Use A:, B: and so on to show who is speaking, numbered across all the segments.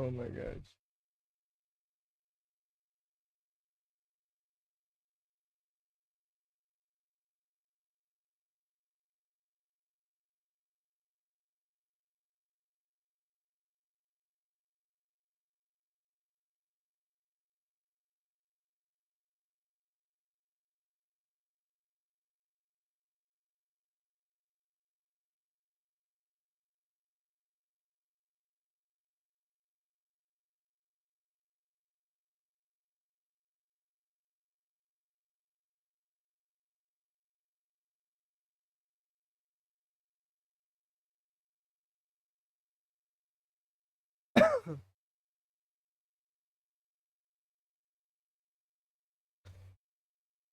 A: Oh my gosh.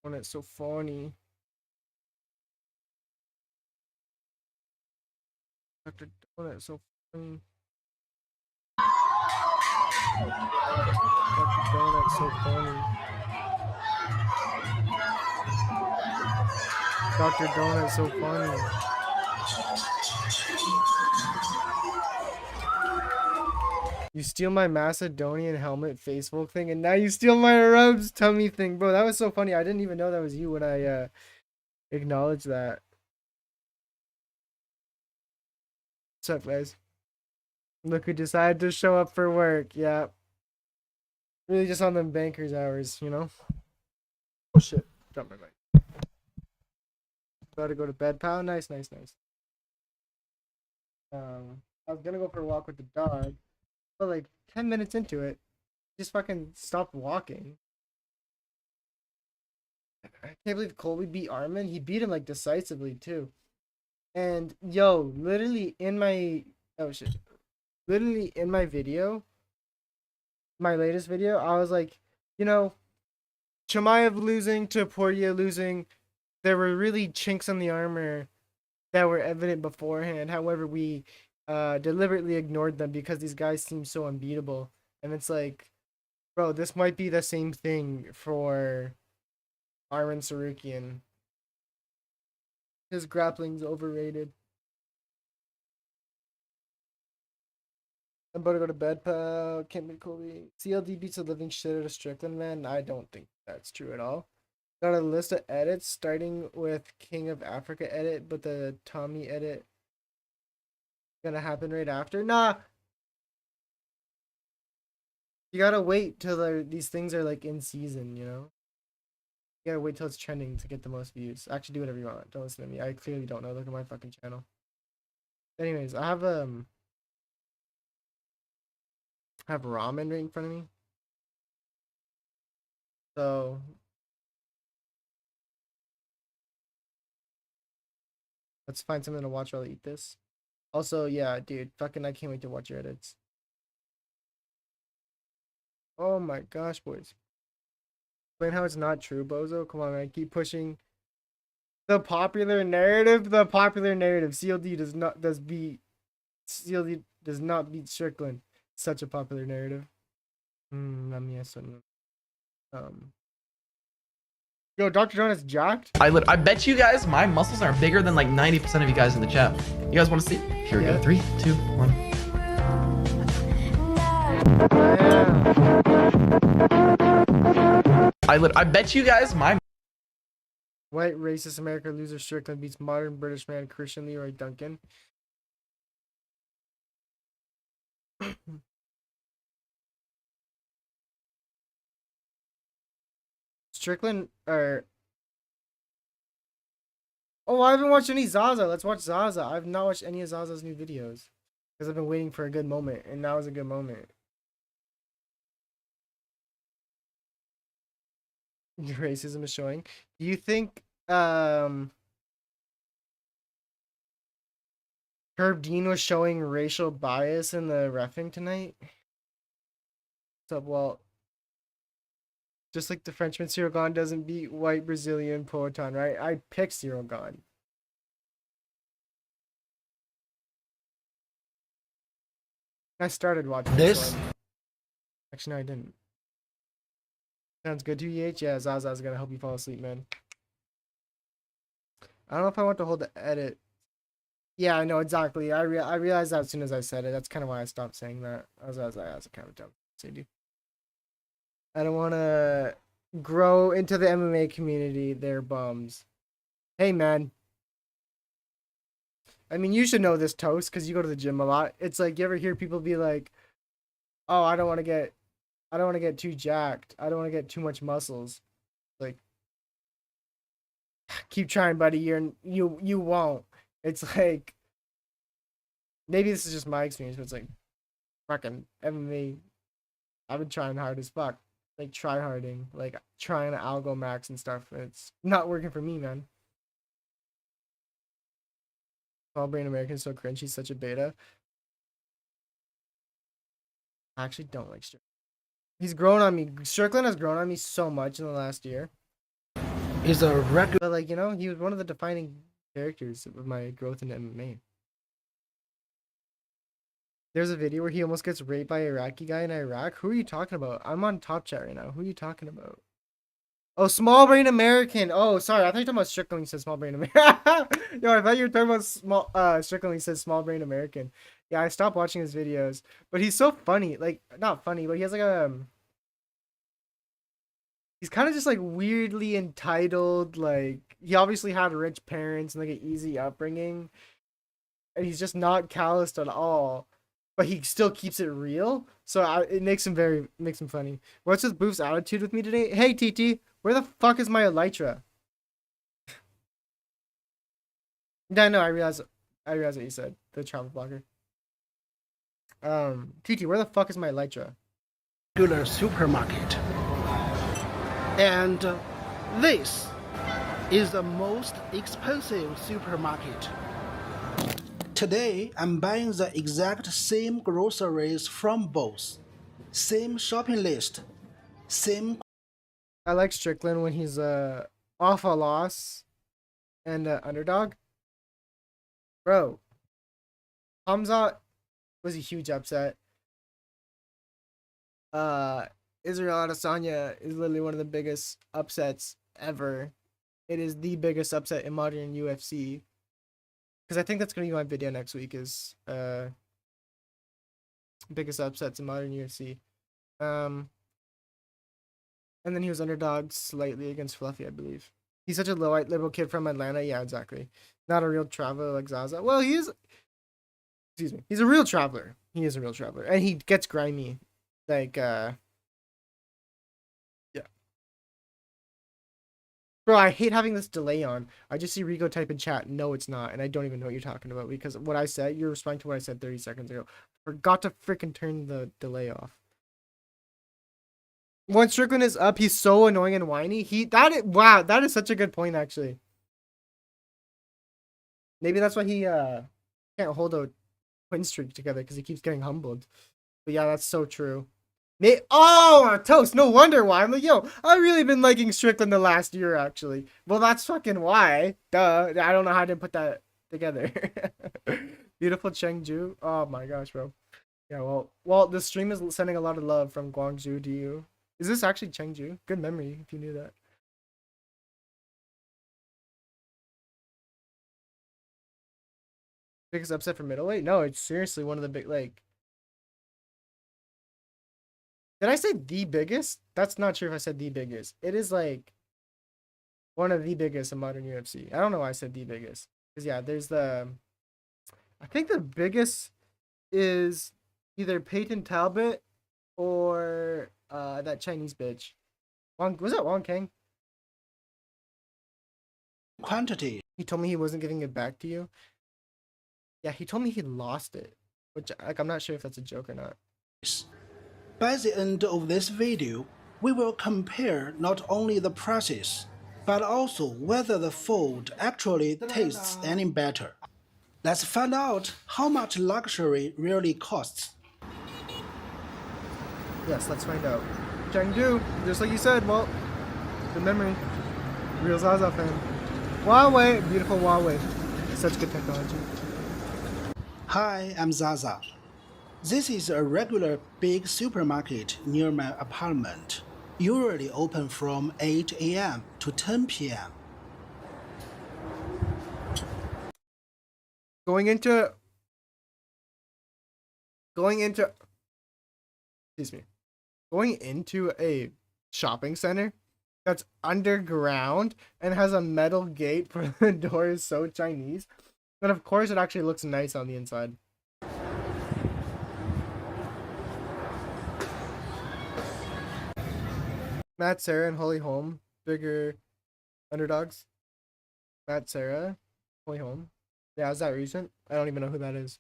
A: Donut So Fonny. Dr. Donut So Funny. Dr. Donut So Funny. Dr. Donut So Funny. You steal my Macedonian helmet Facebook thing, and now you steal my Rubs tummy thing, bro. That was so funny. I didn't even know that was you when I acknowledged that. What's up, guys? Look who decided to show up for work. Yeah, really just on them bankers hours, you know. Oh shit! Drop my mic. About to go to bed, pal. Nice, nice, nice. I was gonna go for a walk with the dog, but like 10 minutes into it, just fucking stopped walking. I can't believe Colby beat Armin. He beat him like decisively too. And yo, literally in my oh shit, literally in my video, my latest video, I was like, you know, Chimaev losing to Poirier losing, there were really chinks in the armor that were evident beforehand. However, we deliberately ignored them because these guys seem so unbeatable. And it's like, bro, this might be the same thing for Armin Sarukian. His grappling's overrated. I'm about to go to bed, pal. Can't be Colby. CLD beats the living shit out of Strickland, man. I don't think that's true at all. Got a list of edits starting with King of Africa edit, but the Tommy edit gonna happen right after. Nah, you gotta wait till these things are like in season, you know? You gotta wait till it's trending to get the most views. Actually, do whatever you want. Don't listen to me. I clearly don't know. Look at my fucking channel. Anyways, I have ramen right in front of me. So let's find something to watch while I eat this. Also, yeah, dude, fucking I can't wait to watch your edits. Oh my gosh, boys. Explain how it's not true, Bozo. Come on, man. Keep pushing the popular narrative. The popular narrative. CLD does not beat Strickland. Such a popular narrative. Let me ask something. Um Yo, Dr. John is jacked?
B: I bet you guys my muscles are bigger than like 90% of you guys in the chat. You guys want to see? Here we go. 3, 2, 1. I bet you guys my
A: White racist America loser Strickland beats modern British man Christian Leroy Duncan. Strickland or oh, I haven't watched any Zaza. Let's watch Zaza. I've not watched any of Zaza's new videos because I've been waiting for a good moment, and now is a good moment. Racism is showing. Do you think Herb Dean was showing racial bias in the reffing tonight? What's up, Walt? Just like the Frenchman, Sirogan doesn't beat white Brazilian Poetan, right? I picked Sirogan. I started watching this. Actually, no, I didn't. Sounds good to you, EH? Yeah, Zaza's gonna help you fall asleep, man. I don't know if I want to hold the edit. Yeah, I know exactly. I realized that as soon as I said it. That's kind of why I stopped saying that. I was like, that's kind of dumb. Say, dude. I don't want to grow into the MMA community. They're bums. Hey, man. I mean, you should know this, Toast, because you go to the gym a lot. It's like you ever hear people be like, "Oh, I don't want to get too jacked. I don't want to get too much muscles." Like, keep trying, buddy. You won't. It's like maybe this is just my experience, but it's like fucking MMA. I've been trying hard as fuck, like try harding, like trying to algo max and stuff. It's not working for me, man. Small brain American's so cringe. He's such a beta. I actually don't like Strickland. He's grown on me. Strickland has grown on me so much in the last year.
C: Is a regular.
A: But like, you know, he was one of the defining characters of my growth in MMA. There's a video where he almost gets raped by an Iraqi guy in Iraq. Who are you talking about? I'm on top chat right now. Who are you talking about? Oh, small brain American. Oh, sorry. I thought you were talking about Strickland when you said small brain American. Yo, I thought you were talking about Strickland when you said small brain American. Yeah, I stopped watching his videos. But he's so funny. Like, not funny, but he has like a he's kind of just like weirdly entitled. Like, he obviously had rich parents and like an easy upbringing. And he's just not calloused at all. But he still keeps it real. So it makes him funny. What's with Boof's attitude with me today? Hey, TT, where the fuck is my elytra? Yeah, no, I realized what you said. The travel blogger. TT, where the fuck is my elytra?
C: Regular supermarket. And this is the most expensive supermarket. Today, I'm buying the exact same groceries from both. Same shopping list. Same.
A: I like Strickland when he's off a loss and underdog. Bro, Hamza was a huge upset. Israel Adesanya is literally one of the biggest upsets ever. It is the biggest upset in modern UFC. Because I think that's going to be my video next week is biggest upsets in modern UFC. And then he was underdog slightly against Fluffy, I believe. He's such a low-white liberal kid from Atlanta. Yeah, exactly. Not a real traveler like Zaza. Well, he is. Excuse me. He's a real traveler. He is a real traveler. And he gets grimy. Like, yeah. Bro, I hate having this delay on. I just see Rico type in chat. No, it's not. And I don't even know what you're talking about because what I said, you're responding to what I said 30 seconds ago. Forgot to freaking turn the delay off. Once Strickland is up, he's so annoying and whiny. Wow, that is such a good point, actually. Maybe that's why he can't hold a win streak together because he keeps getting humbled. But yeah, that's so true. Toast, no wonder why. I'm like, yo, I've really been liking Strickland the last year, actually. Well, that's fucking why. Duh. I don't know how I didn't put that together. Beautiful Chengdu. Oh my gosh, bro. Yeah, well, the stream is sending a lot of love from Guangzhou to you. Is this actually Chengdu? Good memory, if you knew that. Biggest upset for middleweight? No, it's seriously one of the big, like... Did I say the biggest? That's not sure if I said the biggest. It is, like, one of the biggest in modern UFC. I don't know why I said the biggest. Because, yeah, there's the... I think the biggest is either Peyton Talbot or that Chinese bitch. Was that Wong Kang?
C: Quantity.
A: He told me he wasn't giving it back to you. Yeah, he told me he lost it. Which, like, I'm not sure if that's a joke or not.
C: By the end of this video, we will compare not only the prices, but also whether the food actually tastes any better. Let's find out how much luxury really costs.
A: Yes, let's find out. Chengdu, just like you said, well, good memory. Real Zaza fan. Huawei, beautiful Huawei. Such good technology.
C: Hi, I'm Zaza. This is a regular big supermarket near my apartment, usually open from 8 a.m. to 10 p.m.
A: going into excuse me, going into a shopping center that's underground and has a metal gate for the door is so Chinese. But of course, it actually looks nice on the inside. Matt, Sarah, and Holly Holm, bigger underdogs. Matt, Sarah, Holly Holm. Yeah, is that recent? I don't even know who that is.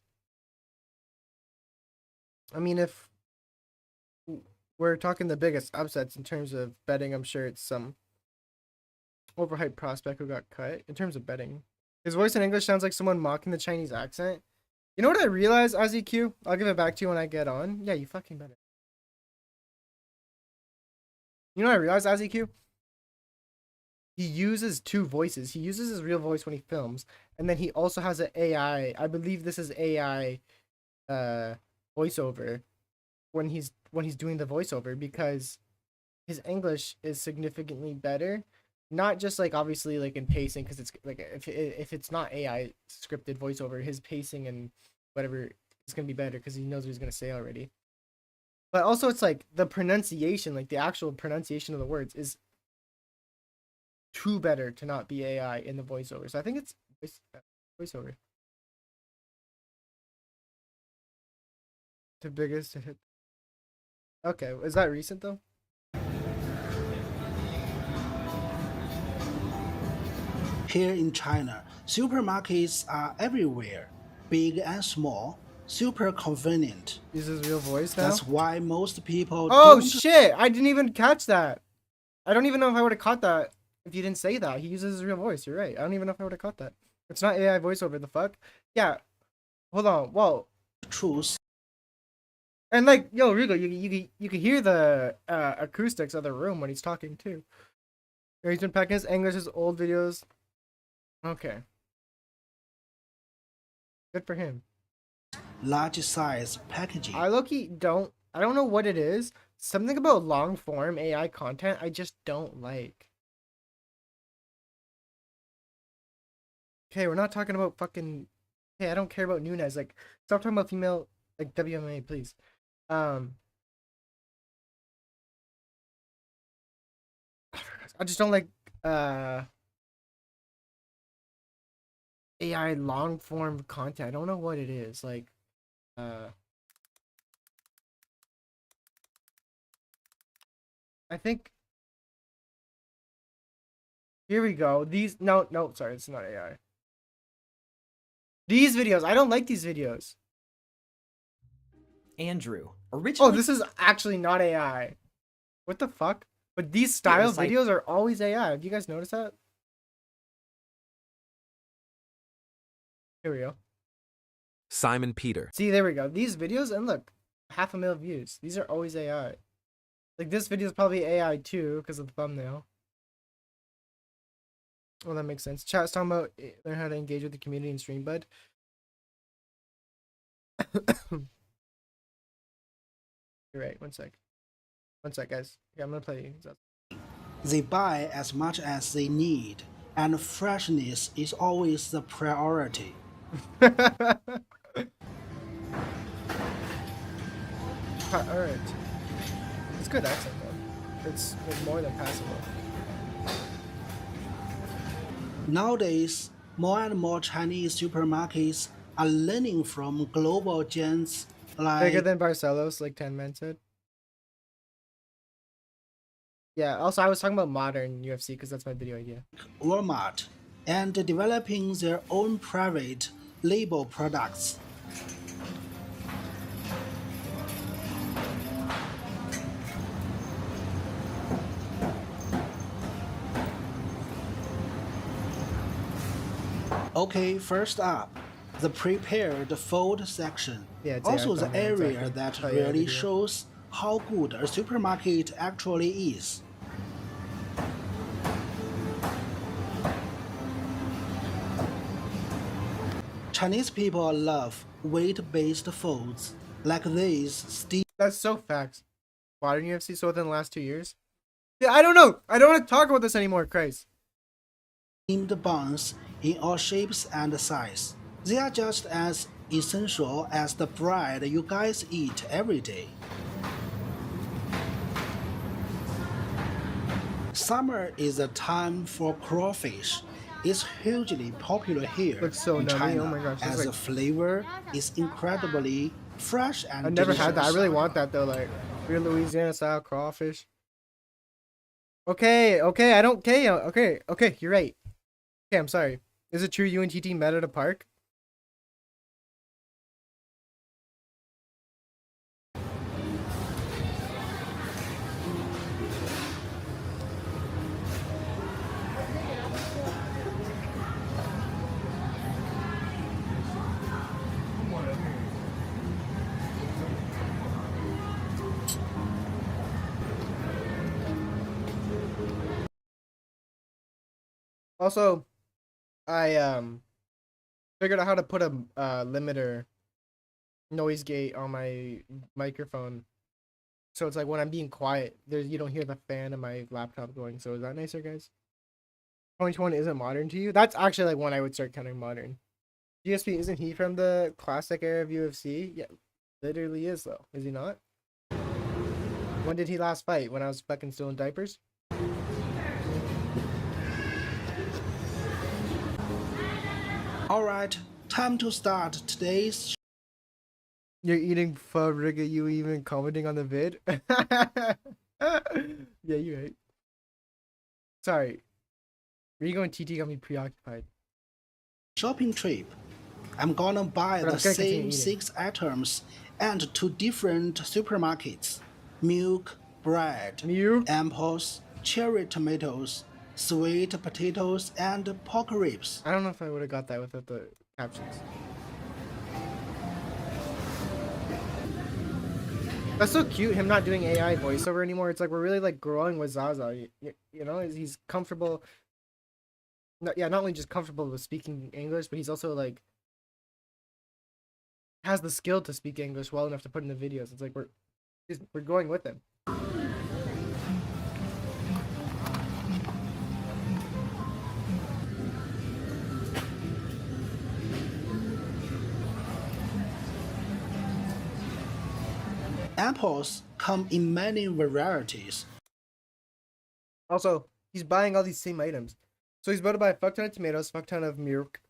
A: I mean, if we're talking the biggest upsets in terms of betting, I'm sure it's some overhyped prospect who got cut. In terms of betting, his voice in English sounds like someone mocking the Chinese accent. You know what I realized, AziQ? I'll give it back to you when I get on. Yeah, you fucking bet it. You know what I realized, AziQ? He uses two voices. He uses his real voice when he films, and then he also has an AI. I believe this is AI voiceover when he's doing the voiceover, because his English is significantly better. Not just like obviously like in pacing, because it's like if it's not AI scripted voiceover, his pacing and whatever is gonna be better because he knows what he's gonna say already. But also it's like the pronunciation, like the actual pronunciation of the words is too better to not be AI in the voiceover. So I think it's voiceover. The biggest hit. Okay, is that recent though?
C: Here in China, supermarkets are everywhere, big and small, super convenient.
A: Use his real voice now?
C: That's why most people
A: Oh
C: don't
A: shit! I didn't even catch that. I don't even know if I would have caught that if you didn't say that. He uses his real voice. You're right. I don't even know if I would have caught that. It's not AI voiceover. The fuck? Yeah. Hold on. Whoa.
C: choose.
A: And like, yo, Rigo, you can hear the acoustics of the room when he's talking too. He's been packing his English, his old videos. Okay. Good for him.
C: Large size packaging.
A: I don't know what it is. Something about long form AI content I just don't like. Okay, we're not talking about fucking. Hey, I don't care about Nunez. Like, stop talking about female like WMA, please. I just don't like AI long form content. I don't know what it is. Like I think here we go. These no, sorry, it's not AI. These videos, I don't like these videos.
D: Andrew.
A: Oh,
D: Originally,
A: this is actually not AI. What the fuck? But these style
D: like-
A: videos are always AI. Have you guys noticed that? Here we go.
E: Simon Peter.
A: See, there we go. These videos, and look, 500,000 views. These are always AI. Like, this video is probably AI too, because of the thumbnail. Well, that makes sense. Chat's talking about learn how to engage with the community in stream, bud. You're right. One sec, guys. Okay, I'm gonna play.
C: They buy as much as they need, and freshness is always the priority.
A: Alright. It's good accent though. It's more than passable.
C: Nowadays, more and more Chinese supermarkets are learning from global giants like
A: Bigger than Barcelos, like 10 men said. Yeah, also I was talking about modern UFC because that's my video idea.
C: Walmart and developing their own private label products. Okay, first up, the prepared food section.
A: Yeah, it's
C: also
A: AI
C: the
A: thumbnail,
C: area
A: exactly.
C: that
A: Oh, yeah,
C: really
A: video.
C: shows how good a supermarket actually is. Chinese people love weight-based foods like these
A: That's so facts. Modern UFC so within the last 2 years. Yeah, I don't know. I don't want to talk about this anymore, Christ.
C: steamed buns in all shapes and sizes. They are just as essential as the bread you guys eat every day. Summer is a time for crawfish. It's hugely popular here
A: Looks so
C: in
A: nummy. Oh
C: China
A: my gosh, that's
C: as the
A: like
C: flavor is incredibly fresh
A: I
C: and
A: never had that. I
C: delicious.
A: really want that though, like real Louisiana style crawfish. Okay, okay, I don't okay, you're right. Okay, I'm sorry. Is it true you and TT met at a park? Also, I figured out how to put a limiter noise gate on my microphone. So it's like when I'm being quiet, there's you don't hear the fan in my laptop going. So is that nicer, guys? 2021 isn't modern to you? That's actually like when I would start counting modern. GSP, isn't he from the classic era of UFC? Yeah, literally is though. Is he not? When did he last fight? When I was fucking still in diapers?
C: Alright, time to start today's.
A: You're eating pho, Rigga, you even commenting on the vid? Yeah, you're right. Sorry. Rigo and TT got me preoccupied.
C: Shopping trip. I'm gonna buy
A: But I'm
C: the
A: gonna continue
C: same
A: eating.
C: 6 items and 2 different supermarkets: milk, bread,
A: Milk?
C: apples, cherry tomatoes, sweet potatoes, and pork ribs.
A: I don't know if I would have got that without the captions. That's so cute, him not doing AI voiceover anymore. It's like we're really like growing with Zaza. You know, he's comfortable. Not only just comfortable with speaking English, but he's also like has the skill to speak English well enough to put in the videos. It's like we're going with him.
C: Apples come in many varieties.
A: Also, he's buying all these same items. So he's about to buy a fuck ton of tomatoes, fuck ton of milk,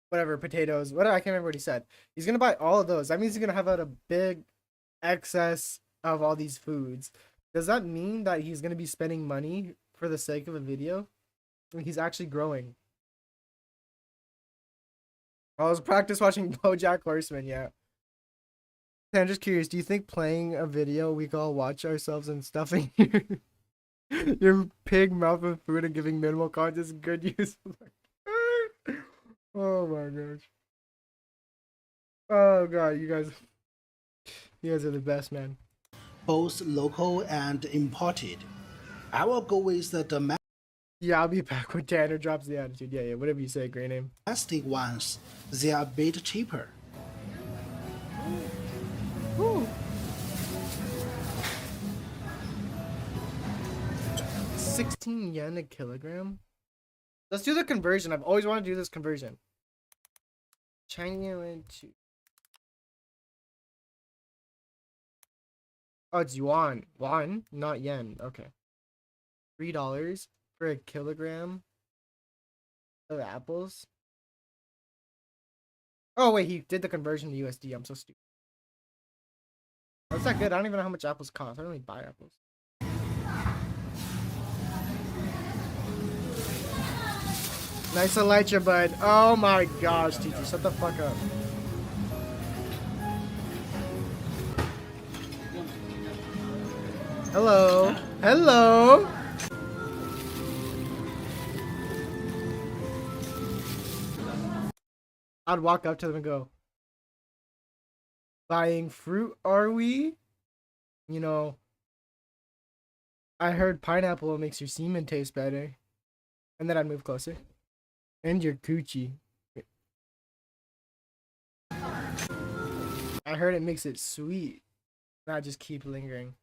A: whatever, potatoes, whatever, I can't remember what he said. He's gonna buy all of those. That means he's gonna have out a big excess of all these foods. Does that mean that he's gonna be spending money for the sake of a video? He's actually growing. I was practice watching BoJack Horseman, yeah. Hey, I'm just curious, do you think playing a video we can all watch ourselves and stuffing your pig mouth with food and giving minimal content is good use? Oh my gosh. Oh god, you guys are the best, man.
C: Both local and imported. I will go with the
A: Yeah, I'll be back when Tanner drops the attitude. Yeah, whatever you say, great name.
C: domestic ones. They are a bit cheaper.
A: Woo. 16 yen a kilogram? Let's do the conversion. I've always wanted to do this conversion. China into... Oh, it's yuan. Yuan, not yen. Okay. $3 for a kilogram of apples. Oh, wait, he did the conversion to USD. I'm so stupid. That's not good. I don't even know how much apples cost. I don't really buy apples. Nice Elytra, bud. Oh my gosh, teacher. Shut the fuck up. Hello. Hello. I'd walk up to them and go, buying fruit, are we? You know, I heard pineapple makes your semen taste better. And then I'd move closer. And your coochie. I heard it makes it sweet. Not just keep lingering.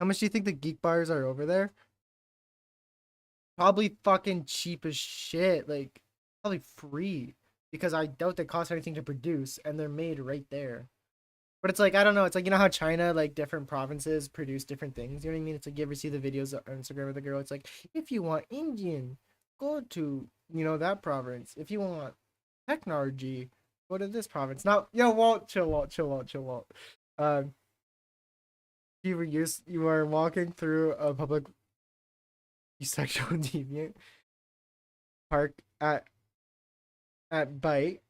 A: How How much do you think the geek bars are over there? Probably fucking cheap as shit. Like, probably free. Because I doubt they cost anything to produce, and they're made right there. But it's like, I don't know. It's like, you know how China, like, different provinces produce different things? You know what I mean? It's like, you ever see the videos on Instagram of the girl? It's like, if you want Indian, go to, you know, that province. If you want technology, go to this province. Now, yo, Walt, chill, Walt, chill, Walt, chill, Walt. You were walking through a public sexual deviant park at Bite.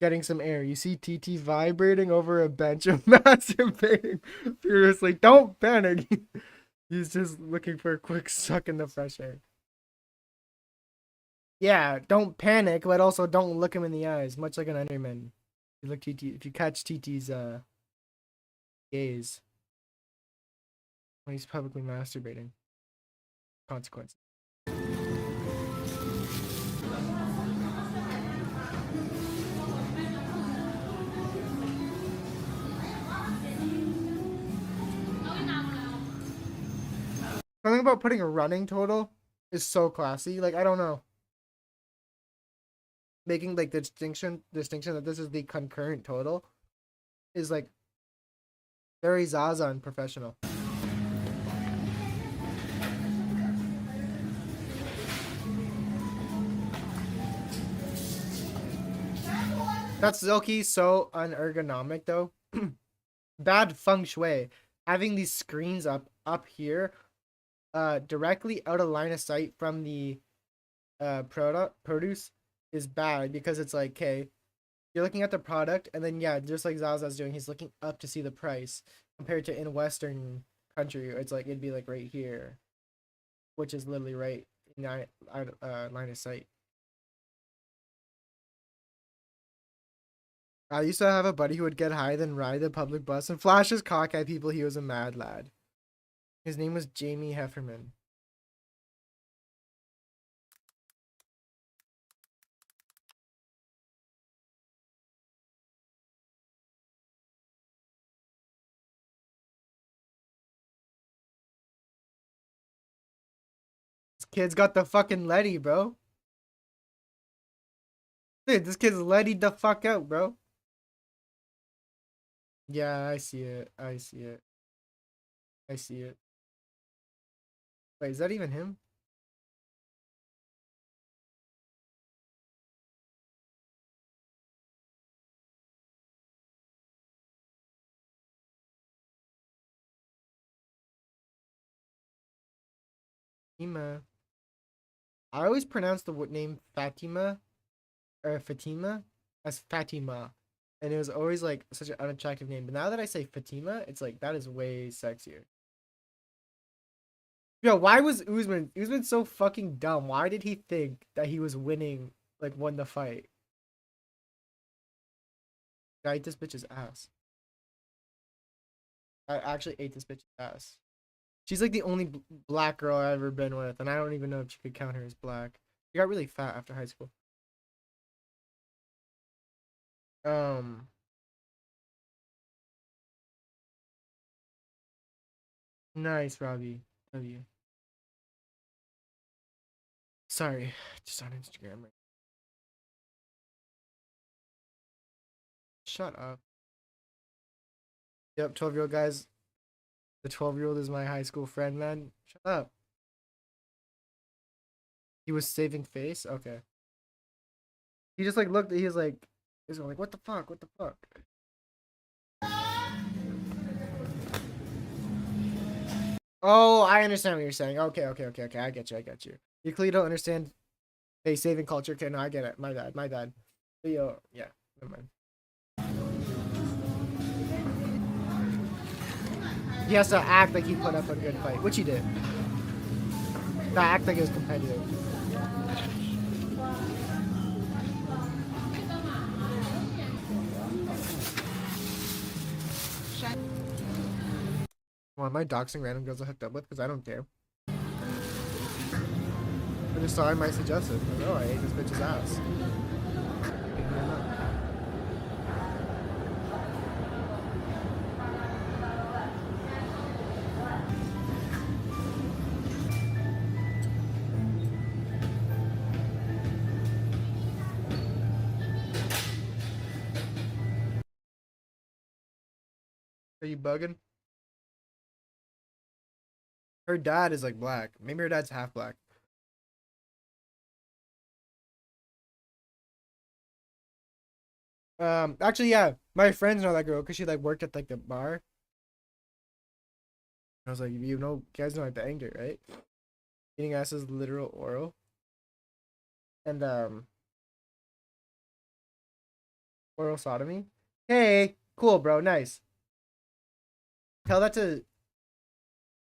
A: Getting some air. You see TT vibrating over a bench of masturbating furiously. Don't panic. He's just looking for a quick suck in the fresh air. Yeah, don't panic, but also don't look him in the eyes, much like an Enderman. You look TT if you catch TT's gaze when he's publicly masturbating. Consequences. Something about putting a running total is so classy. Like, I don't know. Making like the distinction that this is the concurrent total is like very Zaza and professional. That's Zoki so unergonomic though. Bad feng shui. Having these screens up here directly out of line of sight from the produce is bad, because it's like, okay, you're looking at the product and then, yeah, just like Zaza's doing, he's looking up to see the price, compared to in Western country, it's like it'd be like right here, which is literally right in line of sight. I used to have a buddy who would get high, then ride the public bus and flash his cock at people. He was a mad lad. His name was Jamie Hefferman. This kid's got the fucking Letty, bro. Dude, this kid's Letty the fuck out, bro. Yeah, I see it. I see it. I see it. Wait, is that even him? Fatima. I always pronounce the name Fatima or Fatima as Fatima, and it was always like such an unattractive name. But now that I say Fatima, it's like that is way sexier. Yo, why was Usman so fucking dumb? Why did he think that he was winning, like won the fight? I ate this bitch's ass. I actually ate this bitch's ass. She's like the only black girl I've ever been with, and I don't even know if you could count her as black. She got really fat after high school. Nice, Robbie. Love you. Sorry, just on Instagram. Shut up. Yep, 12-year-old guys. The 12-year-old is my high school friend, man. Shut up. He was saving face? Okay. He just like looked, he was like, what the fuck? What the fuck? Oh, I understand what you're saying. Okay. I get you. You clearly don't understand face saving culture. Okay, no, I get it. My bad. Yo, yeah, never mind. He has to act like he put up a good fight, which he did. To act like it was competitive. Well, am I doxing random girls I hooked up with? Because I don't care. I just thought I might suggest it. Like, oh, I ate this bitch's ass. Are you bugging? Her dad is like black. Maybe her dad's half black. Actually, yeah, my friends know that girl because she like worked at like the bar. I was like, you guys know I banged her, right? Eating ass is literal oral. And oral sodomy. Hey, cool, bro, nice. Tell that to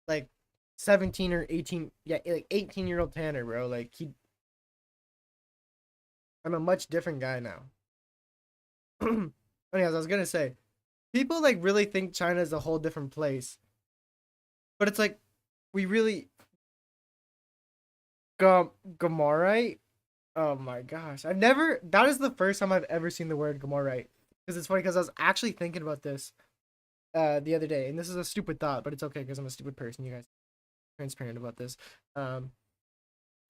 A: like 17 or 18, yeah, like 18-year-old Tanner, bro. Like I'm a much different guy now. Anyways, I was gonna say, people like really think China is a whole different place, but it's like we really Gomorrite. Oh my gosh, I've never. That is the first time I've ever seen the word Gomorrite. Because it's funny because I was actually thinking about this the other day, and this is a stupid thought, but it's okay because I'm a stupid person. You guys are transparent about this. I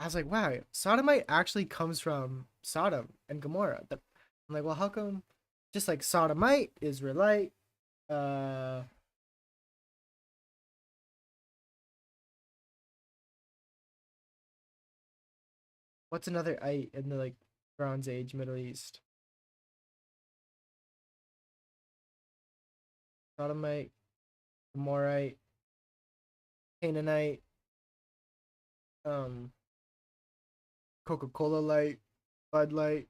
A: was like, wow, sodomite actually comes from Sodom and Gomorrah. I'm like, well, how come just like sodomite, Israelite, uh what's another ite in the like Bronze Age Middle East? Sodomite, Gomorrite, Canaanite, um, Coca-Cola light, Bud light.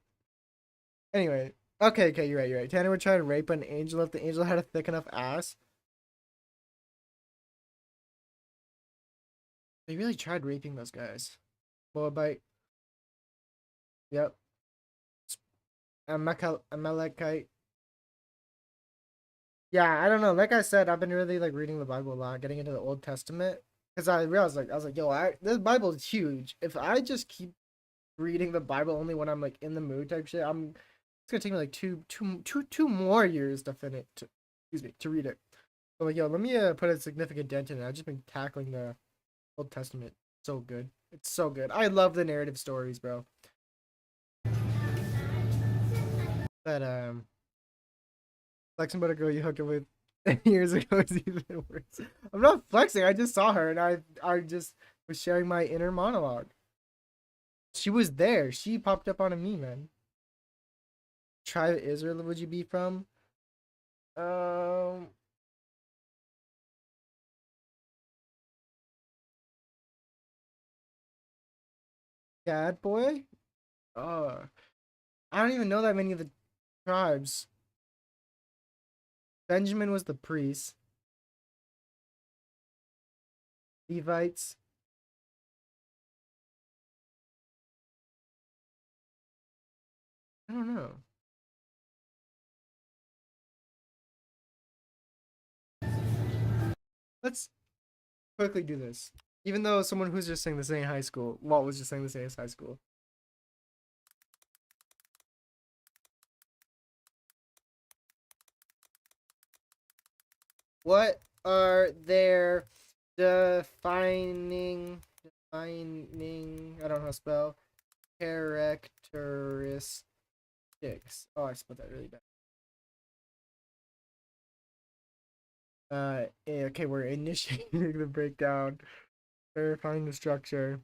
A: Anyway, okay, you're right. Tanner would try to rape an angel if the angel had a thick enough ass. They really tried raping those guys. Moabite, yep. Amalekite. Yeah, I don't know. Like I said, I've been really like reading the Bible a lot, getting into the Old Testament, because I realized like I was like, yo, this Bible is huge. If I just keep reading the Bible only when I'm like in the mood type shit, it's gonna take me like two more years to finish. Excuse me, to read it. So like, yo, let me put a significant dent in it. I've just been tackling the Old Testament. So good. It's so good. I love the narrative stories, bro. But flexing about a girl you hooked up with years ago is even worse. I'm not flexing. I just saw her and I just was sharing my inner monologue. She was there. She popped up on a meme, man. Tribe of Israel would you be from? Um Bad boy? I don't even know that many of the tribes. Benjamin was the priest. Levites. I don't know. Let's quickly do this. Even though someone who's just saying the same high school, Walt was just saying the same as high school. What are their defining I don't know how to spell characteristics? Oh, I spelled that really bad. Okay, we're initiating the breakdown, verifying the structure.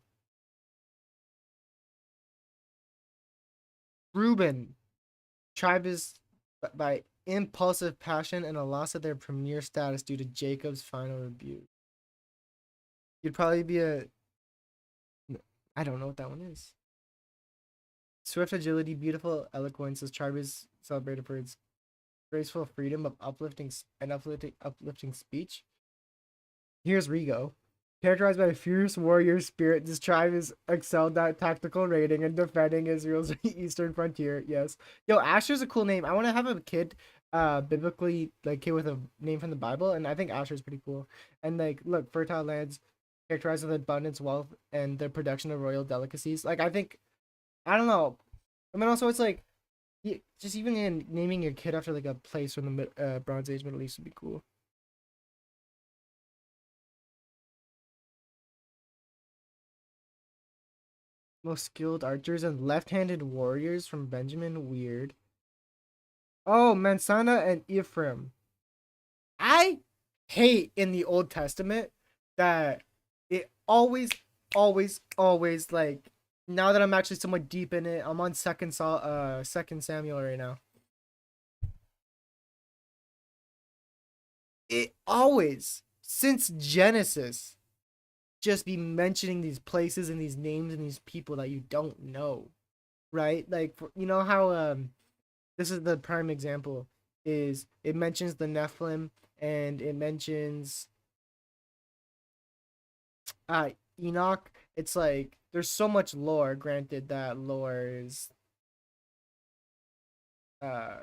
A: Reuben tribe is by impulsive passion and a loss of their premier status due to Jacob's final rebuke. You'd probably be a. I don't know what that one is. Swift agility, beautiful eloquence. This tribe is celebrated for its graceful freedom of uplifting speech. Here's Rigo. Characterized by a fierce warrior spirit, this tribe is excelled at tactical raiding and defending Israel's eastern frontier. Yes. Yo, Asher's a cool name. I want to have a kid, biblically, like, kid with a name from the Bible, and I think Asher's pretty cool. And, like, look, fertile lands characterized with abundance, wealth, and the production of royal delicacies. Like, I don't know. I mean, also, it's like, just even in naming your kid after, like, a place from the Bronze Age Middle East would be cool. Most skilled archers and left-handed warriors from Benjamin. Weird. Oh, Mansana and Ephraim. I hate in the Old Testament that it always like, now that I'm actually somewhat deep in it, I'm on second Samuel right now. It always, since Genesis, just be mentioning these places and these names and these people that you don't know, right? Like, you know how this is the prime example, is it mentions the Nephilim and it mentions Enoch. It's like there's so much lore. Granted, that lore is uh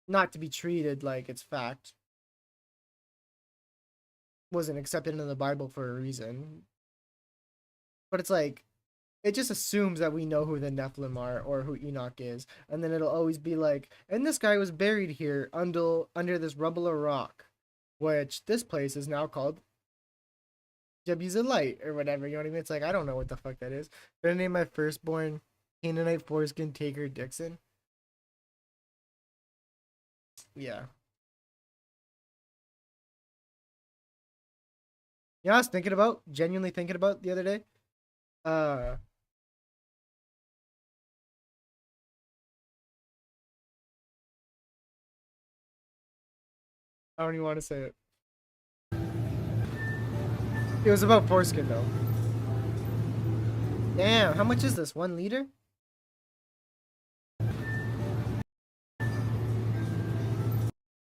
A: not to be treated like it's fact. Wasn't accepted in the Bible for a reason. But it's like it just assumes that we know who the Nephilim are or who Enoch is, and then it'll always be like, and this guy was buried here under this rubble or rock, which this place is now called Jebusite or whatever. You know what I mean? It's like I don't know what the fuck that is. But I name my firstborn Canaanite foreskin Taker Dixon. Yeah. You know what I was thinking about? Genuinely thinking about the other day? Uh I don't even want to say it. It was about foreskin though. Damn, how much is this? 1 liter?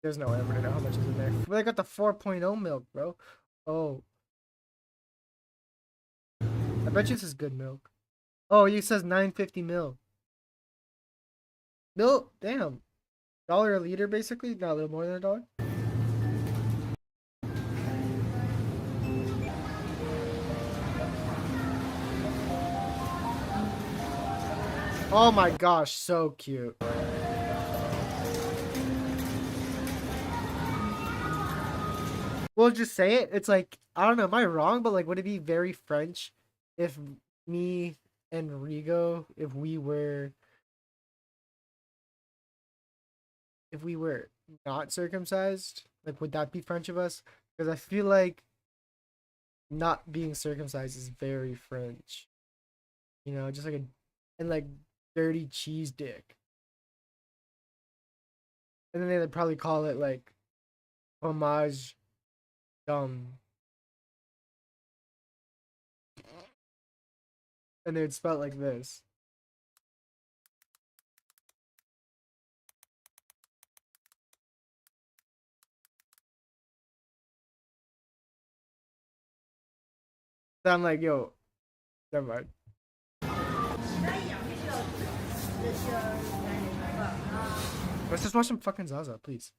A: There's no way I'm gonna know how much is in there. But I got the 4.0 milk, bro. Oh, I bet you this is good milk. Oh, it says 950 mil. Milk? Damn. Dollar a liter, basically? Not a little more than a dollar? Oh my gosh, so cute. We'll just say it. It's like, I don't know, am I wrong? But like, would it be very French if me and Rigo, if we were not circumcised? Like, would that be French of us? Because I feel like not being circumcised is very French. You know, just like and like dirty cheese dick. And then they'd probably call it like homage dumb. And they'd spell it like this. So I'm like, yo, never mind. Let's just watch some fucking Zaza, please.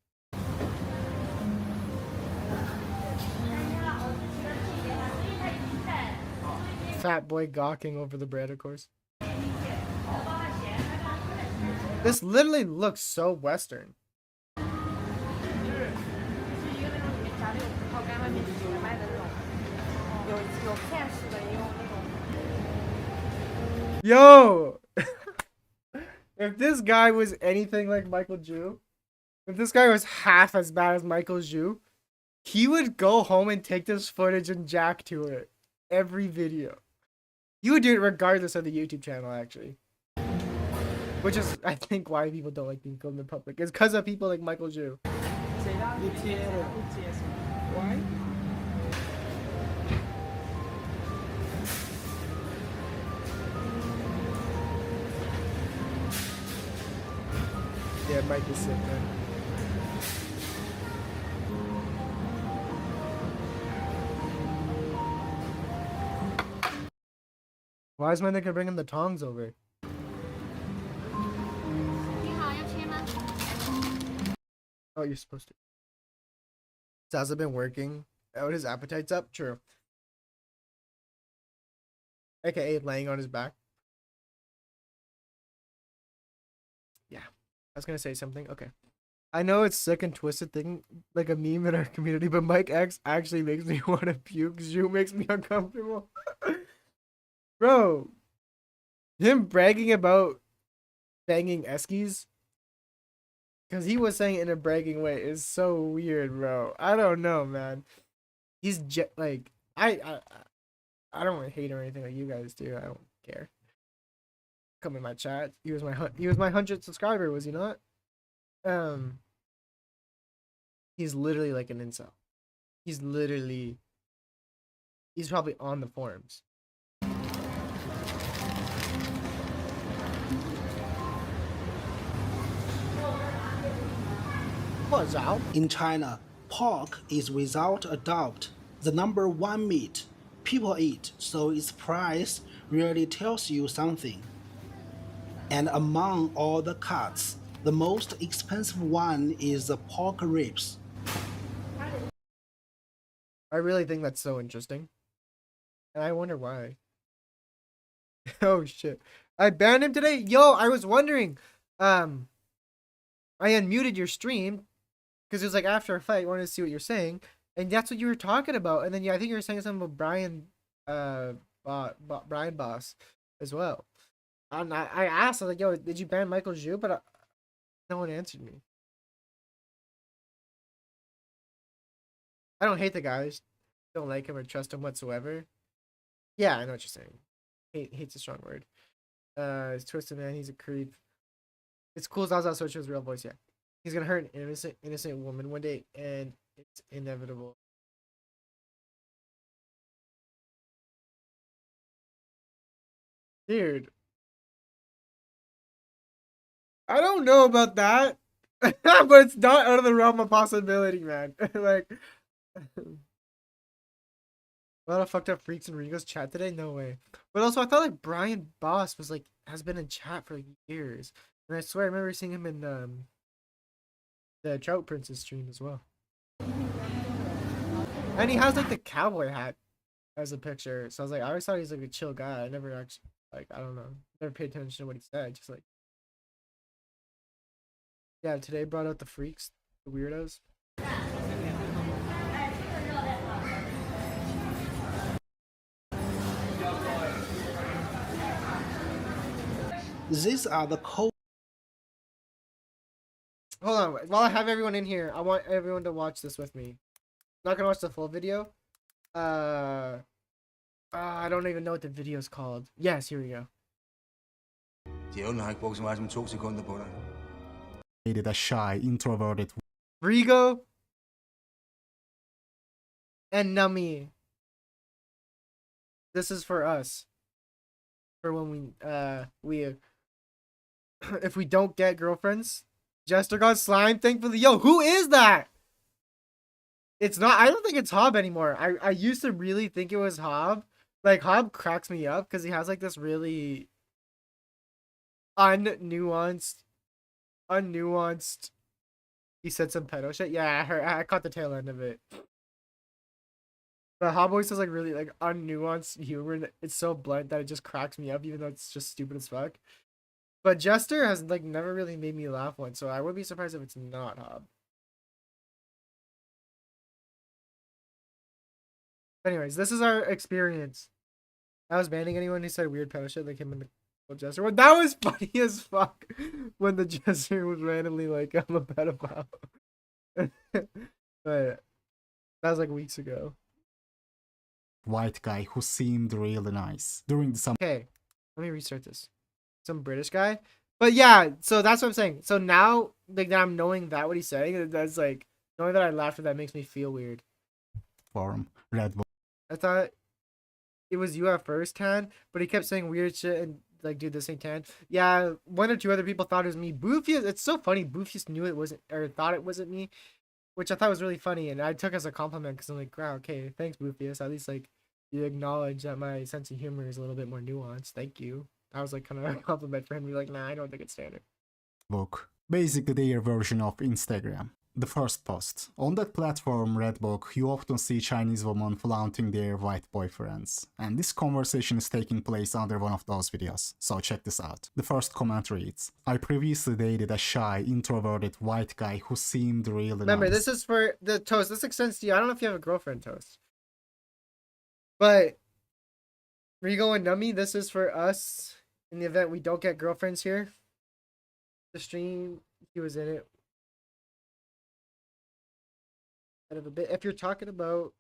A: Fat boy gawking over the bread, of course. This literally looks so Western. Yo! If this guy was anything like Michael Jew, if this guy was half as bad as Michael Jew, he would go home and take this footage and jack to it. Every video. You would do it regardless of the YouTube channel, actually. Which is, I think, why people don't like being filmed in public. It's because of people like Michael Jew.
D: Why?
A: Yeah, Mike is sick, man. Why is my nigga bringing the tongs over? Oh, you're supposed to. Zaza been working. Oh, his appetite's up? True. AKA laying on his back. Yeah. I was gonna say something. Okay. I know it's sick and twisted thing, like a meme in our community, but Mike X actually makes me want to puke. Zhu makes me uncomfortable. Bro, him bragging about banging Eskies Because he was saying it in a bragging way. It's so weird, bro. I don't know, man. He's like, I don't want to hate or anything like you guys do. I don't care. Come in my chat. He was my 100th subscriber, was he not? He's literally like an incel. He's probably on the forums. What's out?
C: In China, pork is without a doubt the #1 meat people eat, so its price really tells you something. And among all the cuts, the most expensive one is the pork ribs.
A: I really think that's so interesting. And I wonder why. Oh shit. I banned him today? Yo, I was wondering. I unmuted your stream because it was like after a fight, I wanted to see what you're saying. And that's what you were talking about. And then yeah, I think you were saying something about Brian Brian Boss as well. And I asked, I was like, yo, did you ban Michael Zhu? But no one answered me. I don't hate the guy. I just don't like him or trust him whatsoever. Yeah, I know what you're saying. Hate's a strong word. He's twisted, man. He's a creep. It's cool Zaza switch his real voice, yeah. He's gonna hurt an innocent woman one day, and it's inevitable. Dude. I don't know about that. But it's not out of the realm of possibility, man. Like a lot of fucked up freaks in Rigo's chat today? No way. But also I thought like Brian Boss was like has been in chat for like years. And I swear I remember seeing him in the Trout Princess stream as well. And he has like the cowboy hat as a picture. So I was like, I always thought he was like a chill guy. I never actually like I don't know. Never paid attention to what he said. Just like yeah, today brought out the freaks, the weirdos.
C: These are the cold.
A: Hold on, while I have everyone in here, I want everyone to watch this with me. Not gonna watch the full video. I don't even know what the video's called. Yes, here we go.
D: Dated a shy, introverted
A: Rigo and Nami. This is for us. For when we if we don't get girlfriends. Jester got slime, thankfully. Yo, who is that? It's not, I don't think it's Hob anymore. I used to really think it was Hob. Like, Hob cracks me up because he has like this really unnuanced. He said some pedo shit. Yeah, I caught the tail end of it. But Hob always has like really like unnuanced humor. And it's so blunt that it just cracks me up, even though it's just stupid as fuck. But Jester has like never really made me laugh once, so I would be surprised if it's not Hob. Anyways, this is our experience. I was banning anyone who said weird pedo shit like him and the Jester. Well, that was funny as fuck when the Jester was randomly like, I'm a pedophile. But that was like weeks ago.
D: white guy who seemed really nice. During the summer
A: Okay, let me restart this. Some British guy. But yeah, so that's what I'm saying. So now like that I'm knowing that what he's saying, that's like knowing that I laughed at that makes me feel weird.
D: forum, Red Bull
A: I thought it was you at first, Tan, but he kept saying weird shit and like do the same Tan. Yeah, one or two other people thought it was me. Boofy, it's so funny. Boofy knew it wasn't or thought it wasn't me, which I thought was really funny, and I took as a compliment because I'm like, wow, okay, thanks, Boofy. At least like you acknowledge that my sense of humor is a little bit more nuanced. Thank you. I was like kind of a compliment for him to be like, nah, I don't think it's standard.
D: book, basically their version of Instagram. The first post. On that platform, Redbook, you often see Chinese women flaunting their white boyfriends. And this conversation is taking place under one of those videos, so check this out. The first comment reads, I previously dated a shy, introverted white guy who seemed really
A: Remember,
D: nice.
A: this is for the Toast. This extends to you. I don't know if you have a girlfriend, Toast. But Rigo and Nummy, this is for us in the event we don't get girlfriends here. The stream, he was in it. bit of a bit. If you're talking about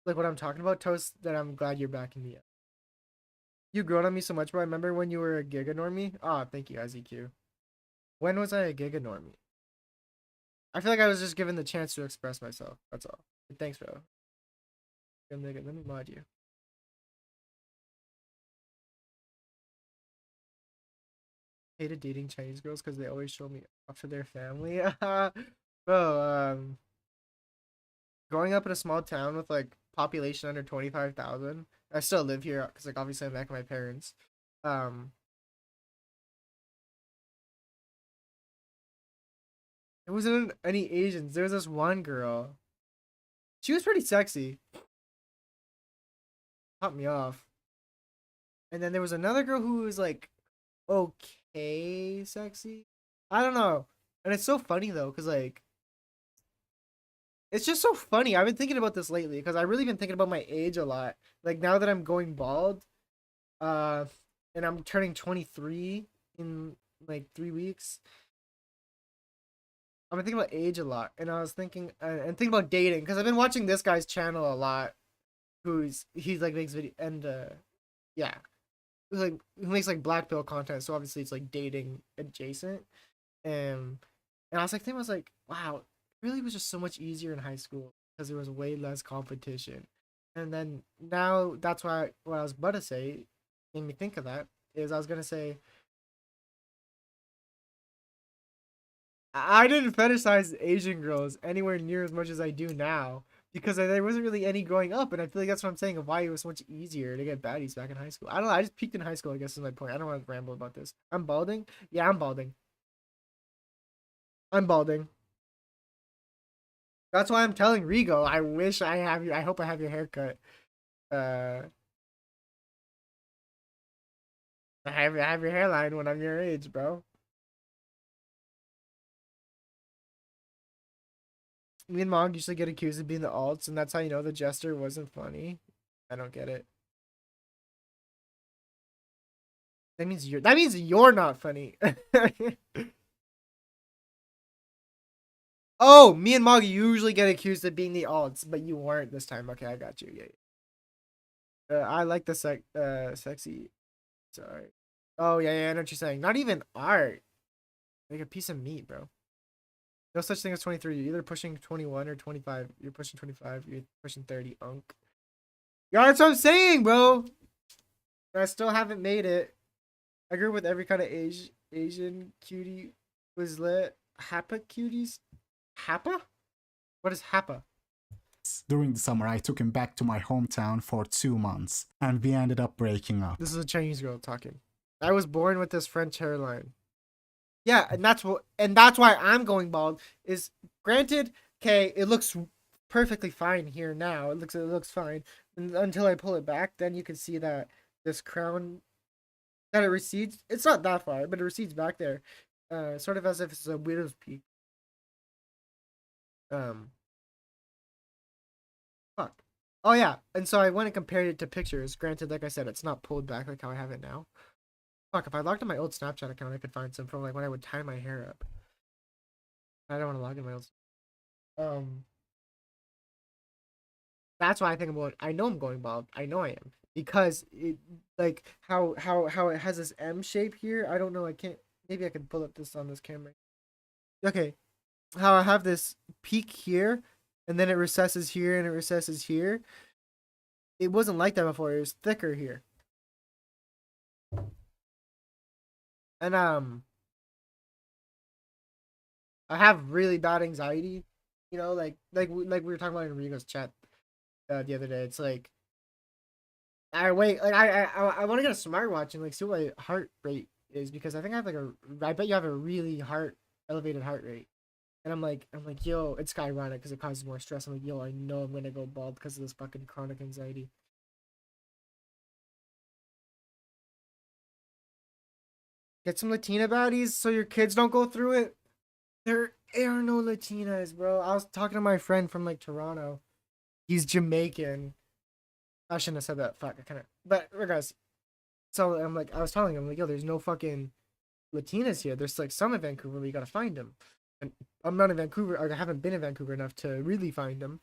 A: like what I'm talking about, Toast, then I'm glad you're back in the. You grown on me so much, bro. I remember when you were a Giga Normie. Ah, thank you, IZQ. When was I a Giga Normie? I feel like I was just given the chance to express myself. That's all. Thanks, bro. Let me mod you. Hated dating Chinese girls because they always show me off to their family. Bro, growing up in a small town with like population under 25,000, I still live here because like obviously I'm back with my parents. Um, there wasn't any Asians. There was this one girl. She was pretty sexy. Popped me off. And then there was another girl who was like okay sexy. I don't know. And it's so funny though, because like it's just so funny. I've been thinking about this lately because I really been thinking about my age a lot. Like now that I'm going bald, uh, and I'm turning 23 in like 3 weeks. I've been thinking about age a lot, and I was thinking and thinking about dating because I've been watching this guy's channel a lot. He's like makes video and yeah, like who makes like black pill content. So obviously it's like dating adjacent. And I was like thinking, I was like, wow, it really was just so much easier in high school because there was way less competition. And then now that's why what I was about to say made me think of that is I was gonna say I didn't fetishize Asian girls anywhere near as much as I do now because there wasn't really any growing up, and I feel like that's what I'm saying of why it was so much easier to get baddies back in high school. I don't know. I just peaked in high school. I guess is my point. I don't want to ramble about this. I'm balding. Yeah, I'm balding. I'm balding. That's why I'm telling Rigo. I wish I have you. I hope I have your haircut. Uh, I have your hairline when I'm your age, bro. Me and Mog usually get accused of being the alts, and that's how you know the jester wasn't funny. I don't get it. That means you're not funny. Oh, me and Mog usually get accused of being the alts, but you weren't this time. Okay, I got you. Yeah. I like the sexy. Sorry. Oh yeah, I know what you're saying. Not even art. Like a piece of meat, bro. No such thing as 23. You're either pushing 21 or 25. You're pushing 25. You're pushing 30. Unk. Yeah, that's what I'm saying, bro. I still haven't made it. I grew up with every kind of Asian cutie was lit. Happa cuties? Happa? What is Happa?
D: During the summer, I took him back to my hometown for 2 months, and we ended up breaking up.
A: This is a Chinese girl talking. I was born with this French hairline. Yeah, and that's why I'm going bald. Is granted, okay, it looks perfectly fine here now. It looks fine until I pull it back. Then you can see that this crown that it recedes. It's not that far, but it recedes back there, sort of as if it's a widow's peak. Fuck. Oh yeah, and so I went and compared it to pictures. Granted, like I said, it's not pulled back like how I have it now. Fuck, if I logged in my old Snapchat account, I could find some from like when I would tie my hair up. I don't want to log in my old. Um, that's why I think I know I'm going bald. I know I am because it like how it has this M shape here. I don't know. I can't. Maybe I can pull up this on this camera. Okay, how I have this peak here, and then it recesses here and it recesses here. It wasn't like that before. It was thicker here. And I have really bad anxiety. You know, like we were talking about in Rigo's chat the other day. It's like I wait, like I want to get a smartwatch and like see what my heart rate is because I think I have I bet you have a really elevated heart rate. And I'm like, yo, it's skyrocketing because it causes more stress. I'm like, yo, I know I'm gonna go bald because of this fucking chronic anxiety. Get some Latina baddies so your kids don't go through it. There are no Latinas, bro. I was talking to my friend from like Toronto. He's Jamaican. I shouldn't have said that. Fuck, I kind of. But regardless, so I'm like, I was telling him like, yo, there's no fucking Latinas here. There's like some in Vancouver, but you gotta find them. And I'm not in Vancouver. Or I haven't been in Vancouver enough to really find them.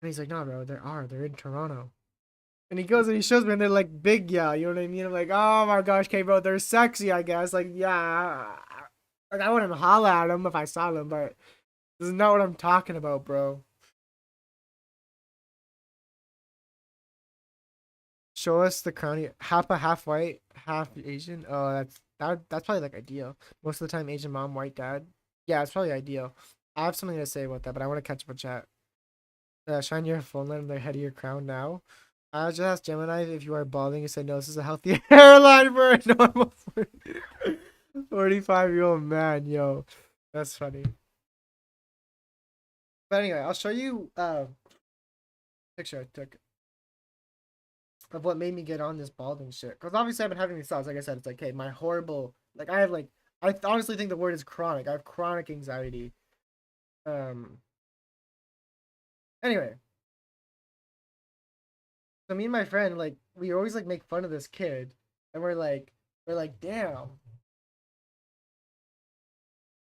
A: And he's like, no, bro, there are. They're in Toronto. And he goes and he shows me, and they're like big, yeah. You know what I mean? I'm like, oh my gosh, okay, bro, they're sexy, I guess. Like, yeah. Like, I wouldn't holla at them if I saw them, but this is not what I'm talking about, bro. Show us the crown. Half white, half Asian. Oh, that's probably like ideal. Most of the time, Asian mom, white dad. Yeah, it's probably ideal. I have something to say about that, but I want to catch up with chat. Shine your phone light on the head of your crown now. I just asked Gemini if you are balding. He said no. This is a healthy hairline for a normal 45-year-old man. Yo, that's funny. But anyway, I'll show you picture I took of what made me get on this balding shit. Because obviously I've been having these thoughts. Like I said, it's like, hey, my horrible, like I have like, I honestly think the word is chronic. I have chronic anxiety. Anyway, so me and my friend, like, we always like make fun of this kid, and we're like, damn,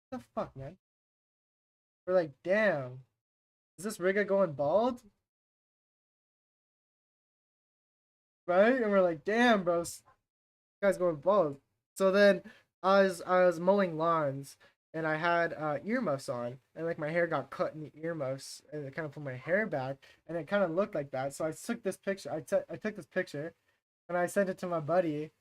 A: what the fuck, man? We're like, damn, is this Riga going bald? Right? And we're like, damn, bro, this guy's going bald. So then I was mowing lawns and I had earmuffs on and like my hair got cut in the earmuffs and it kind of put my hair back and it kind of looked like that. So I took this picture. I took this picture and I sent it to my buddy.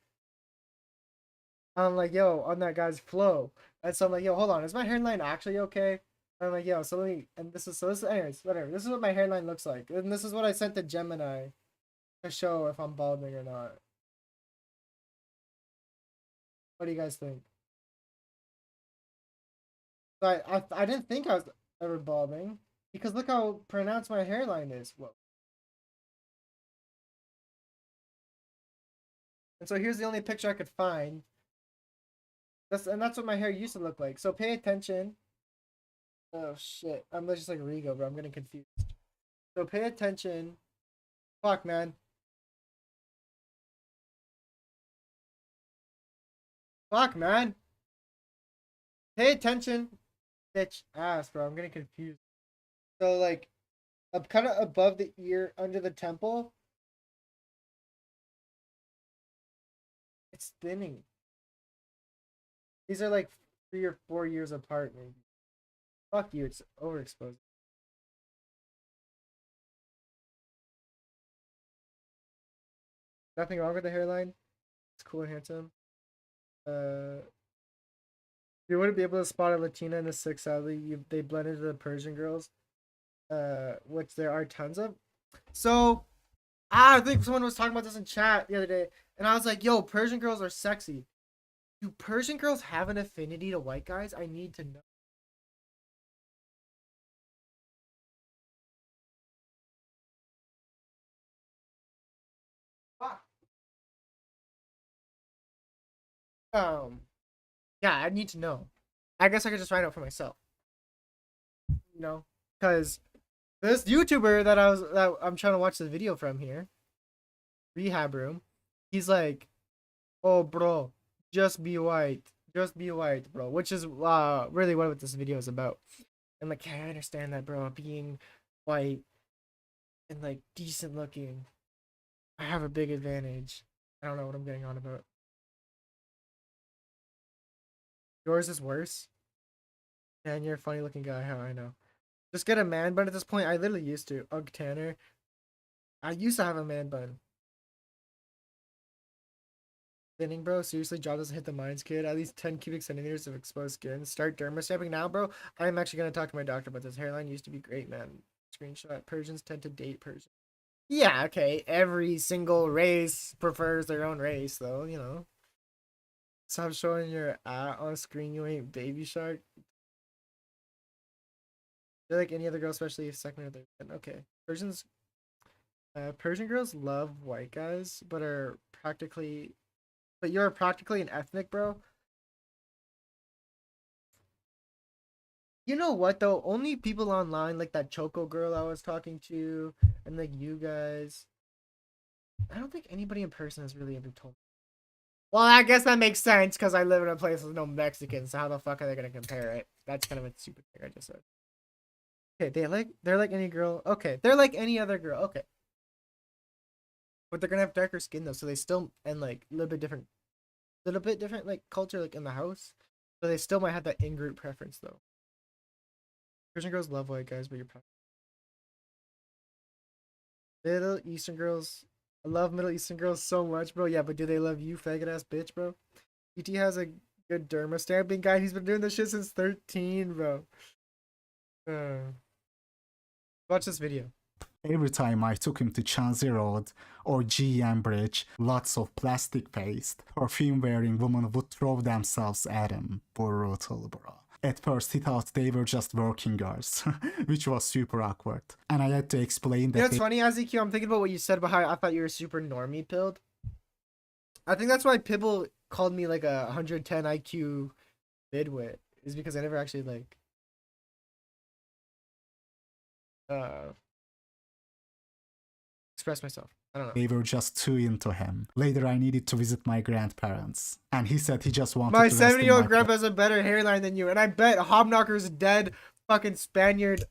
A: I'm like, yo, on that guy's flow. And so I'm like, yo, hold on, is my hairline actually okay? And I'm like, yo, so let me, and this is, anyways, whatever. This is what my hairline looks like. And this is what I sent to Gemini to show if I'm balding or not. What do you guys think? So I didn't think I was ever balding because look how pronounced my hairline is. Whoa. And so here's the only picture I could find. That's what my hair used to look like. So pay attention. Oh shit. I'm just like Rigo, bro. I'm getting confused. So pay attention. Fuck, man. Fuck, man. Pay attention. Bitch ass, bro. I'm getting confused. So like up kind of above the ear, under the temple, it's thinning. These are like 3 or 4 years apart, maybe. Fuck you, it's overexposed. Nothing wrong with the hairline. It's cool and handsome. Uh, you wouldn't be able to spot a Latina in the six, sadly. They blend into the Persian girls, which there are tons of. So, I think someone was talking about this in chat the other day, and I was like, yo, Persian girls are sexy. Do Persian girls have an affinity to white guys? I need to know. Fuck. Um, yeah, I need to know. I guess I could just find out for myself. You know, because this YouTuber that I'm trying to watch the video from here, Rehab Room, he's like, "Oh, bro, just be white, bro," which is really what this video is about. And like, yeah, I understand that, bro. Being white and like decent looking, I have a big advantage. I don't know what I'm getting on about. Yours is worse. And you're a funny looking guy. How I know. Just get a man bun at this point. I literally used to. Ugh, Tanner. I used to have a man bun. Thinning, bro. Seriously, jaw doesn't hit the minds, kid. At least 10 cubic centimeters of exposed skin. Start dermastepping now, bro. I'm actually gonna talk to my doctor about this. Hairline used to be great, man. Screenshot. Persians tend to date Persians. Yeah, okay. Every single race prefers their own race, though. You know. Stop showing your on screen. You ain't baby shark. They're like any other girl, especially if second or third. Okay. Persian girls love white guys, but you're practically an ethnic, bro. You know what though? Only people online like that Choco girl I was talking to, and like you guys. I don't think anybody in person has really ever told me. Well, I guess that makes sense because I live in a place with no Mexicans. So how the fuck are they gonna compare it? That's kind of a stupid thing I just said. Okay, they're like any girl. Okay, they're like any other girl. Okay, but they're gonna have darker skin though, so they still and like a little bit different like culture like in the house. So they still might have that in-group preference though. Persian girls love white guys, but you're Middle Eastern girls. I love Middle Eastern girls so much, bro. Yeah, but do they love you, faggot ass bitch, bro? ET has a good derma stamping guy. He's been doing this shit since 13, bro. Watch this video.
D: Every time I took him to Chansey Road or GM Bridge, lots of plastic paste, perfume wearing women would throw themselves at him. Brutal, bro. At first, he thought they were just working girls, which was super awkward. And I had to explain that
A: You know, it's funny, Aziq, I'm thinking about what you said about how I thought you were super normie pilled. I think that's why Pibble called me like a 110 IQ midwit, is because I never actually like express myself. I don't know.
D: they were just too into him. Later, I needed to visit my grandparents, and he said he just wanted
A: My
D: to rest in
A: 70-year-old
D: my
A: grandpa has a better hairline than you, and I bet Hobknocker's dead fucking Spaniard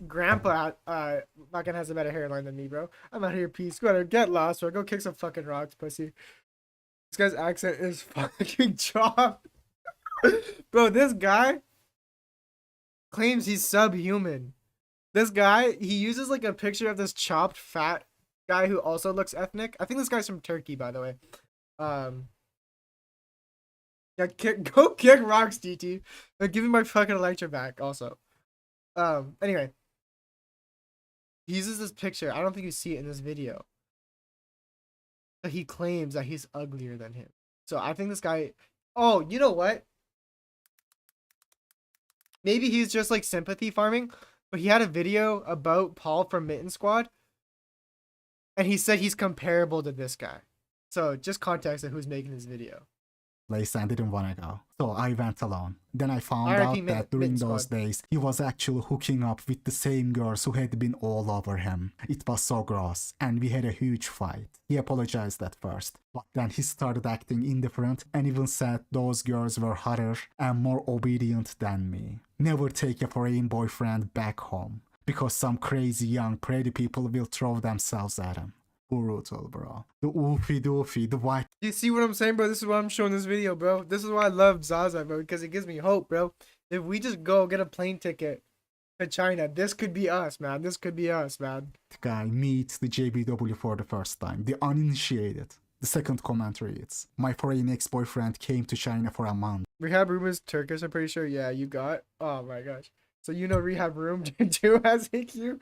A: grandpa fucking has a better hairline than me, bro. I'm out here, peace. Go get lost, bro. Go kick some fucking rocks, pussy. This guy's accent is fucking chopped. Bro, this guy claims he's subhuman. This guy, he uses like a picture of this chopped fat guy who also looks ethnic. I think this guy's from Turkey, by the way. Yeah, go kick rocks, DT. Like, give me my fucking lecture back, also. Anyway. He uses this picture. I don't think you see it in this video. But he claims that he's uglier than him. So I think this guy... Oh, you know what? Maybe he's just like sympathy farming. But he had a video about Paul from Mitten Squad. And he said he's comparable to this guy. So just context of who's making this video.
D: place and didn't want to go. So I went alone. Then I found
A: RIP
D: out that during
A: Mitten
D: those
A: Squad.
D: days, he was actually hooking up with the same girls who had been all over him. It was so gross, and we had a huge fight. He apologized at first, but then he started acting indifferent and even said those girls were hotter and more obedient than me. Never take a foreign boyfriend back home, because some crazy young pretty people will throw themselves at him. Brutal, bro. The oofy doofy, the white.
A: You see what I'm saying, bro? This is why I'm showing this video, bro. This is why I love Zaza, bro, because it gives me hope, bro. If we just go get a plane ticket to China, this could be us, man. This could be us, man.
D: Guy meets the JBW for the first time, the uninitiated. The second comment reads, my foreign ex-boyfriend came to China for a month.
A: Rehab Room is Turkish, I'm pretty sure. Yeah, you got. Oh my gosh. So you know Rehab Room too, as AQ?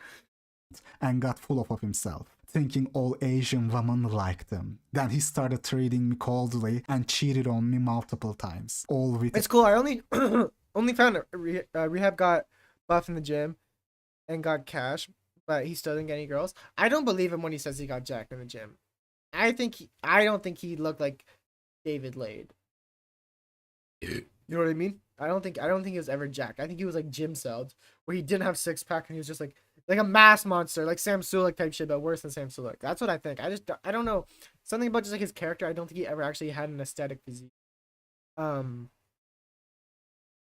D: And got full of himself, thinking all Asian women liked him. Then he started treating me coldly and cheated on me multiple times. All with
A: It's cool. I only only found Rehab got buff in the gym and got cash, but he still didn't get any girls. I don't believe him when he says he got jacked in the gym. I don't think he looked like David Lade. You know what I mean? I don't think he was ever jacked. I think he was like gym celled, where he didn't have six pack and he was just like a mass monster, like Sam Sulek type shit, but worse than Sam Sulek. That's what I think. I don't know, something about just like his character. I don't think he ever actually had an aesthetic physique. But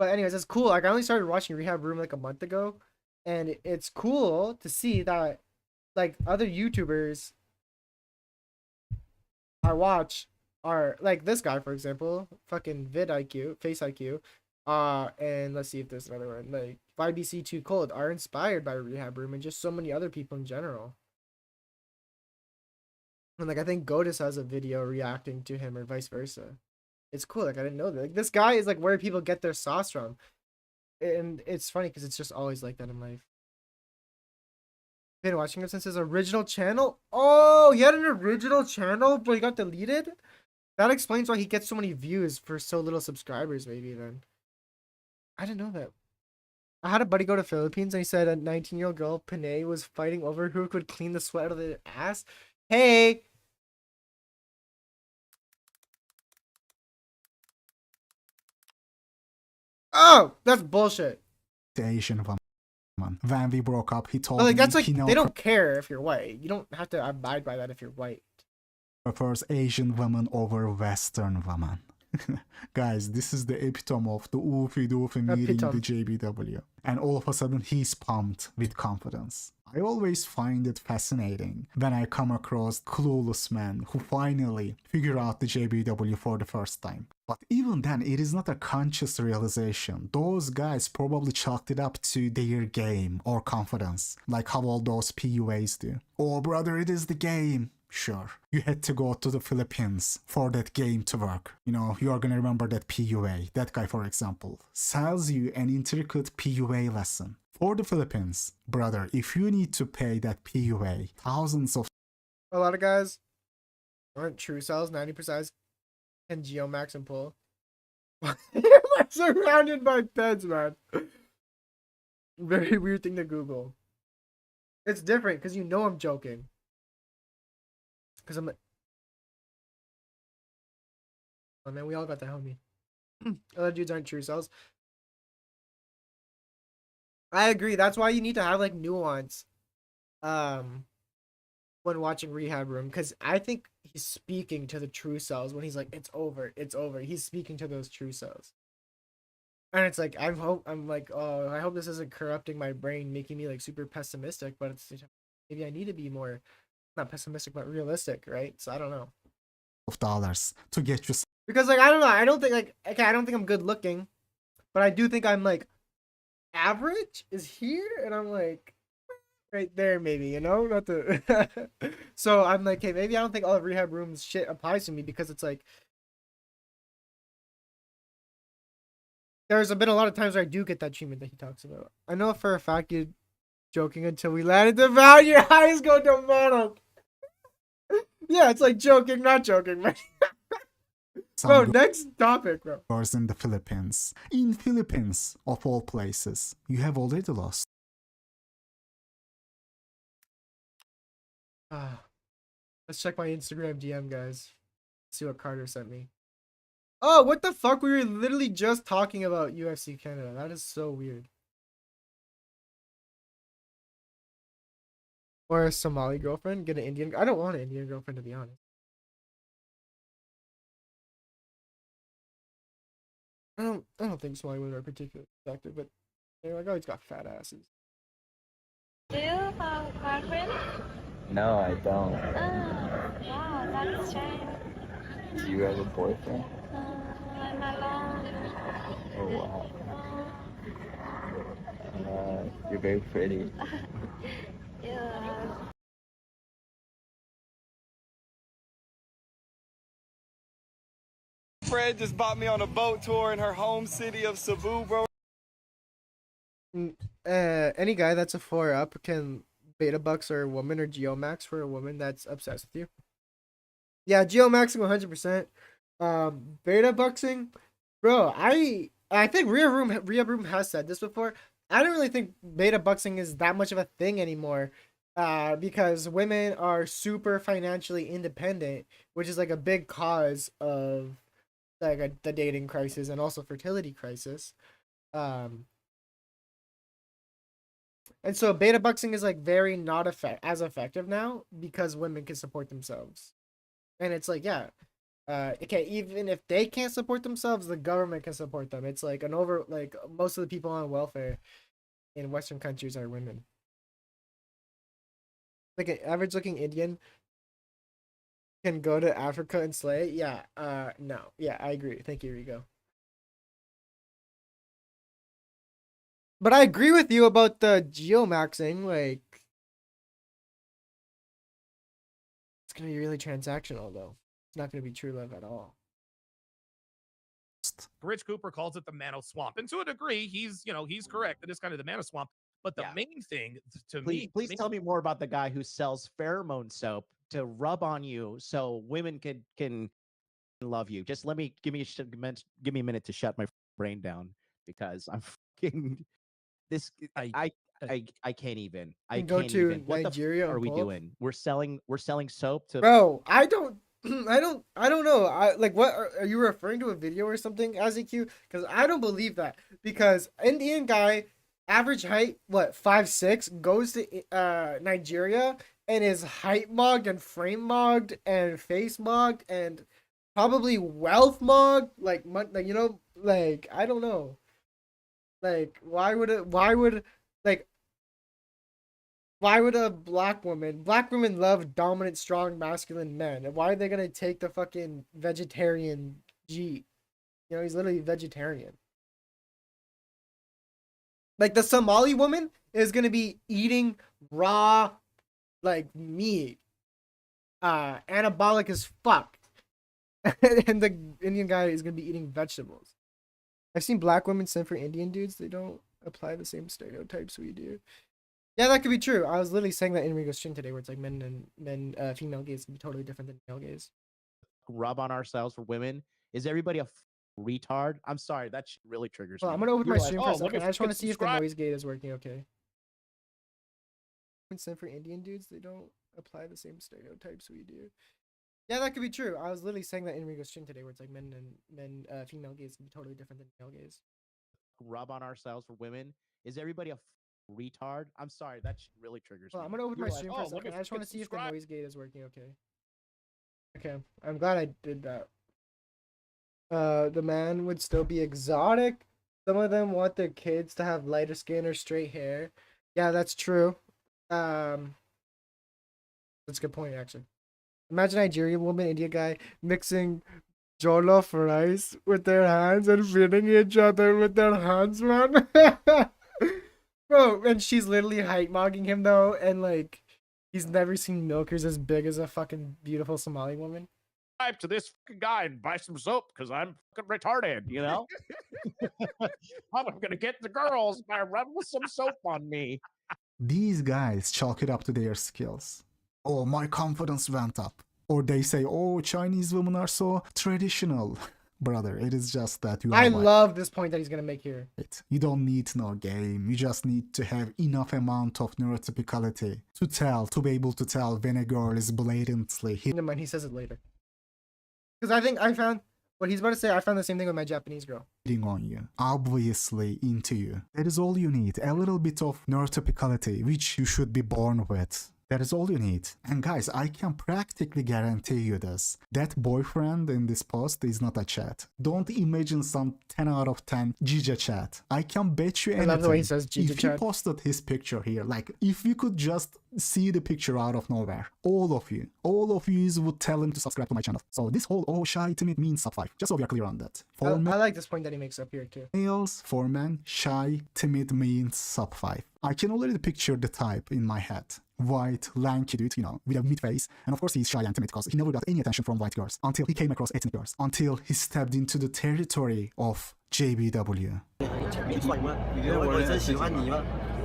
A: anyways, it's cool. Like I only started watching Rehab Room like a month ago, and it's cool to see that like other YouTubers I watch are like this guy, for example, fucking Face IQ, and let's see if there's another one, like YBC Too Cold, are inspired by Rehab Room and just so many other people in general. And like I think Godis has a video reacting to him or vice versa. It's cool. Like I didn't know that. Like this guy is like where people get their sauce from, and it's funny because it's just always like that in life. Been watching him since his original channel. Oh, he had an original channel, but he got deleted. That explains why he gets so many views for so little subscribers. Maybe then. I didn't know that. I had a buddy go to Philippines and he said a 19-year-old girl, Panay, was fighting over who could clean the sweat out of their ass. Hey. Oh, that's bullshit.
D: The Asian woman. When we broke up, he told
A: But like
D: me
A: that's like
D: he
A: they
D: never
A: don't care if you're white. You don't have to abide by that if you're white.
D: prefers Asian women over Western women. Guys, this is the epitome of the oofy doofy meeting the
A: Epitome.
D: JBW. And all of a sudden he's pumped with confidence. I always find it fascinating when I come across clueless men who finally figure out the JBW for the first time. But even then, it is not a conscious realization. Those guys probably chalked it up to their game or confidence, like how all those PUAs do. Oh brother, it is the game. Sure, you had to go to the Philippines for that game to work. You know, you are gonna remember that PUA. That guy, for example, sells you an intricate PUA lesson. For the Philippines, brother, if you need to pay that PUA thousands of
A: A lot of guys aren't true cells, 90% can geomax and pull. You're like surrounded by pets, man. Very weird thing to Google. It's different because you know I'm joking. Because I'm like, oh man, we all got that, homie. Other dudes aren't true cells. I agree. That's why you need to have like nuance when watching Rehab Room, because I think he's speaking to the true cells when he's like, it's over, it's over. He's speaking to those true cells. And it's like I'm like, oh, I hope this isn't corrupting my brain, making me like super pessimistic, but it's maybe I need to be more not pessimistic but realistic, right? So I don't know.
D: dollars to get you
A: Because like I don't know, I don't think like okay, I don't think I'm good looking, but I do think I'm like average is here, and I'm like right there maybe, you know, not the. So I'm like, hey, maybe I don't think all of Rehab Room's shit applies to me because it's like there's been a lot of times where I do get that treatment that he talks about. I know for a fact you're joking until we landed the value. Your eyes go demonic. Yeah, it's like joking, not joking, man. Bro, next topic, bro.
D: wars in the Philippines. In Philippines, of all places, you have already lost.
A: Let's check my Instagram DM, guys. See what Carter sent me. Oh, what the fuck? We were literally just talking about UFC Canada. That is so weird. Or a Somali girlfriend, get an Indian. I don't want an Indian girlfriend, to be honest. I don't think Somali women are particularly attractive, but they're like, oh, he's got fat asses.
F: Do you have a girlfriend?
G: No, I don't.
F: Wow, that's strange.
G: Do you have a boyfriend?
F: I'm alone.
G: Oh, wow. You're very pretty.
F: Yeah.
H: Fred just bought me on a boat tour in her home city of Cebu, bro.
A: Any guy that's a 4 up can beta bucks or a woman or geomax for a woman that's obsessed with you. Yeah, geomaxing 100%. Beta buxing, bro. I think Rhea Room has said this before. I don't really think beta buxing is that much of a thing anymore. Because women are super financially independent, which is like a big cause of like the dating crisis and also fertility crisis. And so beta buxing is like very not as effective now because women can support themselves. And it's like, yeah, okay, even if they can't support themselves, the government can support them. It's like like most of the people on welfare in Western countries are women. Like an average looking Indian can go to Africa and slay. Yeah, no. Yeah, I agree. Thank you, Rigo. But I agree with you about the geomaxing, like it's gonna be really transactional though. It's not gonna be true love at all.
I: Rich Cooper calls it the Mano Swamp. And to a degree, he's correct. It is kind of the Mano Swamp. But the main thing to me,
J: please tell me more about the guy who sells pheromone soap to rub on you so women can love you. Just give me a minute to shut my brain down because I'm fucking this. I can't even. I
A: Go
J: can't
A: to
J: even. What
A: Nigeria
J: the f- are we
A: and pull up?
J: doing? We're selling soap to.
A: Bro, I don't know. I like what are you referring to a video or something, Aziq? Because I don't believe that. Because Indian guy average height, what, 5'6", goes to Nigeria and is height mogged and frame mogged and face mogged and probably wealth mogged, like you know, like I don't know. Like like why would a black women love dominant, strong, masculine men? And why are they gonna take the fucking vegetarian G? You know, he's literally vegetarian. Like the Somali woman is gonna be eating raw, like meat, anabolic as fuck, and the Indian guy is gonna be eating vegetables. I've seen black women send for Indian dudes. They don't apply the same stereotypes we do. Yeah, that could be true. I was literally saying that in Rigo's stream today, where it's like female gays can be totally different than male gays.
J: Rub on ourselves for women. Is everybody a retard? I'm sorry, that really triggers
A: Well,
J: me.
A: I'm gonna open
J: You're
A: my
J: like,
A: stream
J: "Oh,
A: for a
J: look
A: second.
J: at
A: I just want to
J: fucking
A: see if the
J: subscribe."
A: noise gate is working okay. Send for Indian dudes. They don't apply the same stereotypes we do. Yeah, that could be true. I was literally saying that in Rigo's stream today, where it's like female gays can be totally different than male gays.
J: Rub on ourselves for women. Is everybody a retard? I'm sorry, that really triggers
A: Well,
J: me.
A: I'm gonna open
J: You're
A: my
J: like,
A: stream for
J: "Oh,
A: a
J: look
A: second.
J: at
A: I just want
J: fucking
A: to see if the
J: subscribe."
A: noise gate is working okay. Okay, I'm glad I did that. The man would still be exotic. Some of them want their kids to have lighter skin or straight hair. Yeah, that's true. That's a good point actually. Imagine Nigerian woman, India guy mixing jollof rice with their hands and feeding each other with their hands, man. Bro, and she's literally height mogging him though, and like he's never seen milkers as big as a fucking beautiful Somali woman.
J: To this fucking guy and buy some soap because I'm fucking retarded, you know? I'm gonna get the girls by rubbing some soap on me.
D: These guys chalk it up to their skills. Oh, my confidence went up. Or they say, oh, Chinese women are so traditional. Brother, it is just that you are
A: I
D: white.
A: love this point that he's gonna make here.
D: You don't need to know game. You just need to have enough amount of neurotypicality to be able to tell when a girl is blatantly
A: Never mind, he says it later. Because I think I found what he's about to say. I found the same thing with my Japanese girl.
D: hitting on you, obviously into you. That is all you need. A little bit of neurotypicality, which you should be born with. That is all you need. And guys, I can practically guarantee you this. That boyfriend in this post is not a chat. Don't imagine some 10 out of 10 Jija chat. I can bet you anything.
A: I love the way he says Jija
D: if
A: chat.
D: he posted his picture here, like if you could just see the picture out of nowhere, all of you would tell him to subscribe to my channel. So this whole oh shy timid means sub 5. Just so we are clear on that.
A: I like this point that he makes up here too.
D: Males, for men, shy, timid means sub 5. I can already picture the type in my head. White, lanky dude, you know, with a mid face. And of course he's shy and timid because he never got any attention from white girls until he came across ethnic girls. Until he stepped into the territory of JBW.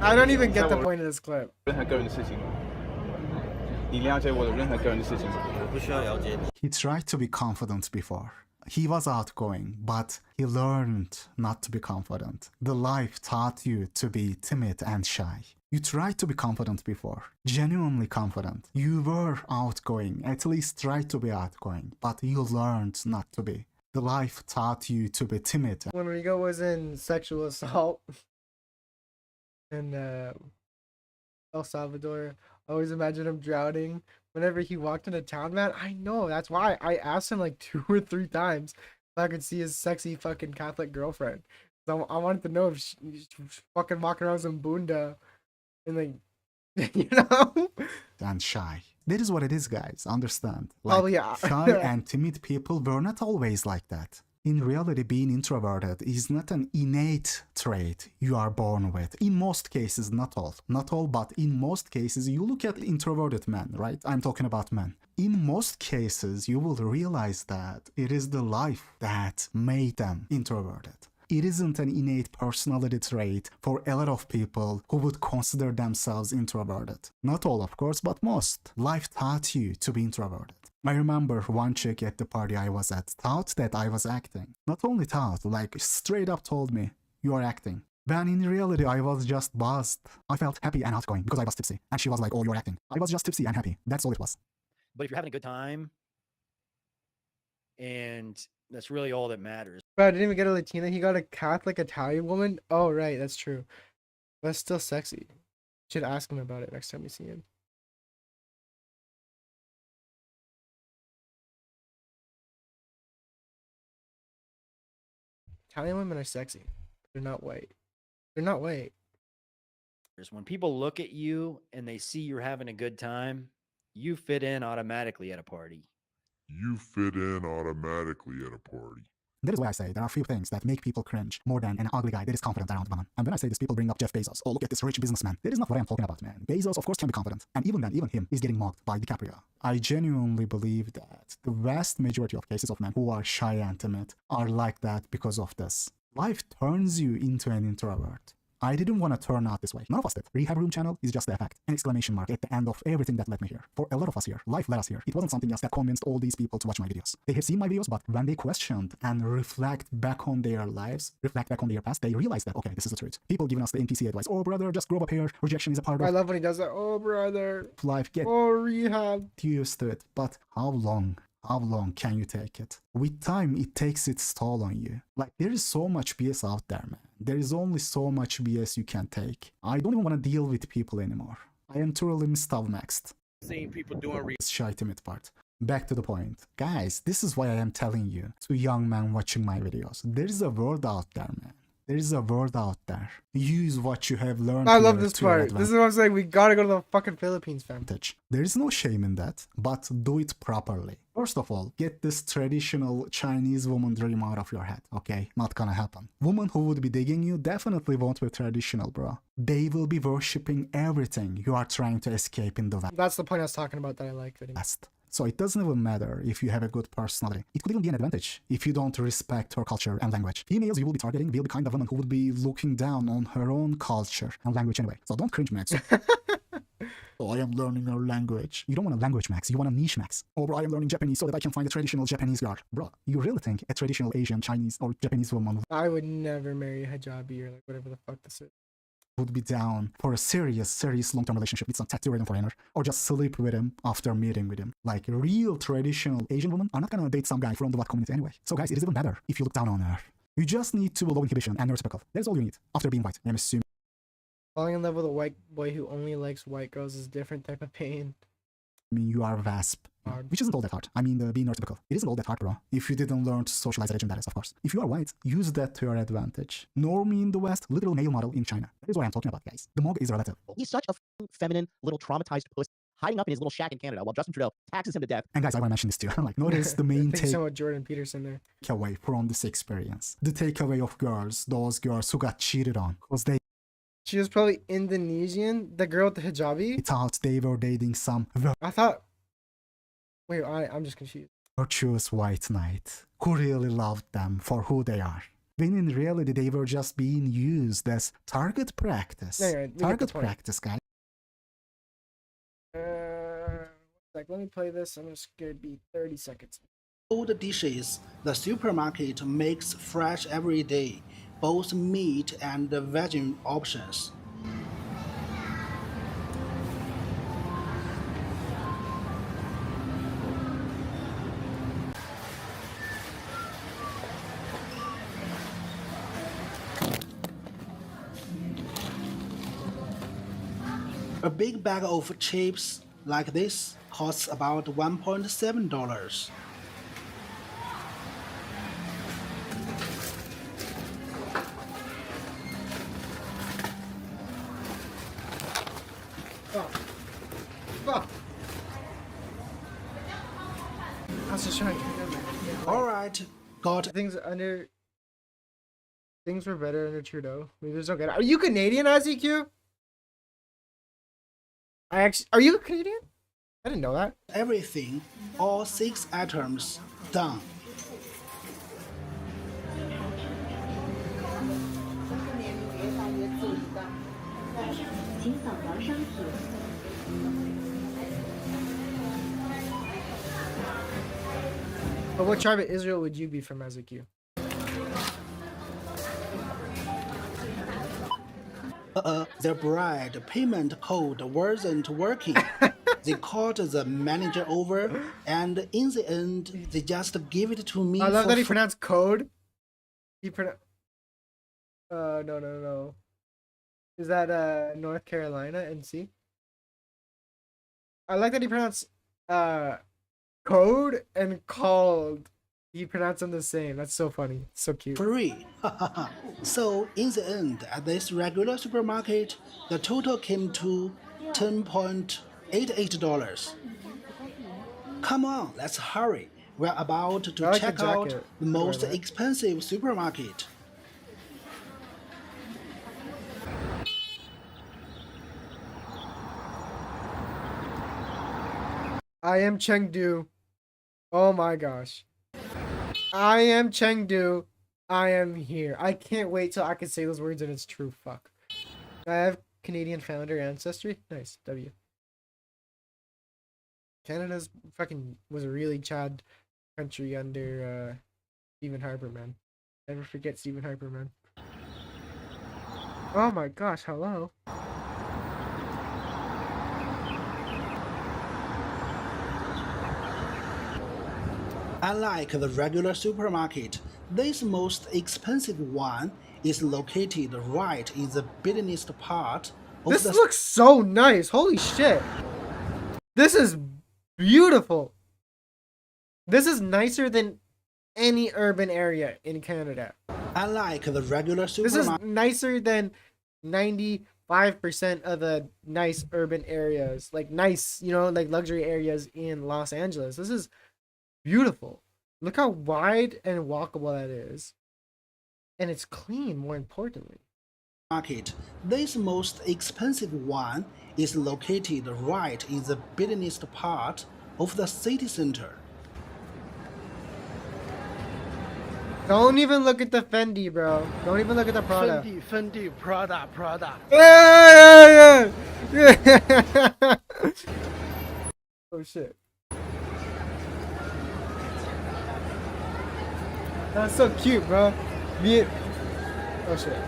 A: I don't even get the point of this clip.
D: He tried to be confident before. He was outgoing, but he learned not to be confident. The life taught you to be timid and shy. You tried to be confident before, genuinely confident. You were outgoing, at least tried to be outgoing, but you learned not to be. The life taught you to be timid.
A: When Rigo was in sexual assault in El Salvador, I always imagine him drowning whenever he walked into town, man. I know, that's why I asked him like 2 or 3 times if I could see his sexy fucking Catholic girlfriend. So I wanted to know if she's fucking walking around some bunda and like, you know?
D: And shy. That is what it is, guys. Understand? Like,
A: Probably, yeah.
D: Shy and timid people were not always like that. In reality, being introverted is not an innate trait you are born with. In most cases, not all, but in most cases, you look at introverted men, right? I'm talking about men. In most cases, you will realize that it is the life that made them introverted. It isn't an innate personality trait for a lot of people who would consider themselves introverted. Not all, of course, but most. Life taught you to be introverted. I remember one chick at the party I was at thought that I was acting. Not only thought, like straight up told me, you are acting. When in reality I was just buzzed. I felt happy and outgoing because I was tipsy. And she was like, oh, you're acting. I was just tipsy and happy. That's all it was.
K: But if you're having a good time, and that's really all that matters.
A: Bro, I didn't even get a Latina. He got a Catholic Italian woman. Oh, right. That's true. But it's still sexy. Should ask him about it next time we see him. Italian women are sexy. They're not white. They're not white.
K: When people look at you and they see you're having a good time, you fit in automatically at a party.
L: You fit in automatically at a party.
D: That is why I say there are few things that make people cringe more than an ugly guy that is confident around women. And when I say this, people bring up Jeff Bezos. Oh, look at this rich businessman. That is not what I'm talking about, man. Bezos, of course, can be confident. And even then, even him is getting mocked by DiCaprio. I genuinely believe that the vast majority of cases of men who are shy and timid are like that because of this. Life turns you into an introvert. I didn't want to turn out this way. None of us did. Rehab Room channel is just the effect. An exclamation mark at the end of everything that led me here. For a lot of us here, life led us here. It wasn't something else that convinced all these people to watch my videos. They have seen my videos, but when they questioned and reflect back on their lives, reflect back on their past, they realized that, okay, this is the truth. People giving us the NPC advice. Oh, brother, just grow up here. Rejection is a part of
A: I love when he does that. Oh, brother.
D: life. Get
A: rehab.
D: used to it. But how long? How long can you take it? With time, it takes its toll on you. Like, there is so much BS out there, man. There is only so much BS you can take. I don't even want to deal with people anymore. I am truly maxed.
H: Seeing people doing
D: Shy timid part. Back to the point. Guys, this is why I am telling you, to young men watching my videos, there is a world out there, man. There is a world out there. Use what you have learned.
A: I love this part. This is what I'm saying. We gotta go to the fucking Philippines, fam.
D: There is no shame in that, but do it properly. First of all, get this traditional Chinese woman dream out of your head, okay? Not gonna happen. Women who would be digging you definitely won't be traditional, bro. They will be worshipping everything you are trying to escape in the West.
A: That's the point I was talking about that I like.
D: So it doesn't even matter if you have a good personality. It could even be an advantage if you don't respect her culture and language. Females you will be targeting will be kind of women who would be looking down on her own culture and language anyway. So don't cringe, Max. Oh, I am learning a language. You don't want a language, Max. You want a niche, Max. Oh, bro, I am learning Japanese so that I can find a traditional Japanese girl. Bro, you really think a traditional Asian, Chinese, or Japanese woman
A: I would never marry a hijabi or like whatever the fuck this is.
D: would be down for a serious long-term relationship with some tattoo-ridden foreigner, or just sleep with him after meeting with him? Like, real traditional Asian women are not gonna date some guy from the white community anyway. So guys, it doesn't matter if you look down on her. You just need to low inhibition and neurotypical. That's all you need after being white. I'm assuming.
A: Falling in love with a white boy who only likes white girls is a different type of pain.
D: I mean, you are VASP, which isn't all that hard. I mean, being neurotypical. It isn't all that hard, bro. If you didn't learn to socialize religion, that is, of course. If you are white, use that to your advantage. Normie in the West, literal male model in China. That is what I'm talking about, guys. The mog is relative.
J: He's such a feminine, little traumatized puss, hiding up in his little shack in Canada while Justin Trudeau taxes him to death.
D: And guys, I want to mention this too. Like, notice the main
A: Thanks so much, Jordan Peterson there.
D: takeaway from this experience. The takeaway of girls, those girls who got cheated on, because they
A: She was probably Indonesian, the girl with the hijabi.
D: thought they were dating some
A: I thought. Wait, I'm just confused.
D: virtuous white knight who really loved them for who they are. When in reality, they were just being used as target practice.
A: Yeah, we get the
D: Target
A: point.
D: practice, guys.
A: Like, let me play this. I'm just gonna be 30 seconds.
C: Food dishes the supermarket makes fresh every day, both meat and veg options. A big bag of chips like this costs about $1.7.
A: Fuck. I was just trying to remember.
C: Alright, got
A: Things were better under Trudeau. We just don't get it. Are you Canadian, ICQ? Are you Canadian? I didn't know that.
C: everything, all 6 items, done.
A: But what tribe of Israel would you be from, ICQ?
C: Their bride payment code wasn't working. They called the manager over, and in the end, they just give it to me.
A: I love
C: for
A: that he
C: free.
A: pronounced code. He pronounced. No. Is that North Carolina, NC? I like that he pronounced code and called. He pronounced them the same. That's so funny. So cute.
C: Free. So in the end, at this regular supermarket, the total came to $10.88. Come on, let's hurry. We're about to
A: I like the
C: check out
A: jacket.
C: the
A: Look at
C: most
A: that.
C: expensive supermarket.
A: I am Chengdu. Oh my gosh. I am Chengdu. I am here. I can't wait till I can say those words and it's true. Fuck. I have Canadian founder ancestry. Nice. W. Canada's fucking was a really Chad country under Stephen Harper, man. Never forget Stephen Harper, man. Oh my gosh, hello.
C: Unlike the regular supermarket, this most expensive one is located right in the business part of
A: This
C: the
A: looks so nice. Holy shit. This is beautiful. This is nicer than any urban area in Canada.
C: Unlike the regular
A: This is
C: supermarket,
A: nicer than 95% of the nice urban areas. Like nice, you know, like luxury areas in Los Angeles. This is beautiful. Look how wide and walkable that is. And it's clean, more importantly.
C: this most expensive one is located right in the business part of the city center.
A: Don't even look at the Fendi, bro. Don't even look at the Prada.
M: Fendi, Prada.
A: Yeah. Oh shit. That's so cute, bro. Oh shit.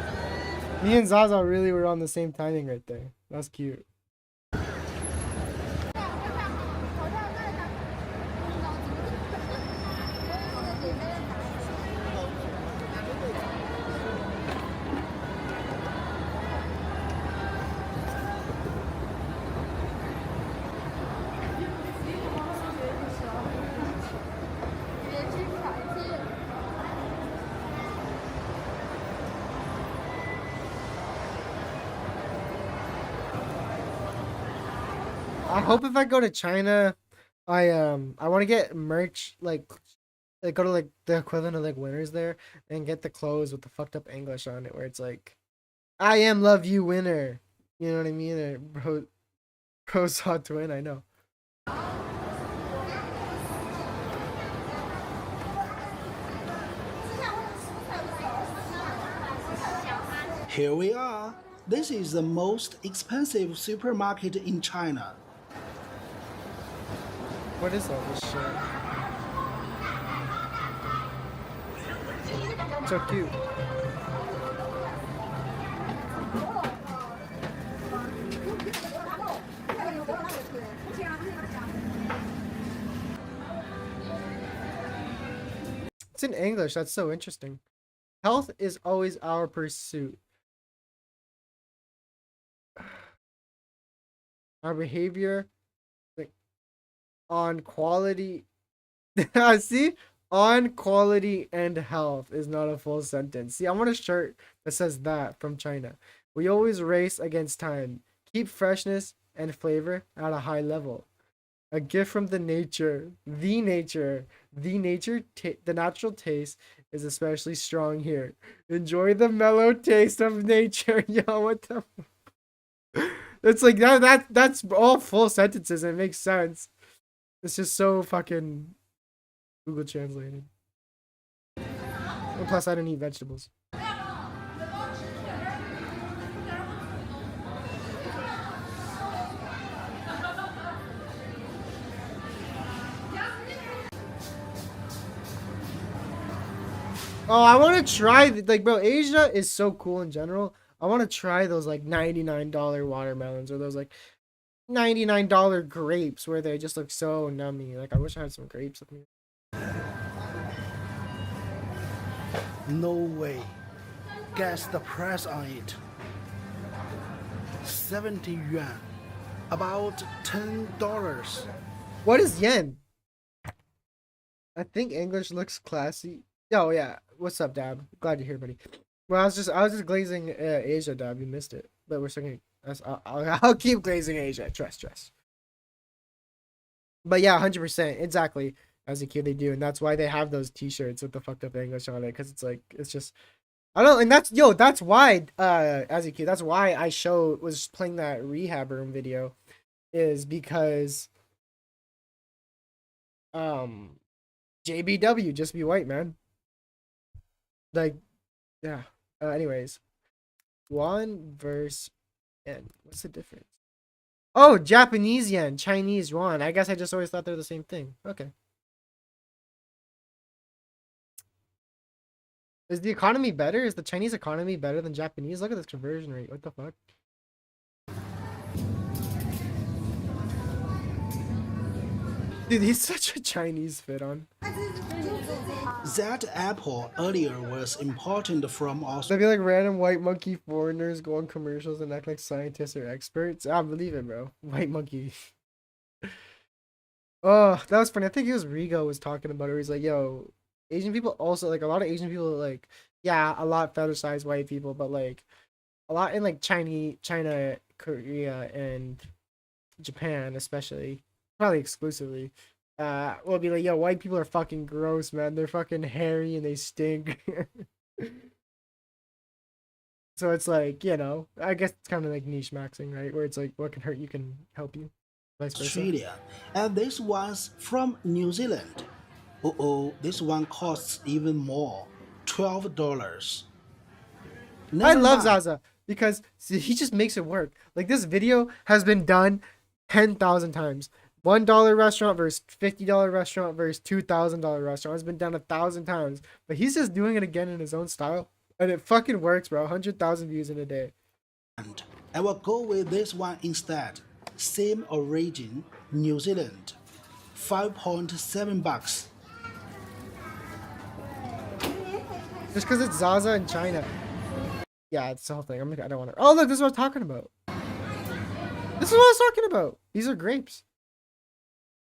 A: Me and Zaza really were on the same timing right there. That's cute. I hope if I go to China, I want to get merch like go to like the equivalent of like Winners there and get the clothes with the fucked up English on it where it's like, I am love you winner. You know what I mean? Or bro saw twin. I know.
C: Here we are. This is the most expensive supermarket in China.
A: What is all this shit? So cute. It's in English. That's so interesting. Health is always our pursuit. Our behavior like on quality see, on quality and health is not a full sentence. See, I want a shirt that says that from China. We always race against time, keep freshness and flavor at a high level. A gift from the nature, the natural taste is especially strong here. Enjoy the mellow taste of nature. Yo, what the it's like that's all full sentences and it makes sense. It's just so fucking Google translated. And plus I don't eat vegetables. Oh, I want to try like bro, Asia is so cool in general. I want to try those like $99 watermelons or those like $99 grapes where they just look so nummy. Like I wish I had some grapes with me.
M: No way. Guess the price on it.
C: 70 yuan, about $10.
A: What is yen? I think English looks classy. Oh yeah, what's up, Dab? Glad you're here, buddy. Well, I was just glazing Asia, Dab. You missed it, but we're still gonna. I'll keep glazing Asia. Trust. But yeah, 100%, exactly. As a kid, they do, and that's why they have those T-shirts with the fucked up English on it, because it's like it's just. I don't, and that's why as a kid, that's why I was playing that rehab room video, is because JBW, just be white, man. Like, yeah. Anyways, yuan versus yen. What's the difference? Oh, Japanese yen, Chinese yuan. I guess I just always thought they're the same thing. Okay. Is the economy better? Is the Chinese economy better than Japanese? Look at this conversion rate. What the fuck? Dude, he's such a Chinese fit on.
C: That apple earlier was imported from
A: They
C: Australia.
A: be like random white monkey foreigners go on commercials and act like scientists or experts. I believe it, bro. White monkey. Oh, that was funny. I think it was Rigo was talking about it. He's like, yo, Asian people also, like, a lot of Asian people, like, yeah, a lot fetishize white people, but like a lot in like China, Korea, and Japan especially, probably exclusively, will be like, yo, white people are fucking gross, man. They're fucking hairy and they stink. So it's like, you know, I guess it's kind of like niche maxing, right? Where it's like, what can hurt you can help you, vice versa.
C: And this one's from New Zealand. Oh, this one costs even more, $12.
A: I love
C: mind.
A: Zaza because see, he just makes it work. Like, this video has been done 10,000 times. $1 restaurant versus $50 restaurant versus $2,000 restaurant has been done 1,000 times, but he's just doing it again in his own style, and it fucking works, bro. 100,000 views in a day.
C: I will go with this one instead. Same origin, New Zealand, $5.7.
A: Just because it's Zaza in China. Yeah, it's the whole thing. I don't want to. Oh, look, this is what I was talking about. This is what I was talking about. These are grapes.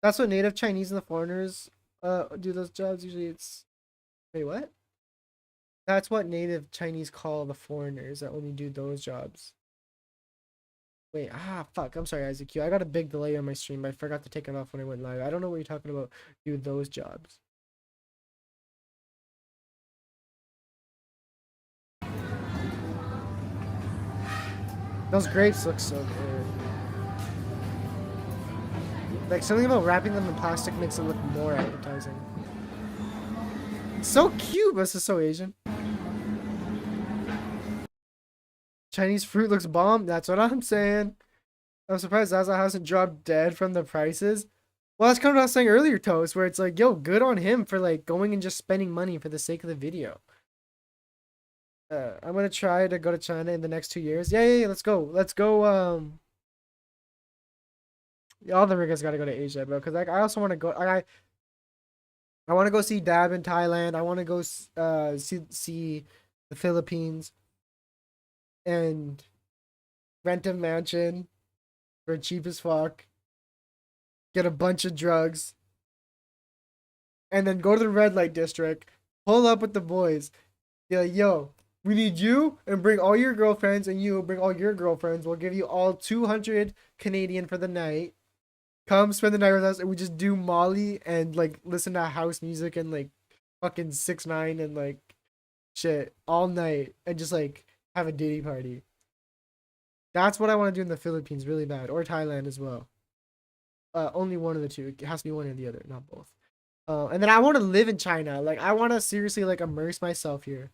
A: That's what native Chinese and the foreigners do those jobs. Usually it's. Wait, what? That's what native Chinese call the foreigners that only do those jobs. Wait, fuck. I'm sorry, Isaac Q. I got a big delay on my stream. I forgot to take it off when I went live. I don't know what you're talking about. Do those jobs. Those grapes look so good. Like, something about wrapping them in plastic makes it look more appetizing. So cute, but this is so Asian. Chinese fruit looks bomb. That's what I'm saying. I'm surprised Zaza hasn't dropped dead from the prices. Well, that's kind of what I was saying earlier, Toast, where it's like, yo, good on him for like going and just spending money for the sake of the video. I'm gonna try to go to China in the next 2 years. Yeah, let's go. Let's go. All the riggers gotta go to Asia, bro. Cause like I also want to go. I want to go see Dab in Thailand. I want to go see the Philippines and rent a mansion for cheap as fuck. Get a bunch of drugs, and then go to the red light district. Pull up with the boys. Be like, yo, we need you, and bring all your girlfriends, and you bring all your girlfriends. We'll give you all 200 Canadian for the night. Come spend the night with us, and we just do Molly and like listen to house music and like fucking 6ix9ine and like shit all night, and just like have a Diddy party. That's what I want to do in the Philippines really bad, or Thailand as well. Only one of the two. It has to be one or the other, not both. And then I want to live in China. Like, I want to seriously like immerse myself here.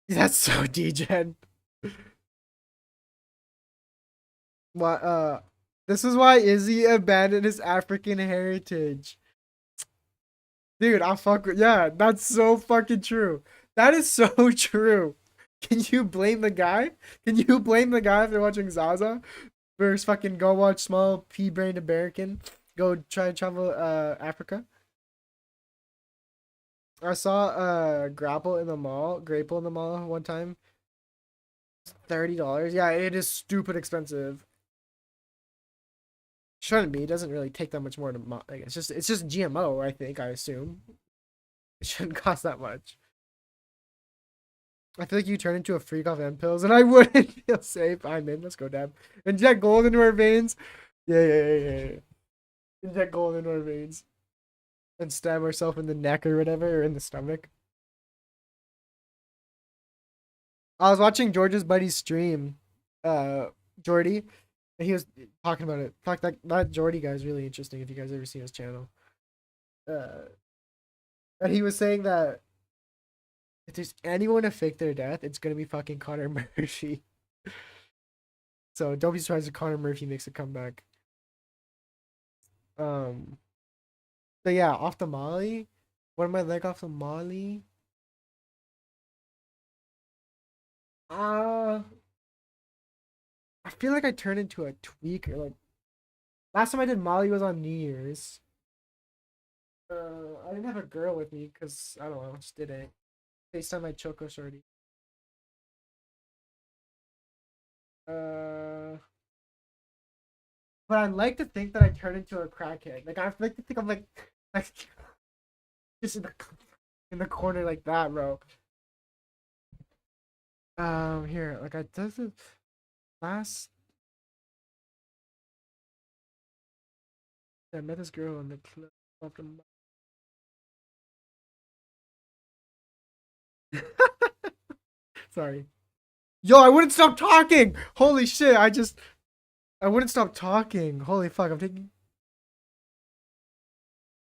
A: That's so degen. What? This is why Izzy abandoned his African heritage. Dude, I fuck with. Yeah, that's so fucking true. That is so true. Can you blame the guy? Can you blame the guy if they're watching Zaza versus fucking go watch small pea-brained American go try to travel Africa? I saw grapple in the mall, grapple in the mall one time. $30. Yeah, it is stupid expensive. Shouldn't be. It doesn't really take that much more to like, it's just GMO, I think, I assume. It shouldn't cost that much. I feel like you turn into a freak off M pills and I wouldn't feel safe. I'm in. Let's go, Dab. Inject gold into our veins. Yeah. Inject gold into our veins. And stab ourselves in the neck or whatever, or in the stomach. I was watching George's buddy's stream, Jordy, and he was talking about it. In fact, that Jordy guy is really interesting if you guys ever seen his channel. And he was saying that if there's anyone to fake their death, it's gonna be fucking Connor Murphy. So don't be surprised if Connor Murphy makes a comeback. But yeah, off the Molly. One of my leg off the Molly. I feel like I turned into a tweaker. Like last time I did Molly was on New Year's. I didn't have a girl with me because I don't know, just didn't. FaceTime my Choco Shorty. But I like to think that I turned into a crackhead. Like I like to think I'm like just in the corner like that, bro. Here, like I did the last. I met this girl in the club. Sorry. Yo, I wouldn't stop talking. Holy shit! I wouldn't stop talking. Holy fuck! I'm taking.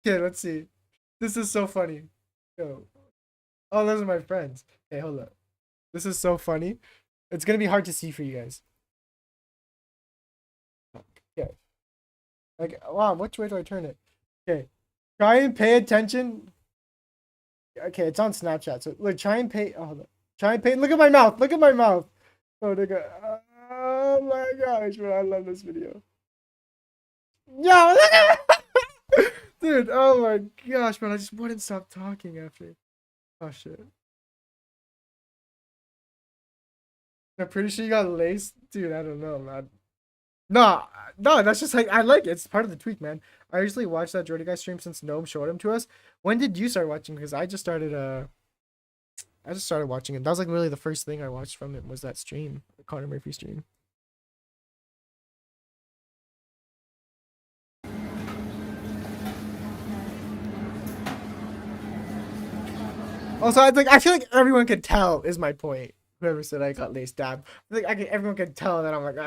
A: Okay, let's see. This is so funny. Yo. Oh, those are my friends. Okay, hold up. This is so funny. It's gonna be hard to see for you guys. Okay. Like, wow, which way do I turn it? Okay. Try and pay attention. Okay, it's on Snapchat. So look, try and pay. Oh, hold up. Try and pay. Look at my mouth. Look at my mouth. Oh, nigga. Oh my gosh, bro. I love this video. Yo, look at dude, oh my gosh, man. I just wouldn't stop talking after. Oh shit. I'm pretty sure you got laced. Dude, I don't know, man. No, that's just like I like it. It's part of the tweak, man. I usually watch that Jordy guy stream since Gnome showed him to us. When did you start watching? Because I just started watching it. That was like really the first thing I watched from it was that stream, the Connor Murphy stream. Also, I feel like everyone could tell is my point. Whoever said I got laced dab. Everyone could tell that I'm like,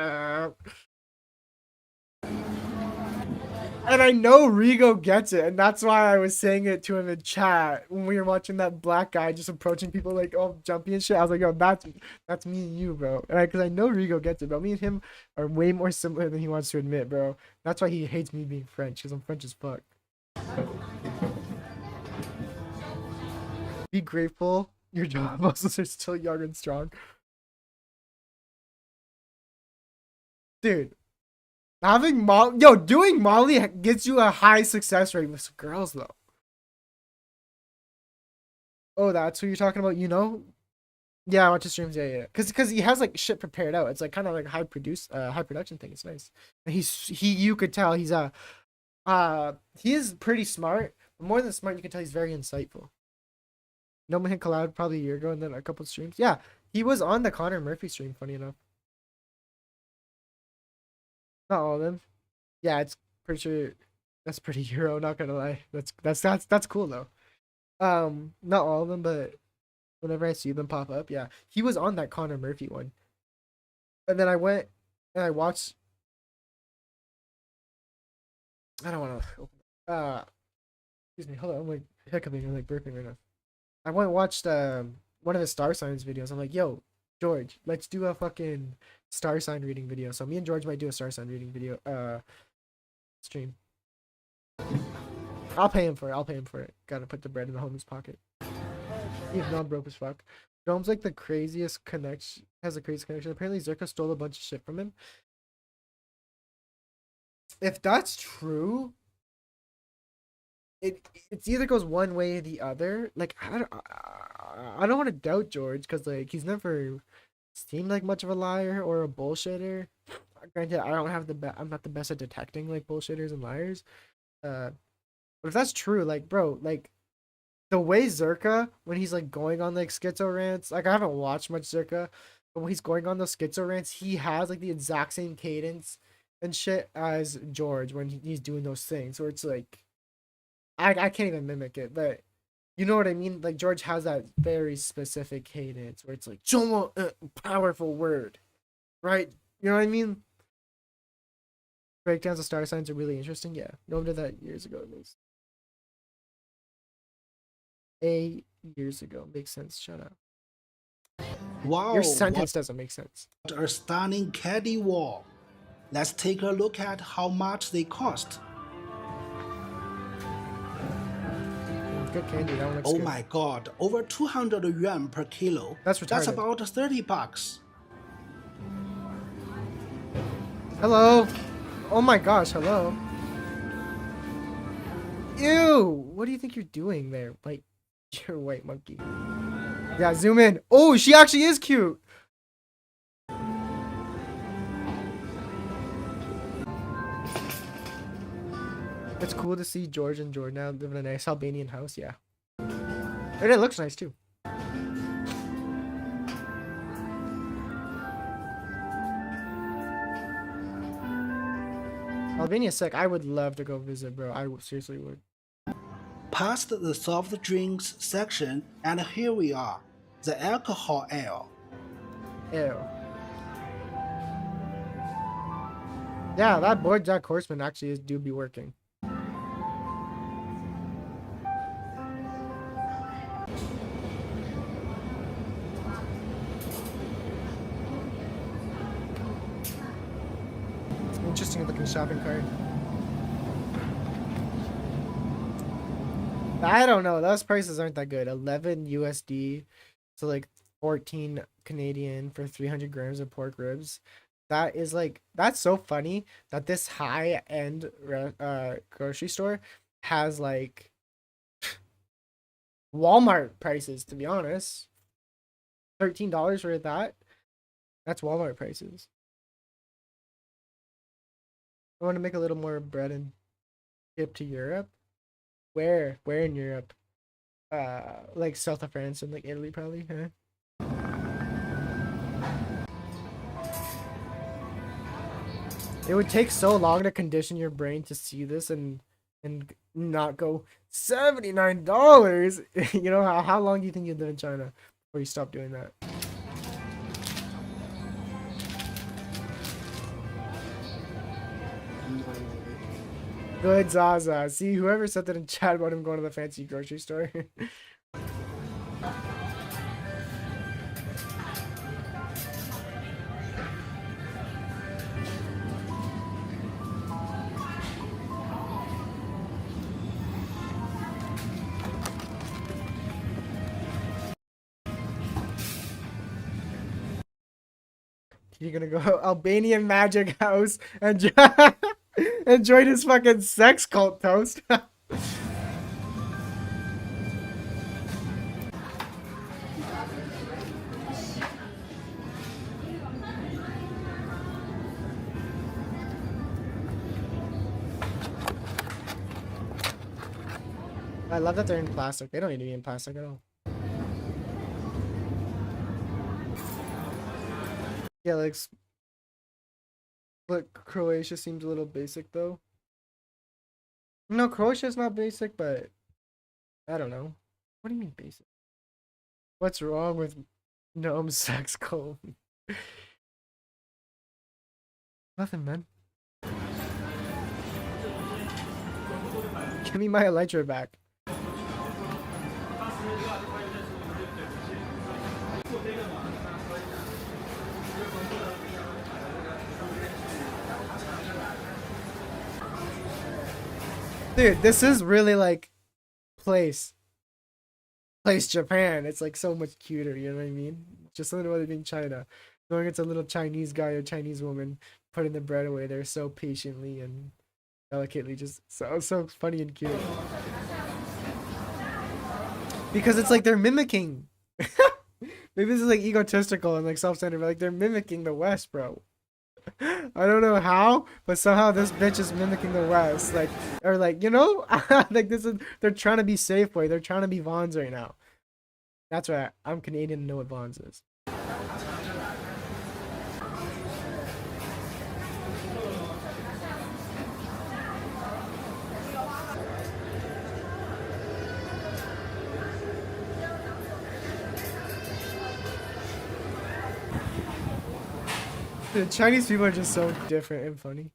A: And I know Rigo gets it, and that's why I was saying it to him in chat when we were watching that black guy just approaching people like all jumpy and shit. I was like, yo, that's me and you, bro. And because I know Rigo gets it, bro. Me and him are way more similar than he wants to admit, bro. That's why he hates me being French, because I'm French as fuck. Be grateful your jaw muscles are still young and strong. Dude. Doing Molly gets you a high success rate with girls though. Oh, that's who you're talking about, you know? Yeah, I watch his streams, yeah. Cause he has like shit prepared out. It's like kind of like high production thing. It's nice. And you could tell he is pretty smart, but more than smart, you can tell he's very insightful. No Man collab probably a year ago and then a couple streams. Yeah, he was on the Connor Murphy stream, funny enough. Not all of them. Yeah, it's pretty sure that's pretty Euro, not gonna lie. That's cool though. Not all of them, but whenever I see them pop up, yeah. He was on that Connor Murphy one. And then I went and I watched I don't wanna excuse me, hold on, I'm like hiccuping, I'm like burping right now. I went and watched one of the star signs videos. I'm like, yo, George, let's do a fucking star sign reading video. So me and George might do a star sign reading video stream. I'll pay him for it. Gotta put the bread in the homie's pocket. He's not broke as fuck. Dome's like the craziest connection. Has the craziest connection. Apparently Zerka stole a bunch of shit from him. If that's true, it's either goes one way or the other. Like I don't want to doubt George because like he's never seemed like much of a liar or a bullshitter. Granted, I don't have I'm not the best at detecting like bullshitters and liars. But if that's true, like bro, like the way Zerka when he's like going on like schizo rants, like I haven't watched much Zerka, but when he's going on those schizo rants, he has like the exact same cadence and shit as George when he's doing those things where it's like I can't even mimic it, but you know what I mean? Like George has that very specific cadence where it's like so powerful word, right? You know what I mean? Breakdowns of star signs are really interesting. Yeah, no one did that years ago at least. 8 years ago makes sense. Shut up.
C: Wow,
A: Your sentence doesn't make sense.
C: what a stunning caddy wall. Let's take a look at how much they cost.
A: Good candy. That one looks
C: Oh
A: good.
C: my god, over 200 yuan per kilo.
A: That's
C: That's
A: retarded.
C: about 30 bucks.
A: Hello. Oh my gosh. Hello. Ew. What do you think you're doing there? Like, you're a white monkey. Yeah, zoom in. Oh, she actually is cute. It's cool to see George and Jordan now live in a nice Albanian house. Yeah. And it looks nice too. Albania's sick. I would love to go visit, bro. Seriously would.
C: Past the soft drinks section, and here we are, the alcohol aisle.
A: Ew. Yeah, that Bojack Horseman actually do be working. Interesting looking shopping cart. I don't know. Those prices aren't that good. 11 USD, so like 14 Canadian for 300 grams of pork ribs. That is like, that's so funny that this high end grocery store has like Walmart prices, to be honest. $13 for that. That's Walmart prices. I want to make a little more bread and ship to Europe. Where in Europe? Like south of France and like Italy probably, huh? It would take so long to condition your brain to see this and not go $79. You know how long do you think you live in China before you stop doing that? Good Zaza. See, whoever said that in chat about him going to the fancy grocery store. You're gonna go Albanian magic house and enjoy this fucking sex cult toast. I love that they're in plastic. They don't need to be in plastic at all. Yeah, like Croatia seems a little basic though. No, Croatia's not basic, but I don't know. What do you mean basic? What's wrong with gnome sex cult? Nothing, man. Give me my elytra back. Dude, this is really like place Japan. It's like so much cuter, you know what I mean? Just something about it being China. Knowing it's a little Chinese guy or Chinese woman putting the bread away there so patiently and delicately, just so funny and cute. Because it's like they're mimicking. Maybe this is like egotistical and like self-centered, but like they're mimicking the West, bro. I don't know how, but somehow this bitch is mimicking the West, like, or like, you know, like this is, they're trying to be Safeway, they're trying to be Vons right now. That's right, I'm Canadian and know what Vons is. The Chinese people are just so different and funny.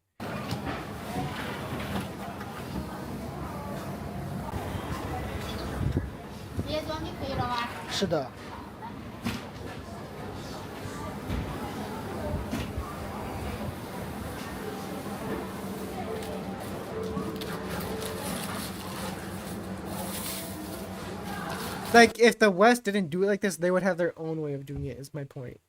A: Like, if the West didn't do it like this, they would have their own way of doing it, is my point.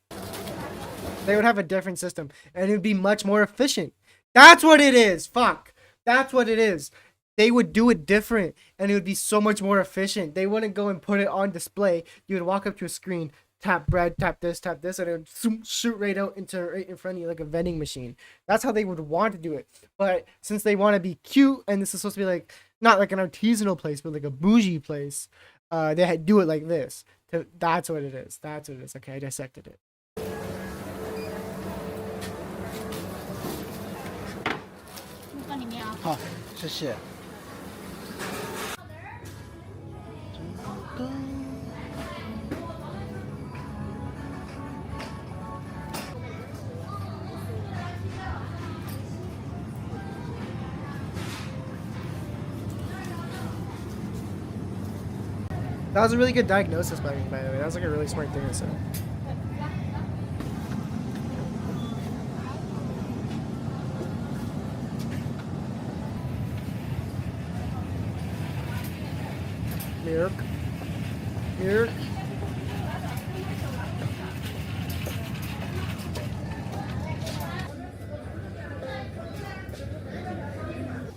A: They would have a different system, and it would be much more efficient. That's what it is. Fuck. That's what it is. They would do it different, and it would be so much more efficient. They wouldn't go and put it on display. You would walk up to a screen, tap bread, tap this, and it would shoot right out into right in front of you like a vending machine. That's how they would want to do it. But since they want to be cute, and this is supposed to be like not like an artisanal place, but like a bougie place, they do it like this. That's what it is. That's what it is. Okay, I dissected it.
C: Huh, 谢谢.
A: That was a really good diagnosis by me, by the way. That was like a really smart thing to say. Milk. Milk.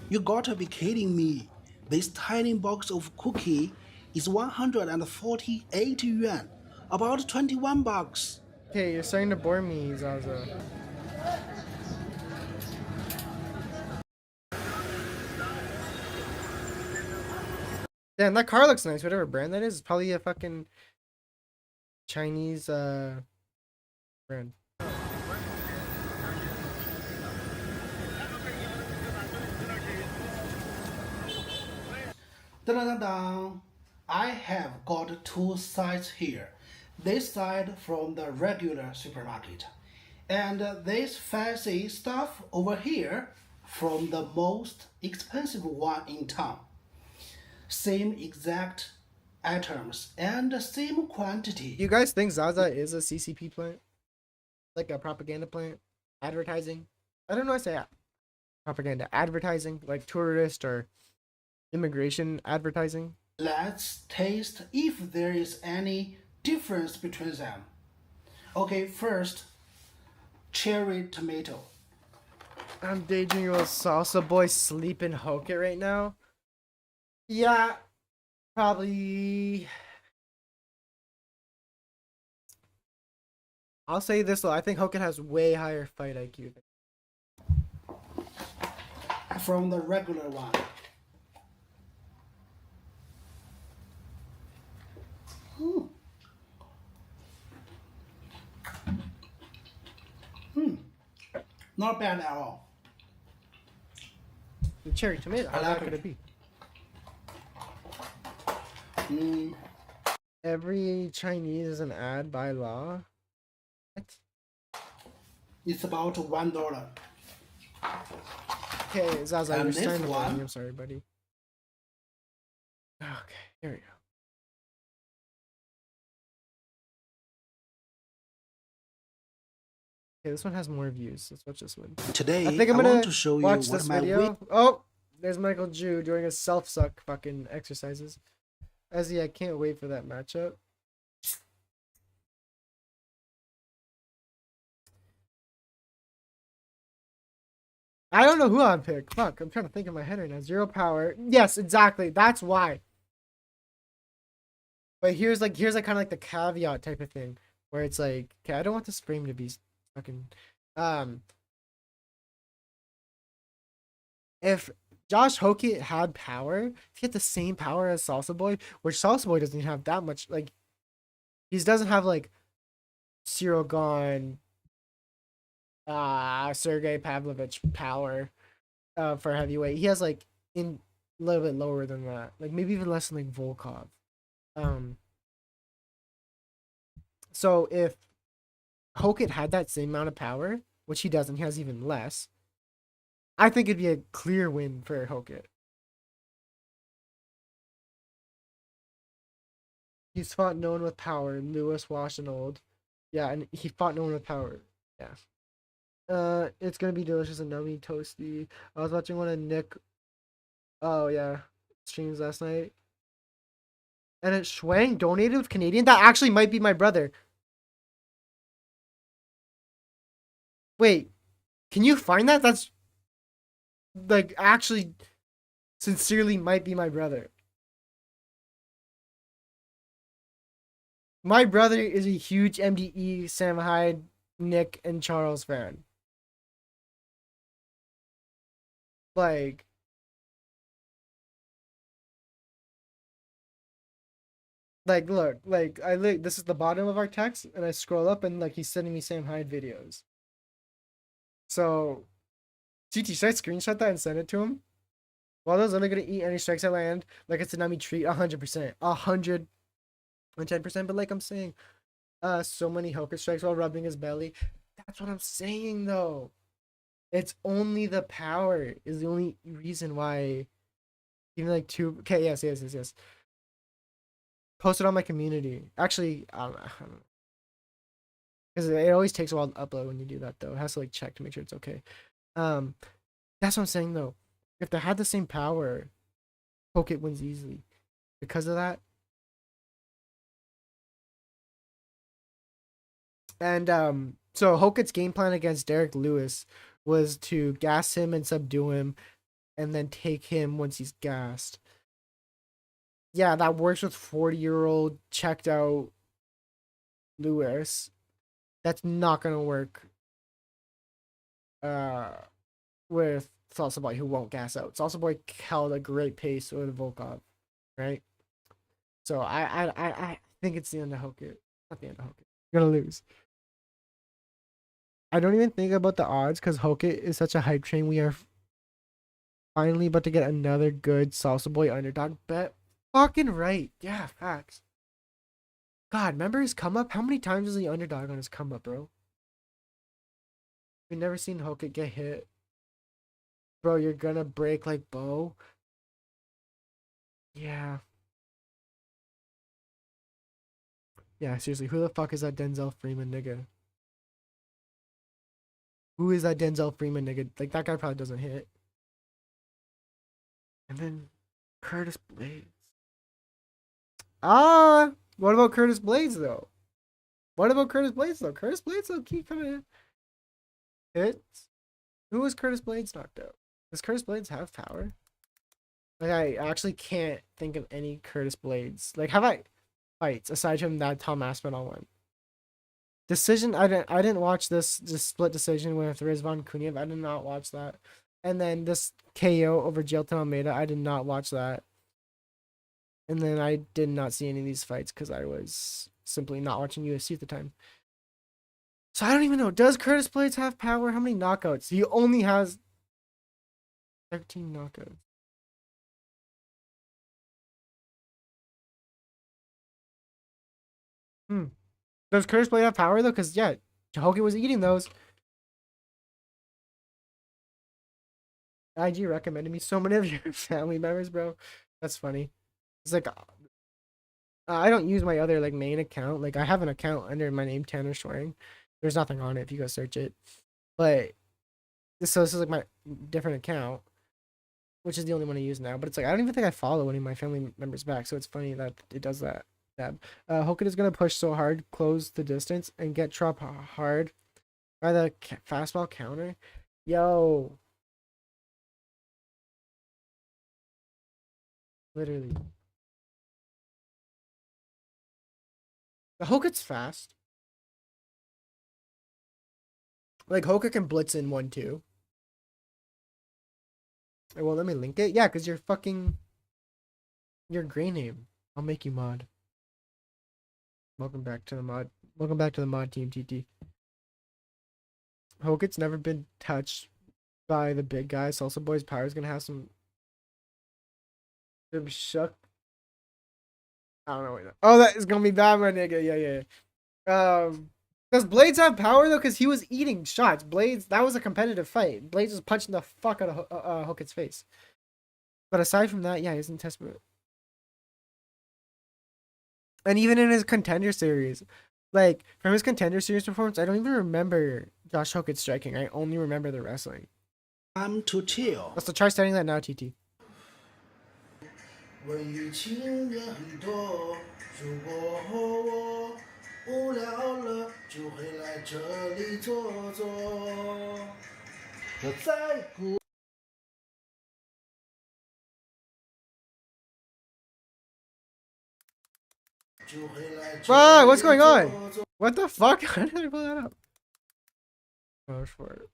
C: You gotta be kidding me. This tiny box of cookie is 148 yuan, about 21 bucks.
A: Okay, you're starting to bore me, Zaza. Damn, that car looks nice. Whatever brand that is, it's probably a fucking Chinese brand.
C: Dun-dun-dun-dun. I have got two sides here. This side from the regular supermarket, and this fancy stuff over here from the most expensive one in town. Same exact items and same quantity.
A: You guys think Zaza is a CCP plant? Like a propaganda plant? Advertising? I don't know how to say propaganda. Advertising? Like tourist or immigration advertising?
C: Let's taste if there is any difference between them. Okay, first, cherry tomato.
A: I'm daydreaming with salsa boy sleeping Hoket right now. Yeah, probably. I'll say this though, I think Hoket has way higher fight IQ.
C: From the regular one. Not bad at all.
A: The cherry tomato, how bad could it be? Every Chinese is an ad by law? What?
C: It's about $1.
A: Okay, Zaza,
C: And
A: you're
C: this
A: starting to
C: one?
A: warn me. I'm sorry, buddy. Okay, here we go. Okay, this one has more views. Let's watch this one.
C: Today,
A: I think I'm gonna
C: want to show you
A: watch
C: what
A: this
C: my
A: video. Oh, there's Michael Jew doing his self-suck fucking exercises. Ezzy, I can't wait for that matchup. I don't know who I'd pick. Fuck, I'm trying to think in my head right now. Zero power. Yes, exactly. That's why. But here's like kind of like the caveat type of thing where it's like, okay, I don't want this frame to be fucking um if Josh Hokit had power, if he had the same power as Salsa Boy, which Salsa Boy doesn't have that much, like he doesn't have like Cyril Gone, Sergey Pavlovich power for heavyweight. He has like in a little bit lower than that, like maybe even less than like Volkov. Um, so if Hokit had that same amount of power, which he doesn't, he has even less. I think it'd be a clear win for Hokit. He's fought no one with power. Lewis, Wash, and Old. Yeah, and he fought no one with power. Yeah. It's gonna be delicious and nummy, toasty. I was watching one of Nick. Oh yeah, streams last night, and it Schwang donated with Canadian. That actually might be my brother. Wait, can you find that? That's like actually, sincerely, might be my brother. My brother is a huge MDE, Sam Hyde, Nick, and Charles fan. Like, look, like I look. This is the bottom of our text, and I scroll up, and like he's sending me Sam Hyde videos. So, GT, should I screenshot that and send it to him? Well, those only gonna eat any strikes I land like a tsunami treat, 100%, 110%. But like I'm saying, so many Hoka strikes while rubbing his belly. That's what I'm saying though. It's only the power is the only reason why. Even like two. Okay, yes. Post it on my community. Actually, I don't know. Because it always takes a while to upload when you do that though. It has to like check to make sure it's okay. Um, that's what I'm saying though. If they had the same power, Pokit wins easily. Because of that. And so Hokit's game plan against Derek Lewis was to gas him and subdue him and then take him once he's gassed. Yeah, that works with 40-year-old checked out Lewis. That's not gonna work uh with Salsa Boy, who won't gas out. Salsa Boy held a great pace with Volkov, right? So I think it's the end of Hokit. Not the end of Hokit. You're gonna lose. I don't even think about the odds because Hokit is such a hype train. We are finally about to get another good Salsa Boy underdog bet. Fucking right. Yeah, facts. God, remember his come up? How many times is he underdog on his come up, bro? We've never seen Hokit get hit. Bro, you're gonna break like Bo. Yeah. Yeah, seriously, who the fuck is that Denzel Freeman nigga? Who is that Denzel Freeman nigga? Like, that guy probably doesn't hit. And then Curtis Blades. What about Curtis Blades, though? Curtis Blades, though, keep coming hits. Who was Curtis Blades knocked out? Does Curtis Blades have power? Like, I actually can't think of any Curtis Blades. Like, have I fights aside from that Tom Aspinall one? Decision. I didn't watch this split decision with Rizvan Kuniev. I did not watch that. And then this KO over Jelton Almeida. I did not watch that. And then I did not see any of these fights because I was simply not watching UFC at the time. So I don't even know. Does Curtis Blades have power? How many knockouts? He only has 13 knockouts. Does Curtis Blade have power though? Because yeah, Hogan was eating those. IG recommended me so many of your family members, bro. That's funny. It's like I don't use my other like main account. Like I have an account under my name Tanner Schwaring. There's nothing on it if you go search it. But this is like my different account, which is the only one I use now. But it's like I don't even think I follow any of my family members back. So it's funny that it does that. Hoken is gonna push so hard, close the distance, and get Trop hard by the fastball counter. Yo, literally. The Hoka's fast. Like Hoka can blitz in 1-2. Well, let me link it. Yeah, because you're fucking your gray name. I'll make you mod. Welcome back to the mod. Welcome back to the mod team, TT. Hoka's never been touched by the big guy. Salsa Boy's power is gonna have some shook. I don't know. Oh, that is gonna be bad, my nigga. Yeah. Does Blades have power though? Because he was eating shots. Blades, that was a competitive fight. Blades was punching the fuck out of Hoka's face. But aside from that, yeah, he's in Testament. And even in his contender series, like from his contender series performance, I don't even remember Josh Hokett striking. I only remember the wrestling.
C: Time to chill.
A: Let's try starting that now, TT.
C: 文艺青年很多，如果和我无聊了，就会来这里坐坐。我在鼓。
A: Fuck, what's going on? What the fuck? How did I pull that up? Oh, for it.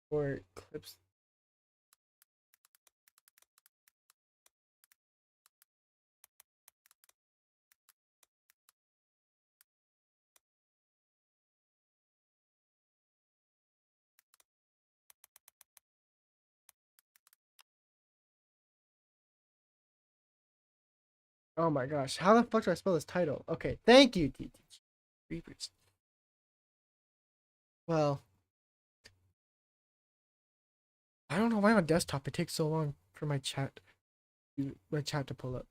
A: Or clips. Oh my gosh, how the fuck do I spell this title? Okay, thank you, TT. Reapers. Well, I don't know why on desktop it takes so long for my chat to pull up.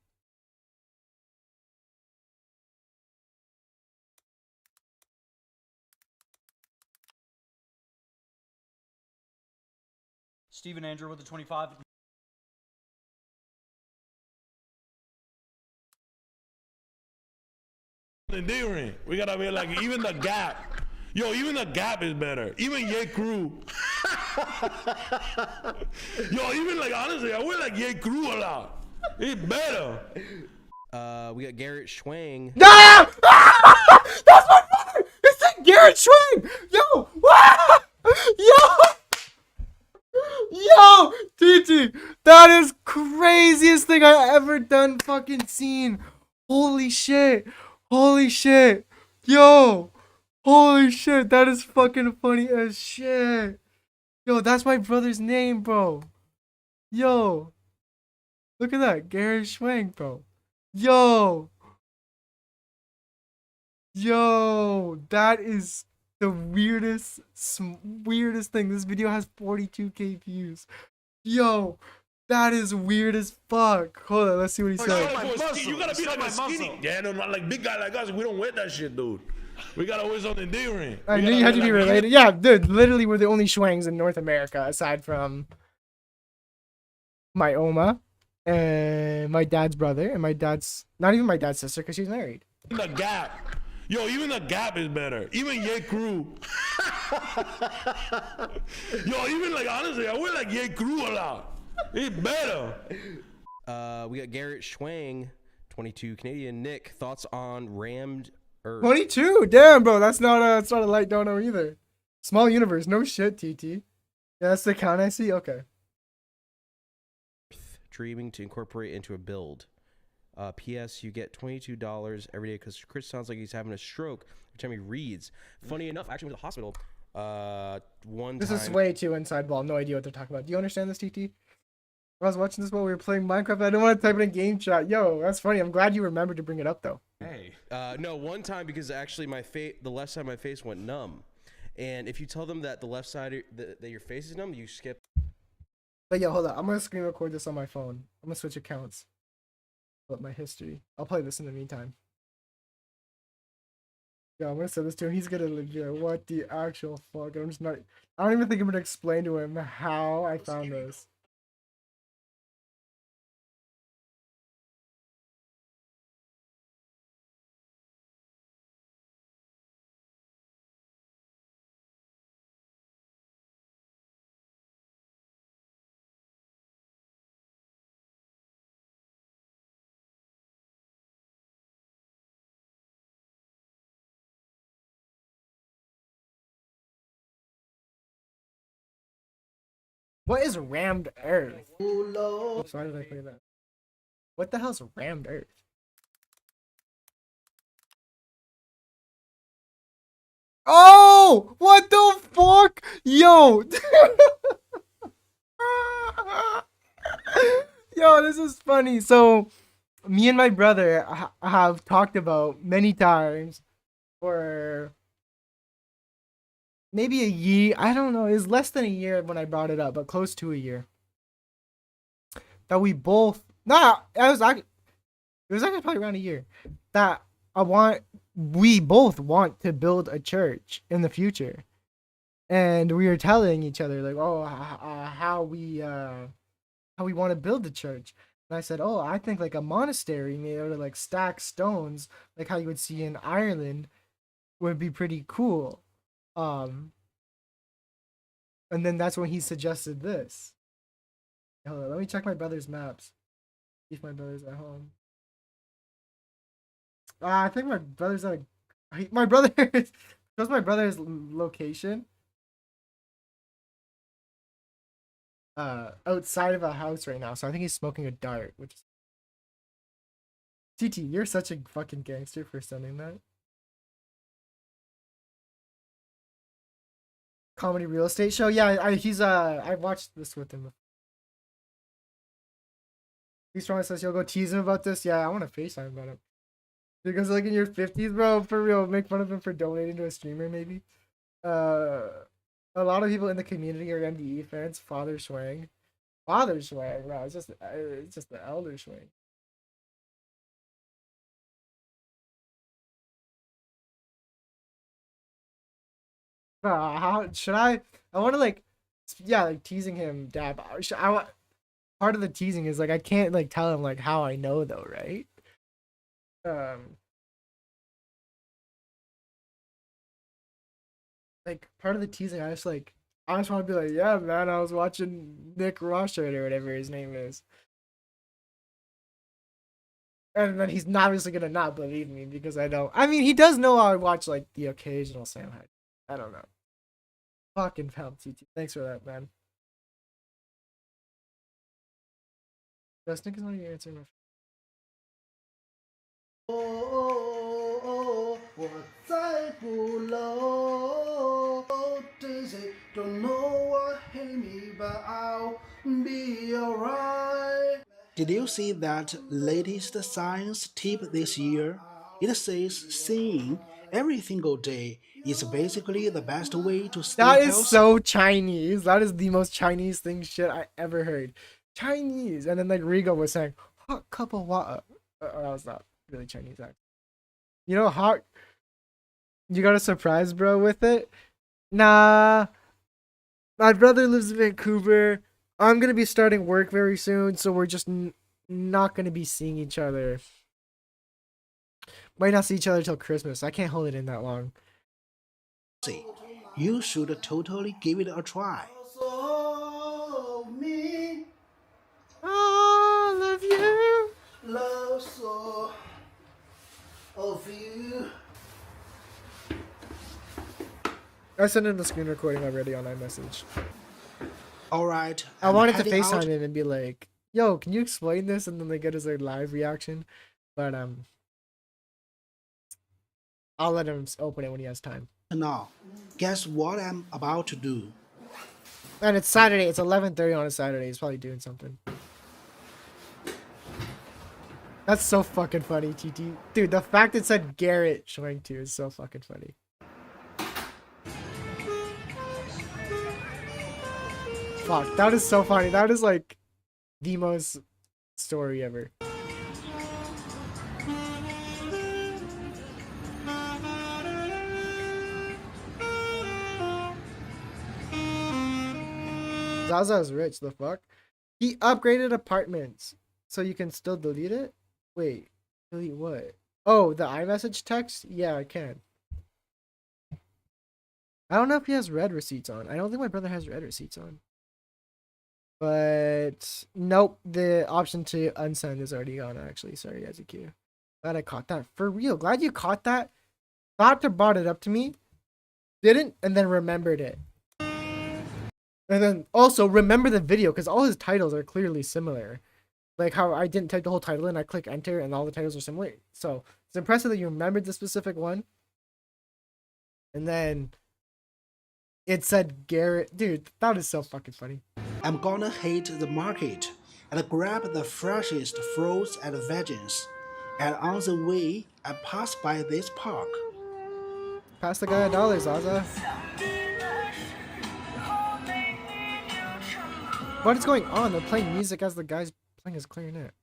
N: Steven Andrew with the 25.
O: Different. We gotta be like even the gap. Yo, even the gap is better. Even Ye Crew. Yo, even like honestly, I would like Ye Crew a lot. It's better.
P: We got Garrett Schwang.
A: No! That's my brother! It's that Garrett Schwang! Yo! Yo! TT! That is craziest thing I ever done fucking seen. Holy shit! Holy shit! Yo! Holy shit! That is fucking funny as shit! Yo, that's my brother's name, bro. Yo! Look at that. Garrett Schwang, bro. Yo! Yo, that is the weirdest thing. This video has 42k views. Yo, that is weird as fuck. Hold on, let's see what he said.
O: You gotta be like a skinny. Yeah, no, not like big guy like us. We don't wear that shit, dude. We gotta wear something different.
A: I knew you had to be related. Yeah, dude, literally we're the only Schwangs in North America aside from my Oma and my dad's brother and my dad's, not even my dad's sister because she's married.
O: The gap. Yo, even the gap is better. Even Ye Crew. Yo, even like honestly, I would like Ye Crew a lot. It's better.
P: We got Garrett Schwang, 22 Canadian. Nick, thoughts on Rammed Earth?
A: 22? Damn, bro, that's not a light dono either. Small universe, no shit, TT. Yeah, that's the count I see. Okay.
P: Dreaming to incorporate into a build. P.S. You get $22 every day because Chris sounds like he's having a stroke every time he reads. Funny enough, I actually went to the hospital one
A: This
P: time.
A: is way too inside ball. No idea what they're talking about. Do you understand this, TT? I was watching this while we were playing Minecraft. I didn't want to type it in game chat. Yo, that's funny. I'm glad you remembered to bring it up, though.
P: Hey. No, one time because actually the left side of my face went numb. And if you tell them that the left side, that your face is numb, you skip.
A: But yo, hold on. I'm going to screen record this on my phone. I'm going to switch accounts. But my history. I'll play this in the meantime. Yeah, I'm gonna send this to him. He's gonna be like, what the actual fuck? I'm just not. I don't even think I'm gonna explain to him how I found this. What is rammed earth? Oops, why did I play that? What the hell's rammed earth? Oh, what the fuck? Yo. Yo, this is funny. So, me and my brother have talked about many times for maybe a year. I don't know. It's less than a year when I brought it up, but close to a year. That we both, nah, it was actually probably around a year. That we both want to build a church in the future. And we were telling each other like, oh, how we want to build the church. And I said, oh, I think like a monastery made out of like stacked stones, like how you would see in Ireland, would be pretty cool. And then that's when he suggested this. Hold on, let me check my brother's maps. See if my brother's at home. I think my brother's at my brother shows my brother's location. Outside of a house right now, so I think he's smoking a dart, which is TT, you're such a fucking gangster for sending that. Comedy real estate show? Yeah, he's I watched this with him. He's strong says he'll go tease him about this. Yeah, I want to FaceTime about it. Because like in your 50s, bro, for real, make fun of him for donating to a streamer, maybe. A lot of people in the community are MDE fans. Father Swang. Father Swang, bro. It's just the elder Swang. Bro, how should I want to like, yeah, like teasing him, dab. Part of the teasing is like I can't like tell him like how I know though, right? Like part of the teasing, I just want to be like, yeah, man, I was watching Nick Rochard or whatever his name is, and then he's not obviously gonna not believe me because I don't. I mean, he does know I watch like the occasional Sam Hyde. I don't know. Fucking help, TT. Thanks for that, man. Nick is not even answering my.
C: 我再不 low. They don't know what hit me, but I'll be alright. Did you see that latest science tip this year? It says seeing every single day is basically the best way to stay
A: That
C: healthy.
A: is so Chinese. That is the most Chinese thing shit I ever heard. Chinese. And then like Rigo was saying, hot cup of water. That was not really Chinese accent. You know, hot. You got a surprise, bro, with it? Nah. My brother lives in Vancouver. I'm gonna be starting work very soon, so we're just not gonna be seeing each other. Might not see each other till Christmas. I can't hold it in that long.
C: You should totally give it a try.
A: All of you.
C: Love so of you.
A: I sent him the screen recording already on iMessage.
C: Alright.
A: I wanted to FaceTime him and be like, yo, can you explain this? And then they get his like live reaction. But I'll let him open it when he has time.
C: Now, guess what I'm about to do?
A: And it's Saturday. It's 11:30 on a Saturday. He's probably doing something. That's so fucking funny, TT. Dude, the fact it said Garrett showing too is so fucking funny. Fuck, that is so funny. That is like the most story ever. Zaza's rich, the fuck? He upgraded apartments, so you can still delete it? Wait, delete what? Oh, the iMessage text? Yeah, I can. I don't know if he has red receipts on. I don't think my brother has red receipts on. But nope, the option to unsend is already gone actually. Sorry, Ezekiel. Glad I caught that. For real, glad you caught that. Doctor brought it up to me, didn't, and then remembered it. And then also remember the video because all his titles are clearly similar. Like how I didn't type the whole title in, I click enter and all the titles are similar. So it's impressive that you remembered the specific one. And then it said Garrett. Dude, that is so fucking funny.
C: I'm gonna hit the market and grab the freshest fruits and veggies. And on the way, I pass by this park.
A: Pass the guy $1, Zaza. What is going on? They're playing music as the guy's playing his clarinet.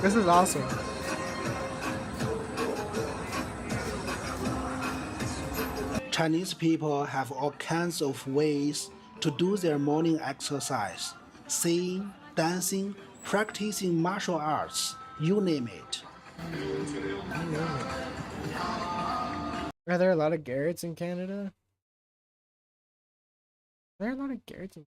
A: This is awesome.
C: Chinese people have all kinds of ways to do their morning exercise. Singing, dancing, practicing martial arts, you name it.
A: Are there a lot of Garretts in Canada? Are there a lot of Garretts in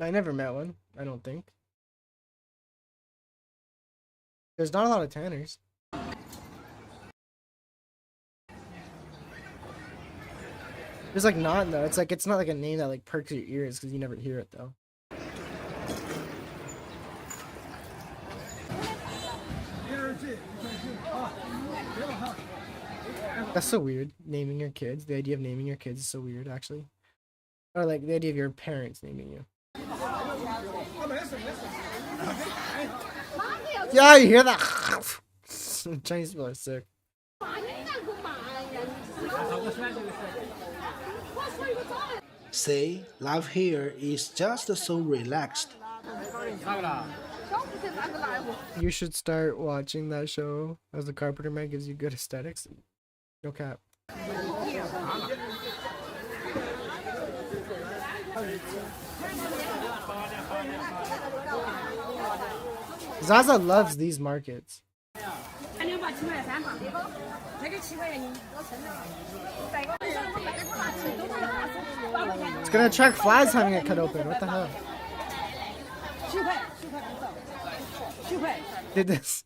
A: I never met one, I don't think. There's not a lot of Tanners. There's like not though. It's like it's not like a name that like perks your ears because you never hear it though. That's so weird. Naming your kids. The idea of naming your kids is so weird actually. Or like the idea of your parents naming you. Yeah, you hear that? Chinese people are sick.
C: Say, life here is just so relaxed.
A: You should start watching that show as the Carpenter Man gives you good aesthetics. No cap. Zaza loves these markets. It's gonna attract flies having it cut open. What the hell? Did this?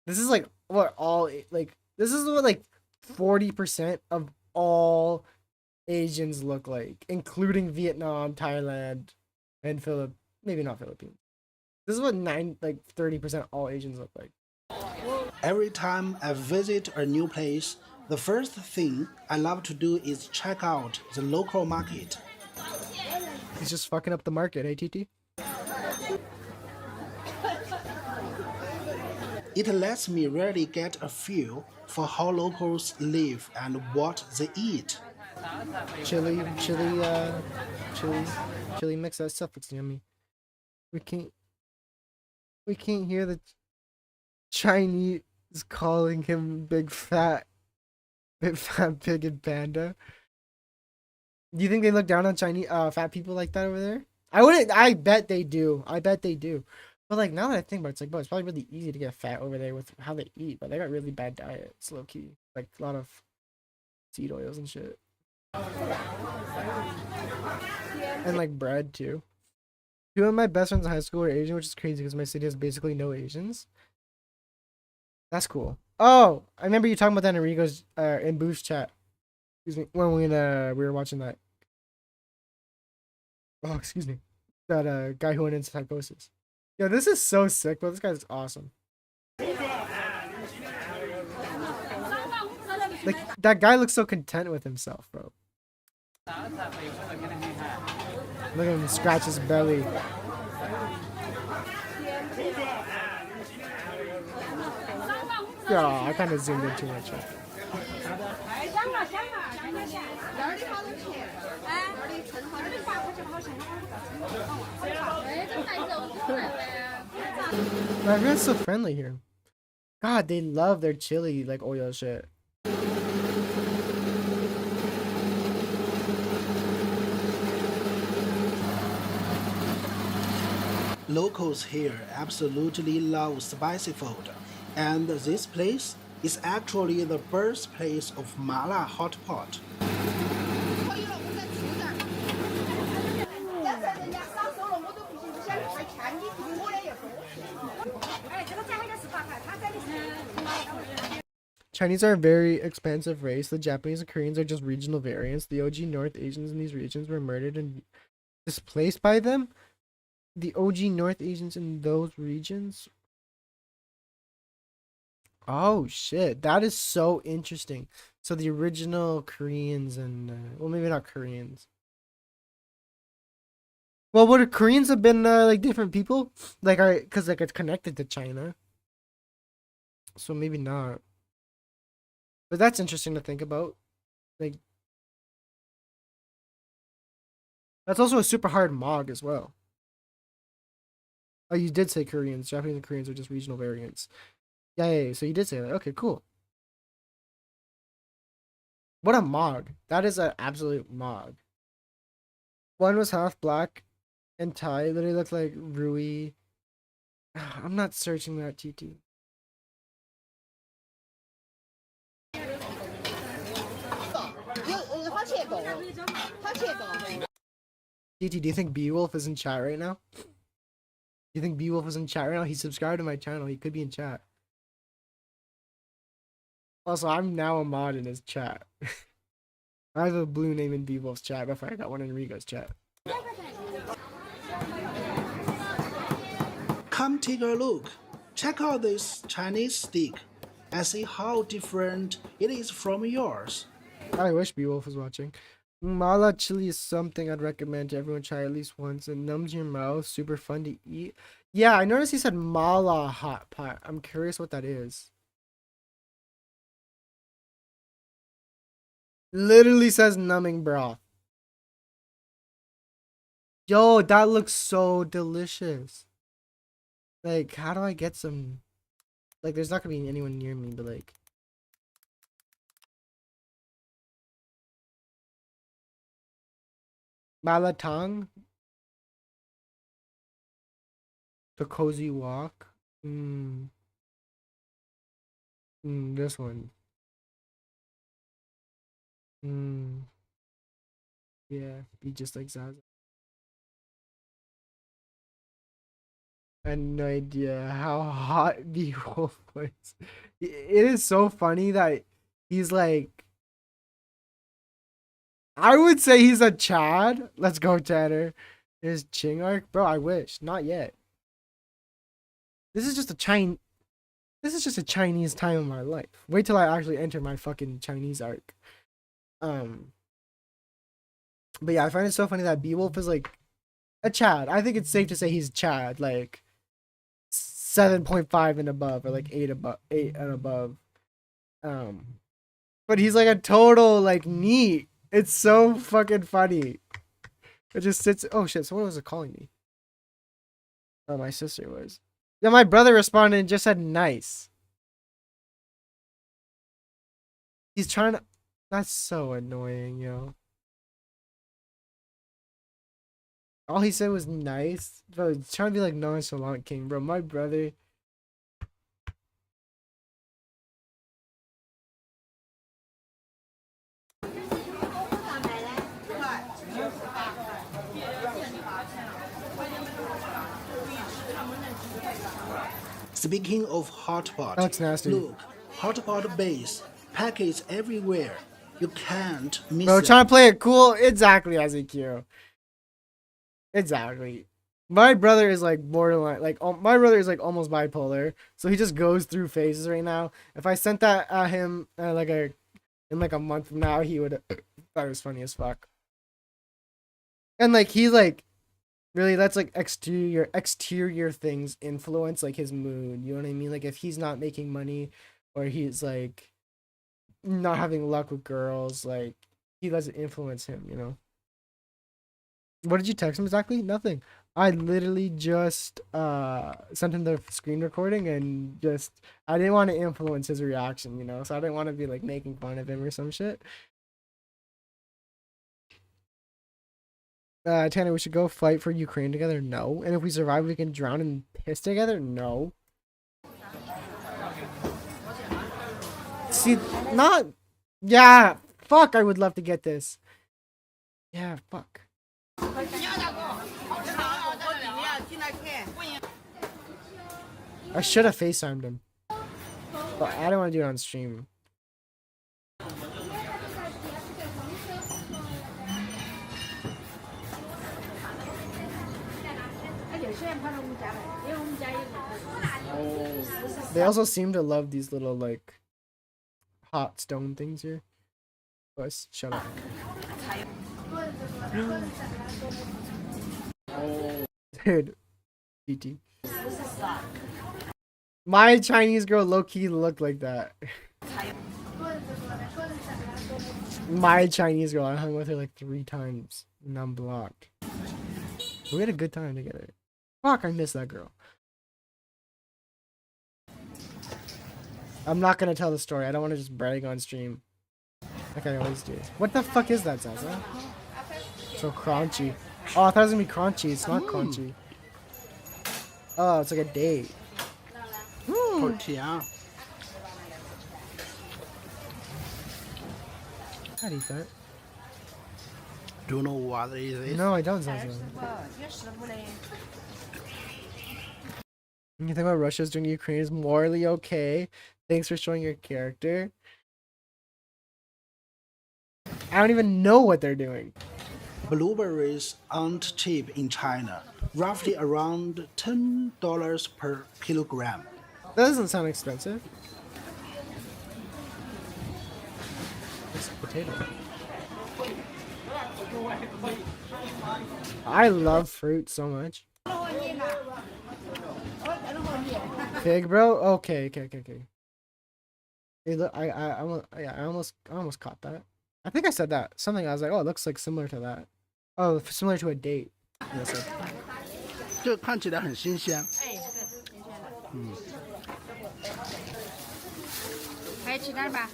A: This is like what all like. This is what like 40% of all Asians look like, including Vietnam, Thailand, and maybe not Philippines. This is what 30% all Asians look like.
C: Every time I visit a new place, the first thing I love to do is check out the local market.
A: He's just fucking up the market, hey TT?
C: It lets me really get a feel for how locals live and what they eat.
A: Chili mix, that stuff looks yummy. We can't hear the Chinese calling him big fat pig and panda. Do you think they look down on Chinese fat people like that over there? I bet they do. But like now that I think about it, it's like, bro, it's probably really easy to get fat over there with how they eat, but they got really bad diets, low key. Like a lot of seed oils and shit. And like bread too. Two of my best friends in high school are Asian, which is crazy because my city has basically no Asians. That's cool. Oh, I remember you talking about that in Rigo's in Boo's chat. Excuse me, when we were watching that. Oh, excuse me. That guy who went into psychosis. Yo, this is so sick, bro. This guy's awesome. Like that guy looks so content with himself, bro. Look at him scratch his belly. Yo, I kind of zoomed in too much. Everyone's so friendly here. God, they love their chili like oil shit.
C: Locals here absolutely love spicy food, and this place is actually the birthplace of mala hot pot.
A: Chinese are a very expansive race. The Japanese and Koreans are just regional variants. The OG North Asians in these regions were murdered and displaced by them. The OG North Asians in those regions. Oh shit, that is so interesting. So the original Koreans and well, maybe not Koreans. Well, would Koreans have been like different people? Like, because like it's connected to China, so maybe not. But that's interesting to think about. Like, that's also a super hard mog as well. Oh, you did say Koreans. Japanese and Koreans are just regional variants. Yeah. So you did say that. Okay, cool. What a mog. That is an absolute mog. One was half black and Thai. Literally looked like Rui. I'm not searching that, TT. TT, do you think Beowulf is in chat right now? Do you think Beowulf is in chat right now? He subscribed to my channel. He could be in chat. Also, I'm now a mod in his chat. I have a blue name in Beowulf's chat before I got one in Rigo's chat.
C: Come take a look. Check out this Chinese stick and see how different it is from yours.
A: I wish Beowulf was watching. Mala chili is something I'd recommend to everyone try at least once. It numbs your mouth, super fun to eat. Yeah, I noticed he said mala hot pot. I'm curious what that is. Literally says numbing broth. Yo, that looks so delicious. Like, how do I get some? Like, there's not gonna be anyone near me, but like. Malatang. The cozy walk. This one. Yeah, be just like Zaza. I had no idea how hot Beowulf was. It is so funny that he's like. I would say he's a Chad. Let's go, Tanner. There's Ching arc, bro. I wish, not yet. This is just a Chinese time of my life. Wait till I actually enter my fucking Chinese arc. But yeah, I find it so funny that Beowulf is like a Chad. I think it's safe to say he's Chad, like 7.5 and above, or like 8 and above. But he's like a total like neat. It's so fucking funny. It just sits. Oh shit! Someone was calling me. Oh, my sister was. Yeah, my brother responded and just said nice. He's trying to. That's so annoying, yo. All he said was nice. Bro, he's trying to be like nonchalant king, bro. My brother.
C: Speaking of hot pot,
A: that's nasty.
C: Look, hot pot base, packets everywhere. You can't miss
A: Bro,
C: it.
A: trying to play it cool. Exactly, Ezekiel. Exactly. My brother is like borderline. Like my brother is like almost bipolar, so he just goes through phases right now. If I sent that at him in like a month from now, he would thought it was funny as fuck. And like he like really that's like exterior things influence like his mood. You know what I mean? Like if he's not making money, or he's like not having luck with girls, like he lets it influence him. You know. What did you text him exactly? Nothing. I literally just sent him the screen recording and just I didn't want to influence his reaction, you know, so I didn't want to be like making fun of him or some shit. Tanner, we should go fight for Ukraine together. No. And if we survive, we can drown and piss together. No. See, not. Yeah. Fuck. I would love to get this. Yeah. Fuck. I should have FaceTimed him, but I don't want to do it on stream. They also seem to love these little like hot stone things here. Boys, shut up. Dude, GT. My Chinese girl low-key looked like that. My Chinese girl, I hung with her like 3 times and I'm blocked. We had a good time together. Fuck, I miss that girl. I'm not gonna tell the story. I don't want to just brag on stream like I always do. What the fuck is that, Zaza? So crunchy. Oh, I thought it was gonna be crunchy. It's not crunchy. Oh, it's like a date.
C: Tortilla.
A: I'd eat that.
C: Do you know what it is?
A: No, I don't, Zaza. You think about Russia's doing to Ukraine is morally okay? Thanks for showing your character. I don't even know what they're doing.
C: Blueberries aren't cheap in China, roughly around $10 per kilogram.
A: That doesn't sound expensive. It's a potato. I love fruit so much. Fig, bro. Okay. Hey, look, I almost caught that. I think I said that. Something I was like, oh, it looks like similar to that. Oh, similar to a date. Yes, sir.
C: 这看起来很新鲜。
Q: 还有其他的吧？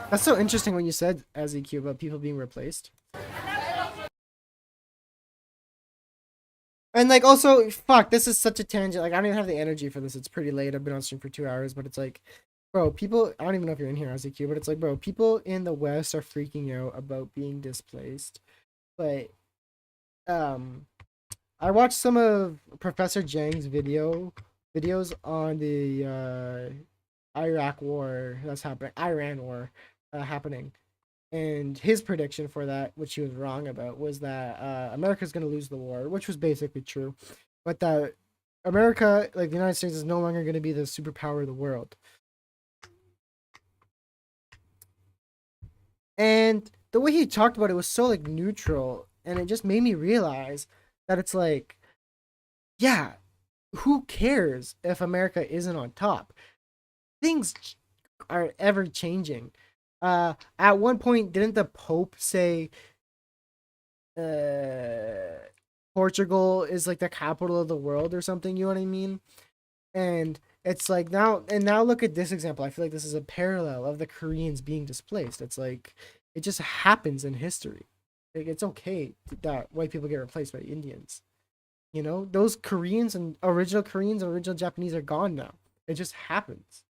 A: That's so interesting when you said Azzy about people being replaced. And like also, fuck, this is such a tangent. Like I don't even have the energy for this. It's pretty late. I've been on stream for 2 hours, but it's like, bro, people. I don't even know if you're in here, Azzy, but it's like, bro, people in the West are freaking out about being displaced. But, I watched some of Professor Zhang's videos on the Iraq war that's happening, Iran war happening, and his prediction for that, which he was wrong about, was that America's going to lose the war, which was basically true, but that America, like the United States, is no longer going to be the superpower of the world. And the way he talked about it was so like neutral, and it just made me realize that it's like, yeah, who cares if America isn't on top? Things are ever changing. At one point, didn't the Pope say Portugal is like the capital of the world or something? You know what I mean? And it's like now look at this example. I feel like this is a parallel of the Koreans being displaced. It's like it just happens in history. Like, it's okay that white people get replaced by Indians. You know, those Koreans and original Japanese are gone now. It just happens.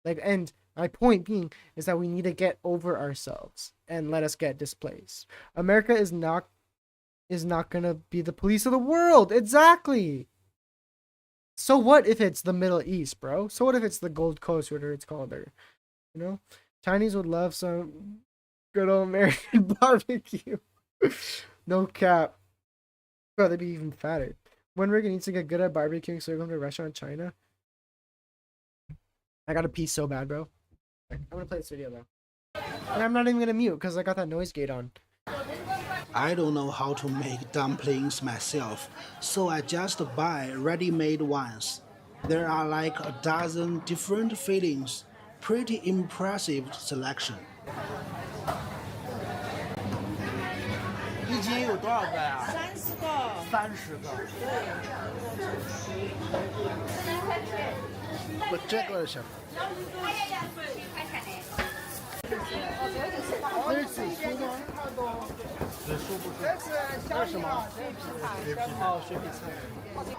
A: Like, and my point being is that we need to get over ourselves and let us get displaced. America is not gonna be the police of the world. Exactly. So what if it's the Middle East, bro? So what if it's the Gold Coast, whatever it's called there? You know, Chinese would love some good old American barbecue. No cap. Bro, they'd be even fatter. When Reagan needs to get good at barbecuing, so we come to a restaurant in China. I gotta pee so bad, bro. I'm gonna play this video though. And I'm not even gonna mute because I got that noise gate on.
C: I don't know how to make dumplings myself, so I just buy ready-made ones. There are like a dozen different fillings. Pretty impressive selection.
M: 一斤有多少个呀？30个。30个。
C: 我这个是。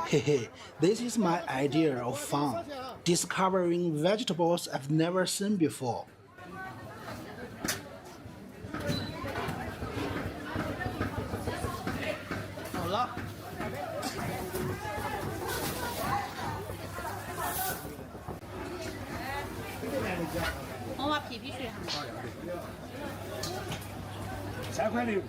C: Hehe, this is my idea of fun. Discovering vegetables I've never seen before.
M: 好了。我话皮皮水哈。
O: 3块6。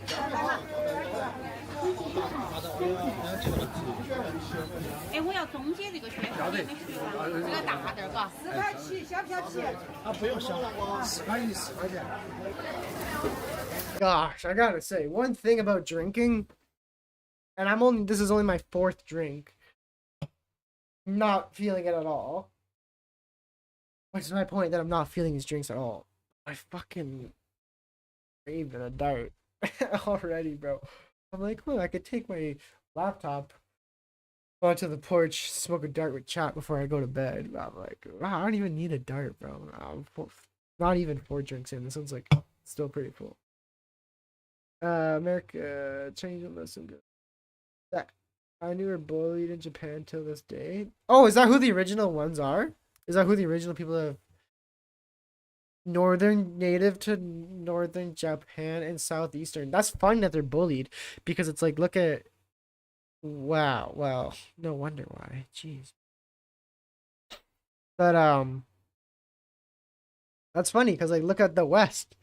M: 哎，我要中间这个雪花没水吧？这个大点儿嘎。4块7，小不小气？
C: 啊，不用小，4块1，4块钱。
A: Gosh, I gotta say, one thing about drinking, and this is only my 4th drink. Not feeling it at all. Which is my point that I'm not feeling these drinks at all. I fucking craved a dart already, bro. I'm like, well, I could take my laptop onto the porch, smoke a dart with chat before I go to bed. I'm like, wow, I don't even need a dart, bro. Not even 4 drinks in. This one's like still pretty full. America, change the lesson. That I knew were bullied in Japan till this day. Oh, is that who the original ones are? Is that who the original people of northern native to northern Japan and southeastern? That's fun that they're bullied because it's like, look at, wow, well, no wonder why. Jeez. But that's funny because like look at the West,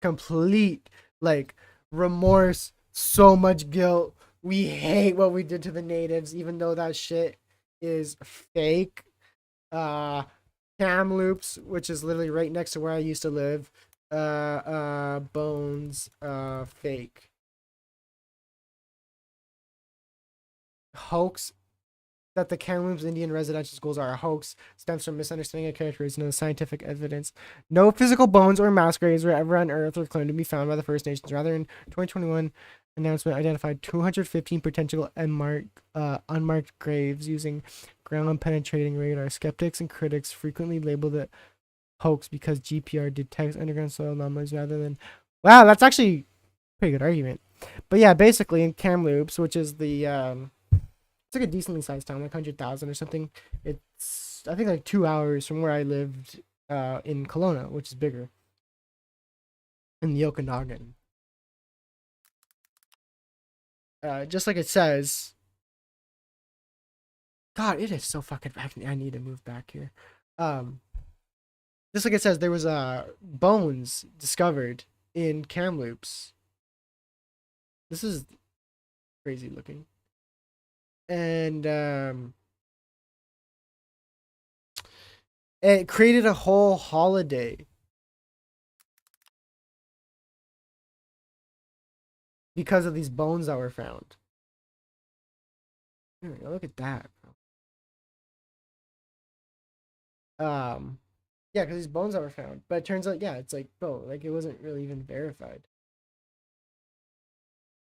A: complete like remorse, so much guilt. We hate what we did to the natives, even though that shit is fake. Kamloops, which is literally right next to where I used to live. Bones, fake. Hoax. That the Kamloops Indian residential schools are a hoax stems from misunderstanding of characters and no scientific evidence. No physical bones or mass graves were ever unearthed or claimed to be found by the First Nations. Rather, in 2021 announcement identified 215 potential unmarked graves using ground-penetrating radar. Skeptics and critics frequently labeled it hoax because GPR detects underground soil anomalies rather than... Wow, that's actually a pretty good argument. But yeah, basically in Kamloops, which is the... it's like a decently sized town, like 100,000 or something. It's, I think, like 2 hours from where I lived in Kelowna, which is bigger. In the Okanagan. Just like it says. God, it is so fucking back. I need to move back here. Just like it says, there was bones discovered in Kamloops. This is crazy looking. And it created a whole holiday because of these bones that were found. Here we go, look at that. Yeah, because these bones that were found. But it turns out, yeah, it's like, bro, like it wasn't really even verified.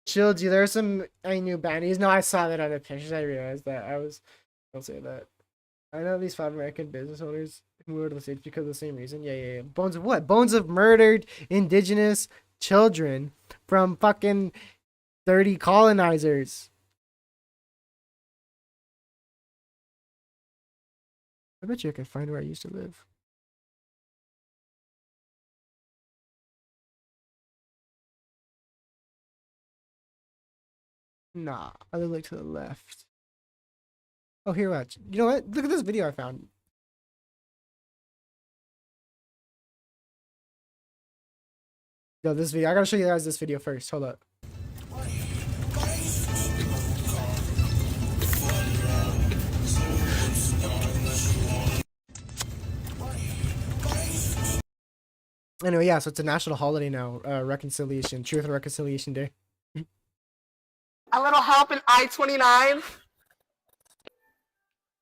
A: Shields, there are some Ainu bandies. No, I saw that on the pictures. I realized that. Don't say that. I know these 5 American business owners who moved to the States because of the same reason. Yeah. Bones of what? Bones of murdered indigenous children from fucking 30 colonizers. I bet you I could find where I used to live. Nah, I look to the left. Oh, here, watch. You know what? Look at this video I found. Yo, this video. I gotta show you guys this video first. Hold up. Anyway, yeah, so it's a national holiday now. Reconciliation, Truth and Reconciliation Day.
R: A little help in I-29.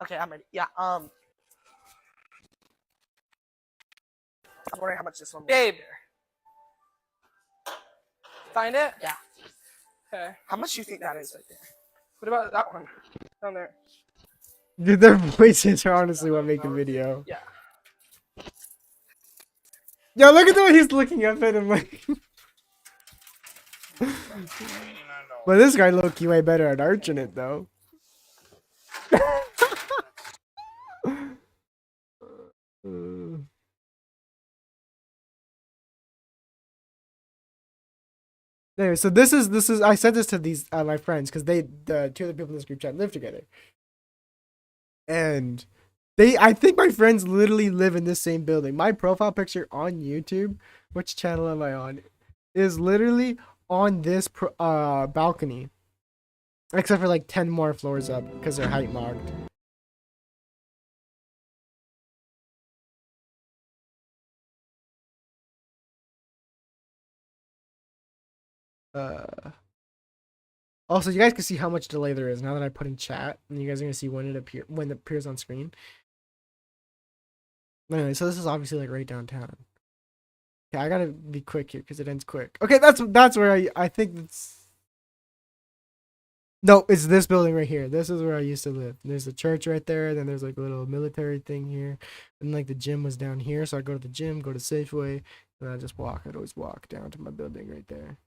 R: Okay, I'm ready. Yeah, I was wondering how much this one was. Babe. Find it? Yeah. Okay. How much do you think that is right there? What about that one? Down there.
A: Dude, their voices are honestly what make the video.
R: Yeah.
A: Yo, look at the way he's looking up at him like. But this guy low-key way better at arching it though. Anyway, so this is I sent this to these my friends because the two other people in this group chat live together, and I think my friends literally live in this same building. My profile picture on YouTube, which channel am I on, is literally on this balcony, except for like 10 more floors up because they're height locked. Also, you guys can see how much delay there is now that I put in chat, and you guys are gonna see when it appears on screen. Anyway, so this is obviously like right downtown. Okay, I gotta be quick here because it ends quick. Okay, that's where I think it's. No, it's this building right here. This is where I used to live. There's a church right there. Then there's like a little military thing here, and like the gym was down here. So I go to the gym, go to Safeway, and I just walk. I'd always walk down to my building right there.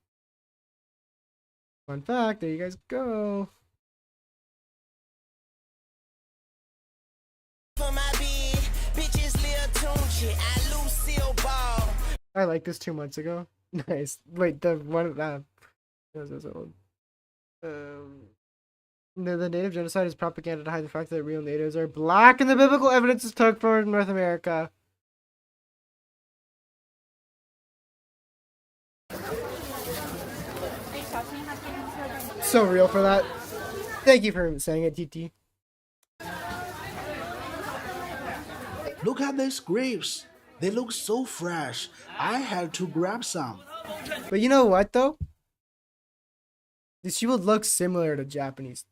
A: Fun fact, there you guys go. I liked this 2 months ago. Nice. Wait, the one that was this old. The native genocide is propaganda to hide the fact that real natives are black, and the biblical evidence is took from North America. So real for that. Thank you for saying it, TT.
C: Look at these grapes. They look so fresh. I had to grab some.
A: But you know what though? These people look similar to Japanese.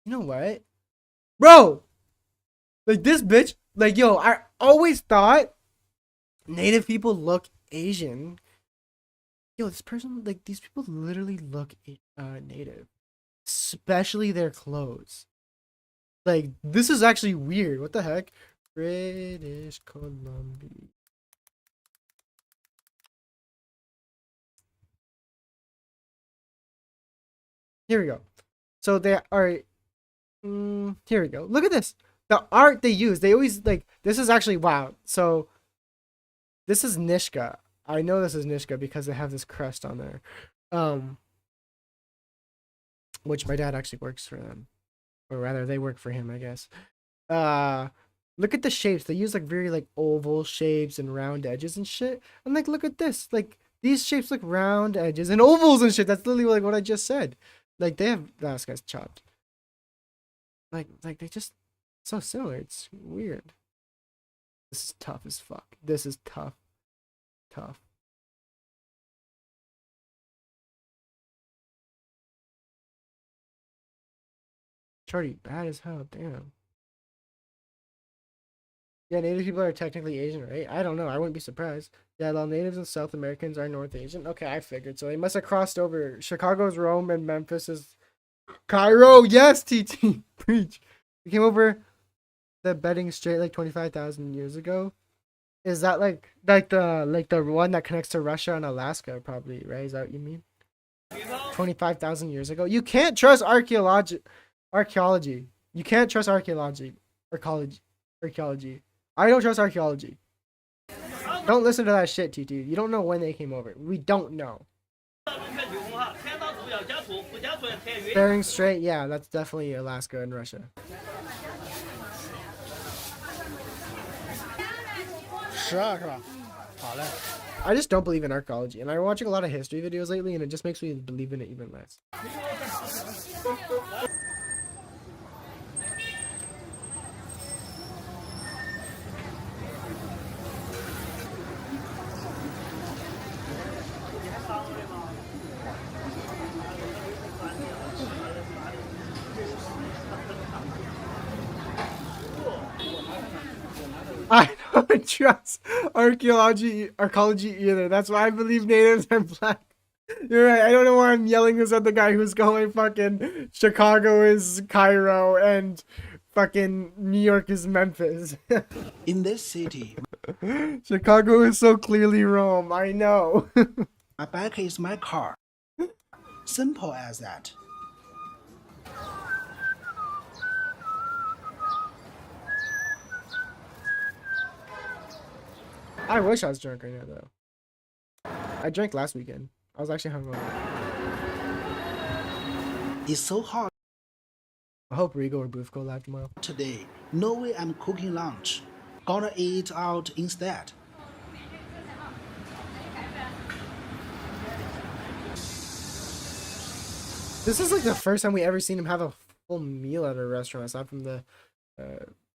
A: You know what? Bro! Like this bitch, like yo, I always thought native people look Asian. Yo, this person, like these people literally look native. Especially their clothes. Like, this is actually weird. What the heck? British Columbia. Here we go. So they are. Here we go. Look at this. The art they use. They always like. This is actually wow. So this is Nishka. I know this is Nishka because they have this crest on there. Which my dad actually works for them, or rather they work for him, I guess. Look at the shapes. They use like very like oval shapes and round edges and shit. And like look at this. Like these shapes look round edges and ovals and shit. That's literally like what I just said. Like they have this guy's chopped. Like they just so similar. It's weird. This is tough as fuck. This is tough. Tough. Shorty, bad as hell, damn. Yeah, native people are technically Asian, right? I don't know. I wouldn't be surprised. Yeah, while natives and South Americans are North Asian. Okay, I figured. So they must have crossed over. Chicago's Rome and Memphis is Cairo. Yes, TT. Preach. We came over the Bedding Strait like 25,000 years ago. Is that like the one that connects to Russia and Alaska? Probably, right? Is that what you mean? 25,000 years ago. You can't trust archaeology. You can't trust archaeology. I don't trust archaeology. Don't listen to that shit, TT. You don't know when they came over. We don't know. Bering Strait, yeah, that's definitely Alaska and Russia. I just don't believe in archaeology, and I'm watching a lot of history videos lately, and it just makes me believe in it even less. I don't trust archaeology either. That's why I believe natives are black. You're right. I don't know why I'm yelling this at the guy who's going fucking Chicago is Cairo and fucking New York is Memphis.
C: In this city,
A: Chicago is so clearly Rome. I know.
C: my bike is my car. Simple as that.
A: I wish I was drunk right now though. I drank last weekend. I was actually hungover.
C: It's so hot
A: I hope Rigo or Booth go live tomorrow.
C: today. No way I'm cooking lunch. Gonna eat out instead.
A: This is like the first time we ever seen him have a full meal at a restaurant aside from the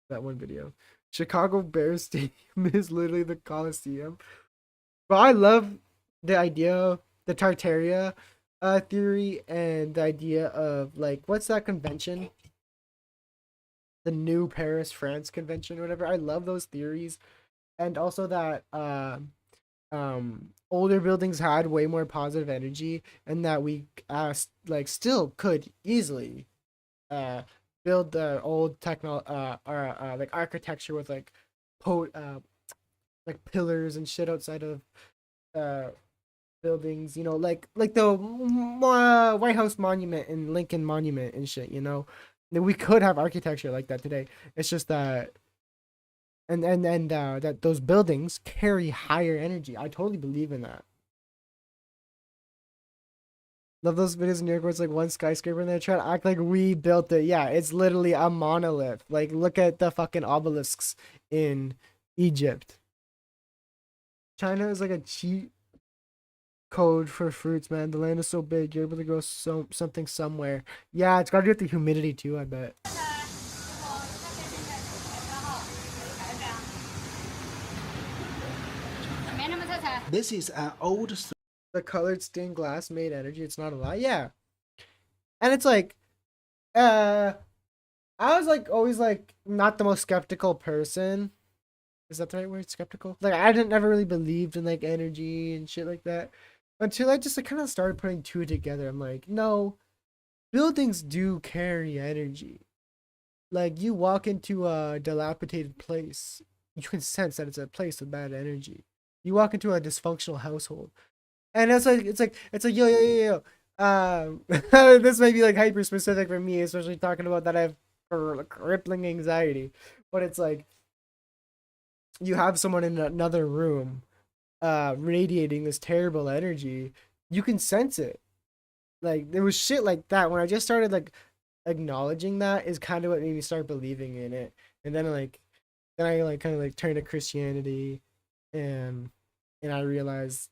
A: that one video. Chicago Bears Stadium is literally the Coliseum. But I love the idea, the Tartaria theory, and the idea of like what's that convention? The New Paris, France convention or whatever. I love those theories. And also that older buildings had way more positive energy, and that we like still could easily build the old like architecture with like like pillars and shit outside of buildings, you know, like the White House Monument and Lincoln Monument and shit, you know. That we could have architecture like that today. It's just that and that those buildings carry higher energy. I totally believe in that. Love those videos in New York where it's like one skyscraper and they're trying to act like we built it. Yeah, it's literally a monolith. Like, look at the fucking obelisks in Egypt. China is like a cheat code for fruits, man. The land is so big, you're able to grow something somewhere. Yeah, it's got to do with the humidity too, I bet.
C: This is an old.
A: The colored stained glass made energy. It's not a lie. Yeah, and it's like, I was like always like not the most skeptical person. Is that the right word? Skeptical? Like I didn't never really believed in like energy and shit like that until I just like kind of started putting two together. I'm like, no, buildings do carry energy. Like you walk into a dilapidated place, you can sense that it's a place with bad energy. You walk into a dysfunctional household, and it's like yo. This may be like hyper specific for me, especially talking about that I have crippling anxiety. But it's like you have someone in another room, radiating this terrible energy. You can sense it. Like there was shit like that when I just started like acknowledging that is kind of what made me start believing in it. And then I like kind of like turned to Christianity, and I realized,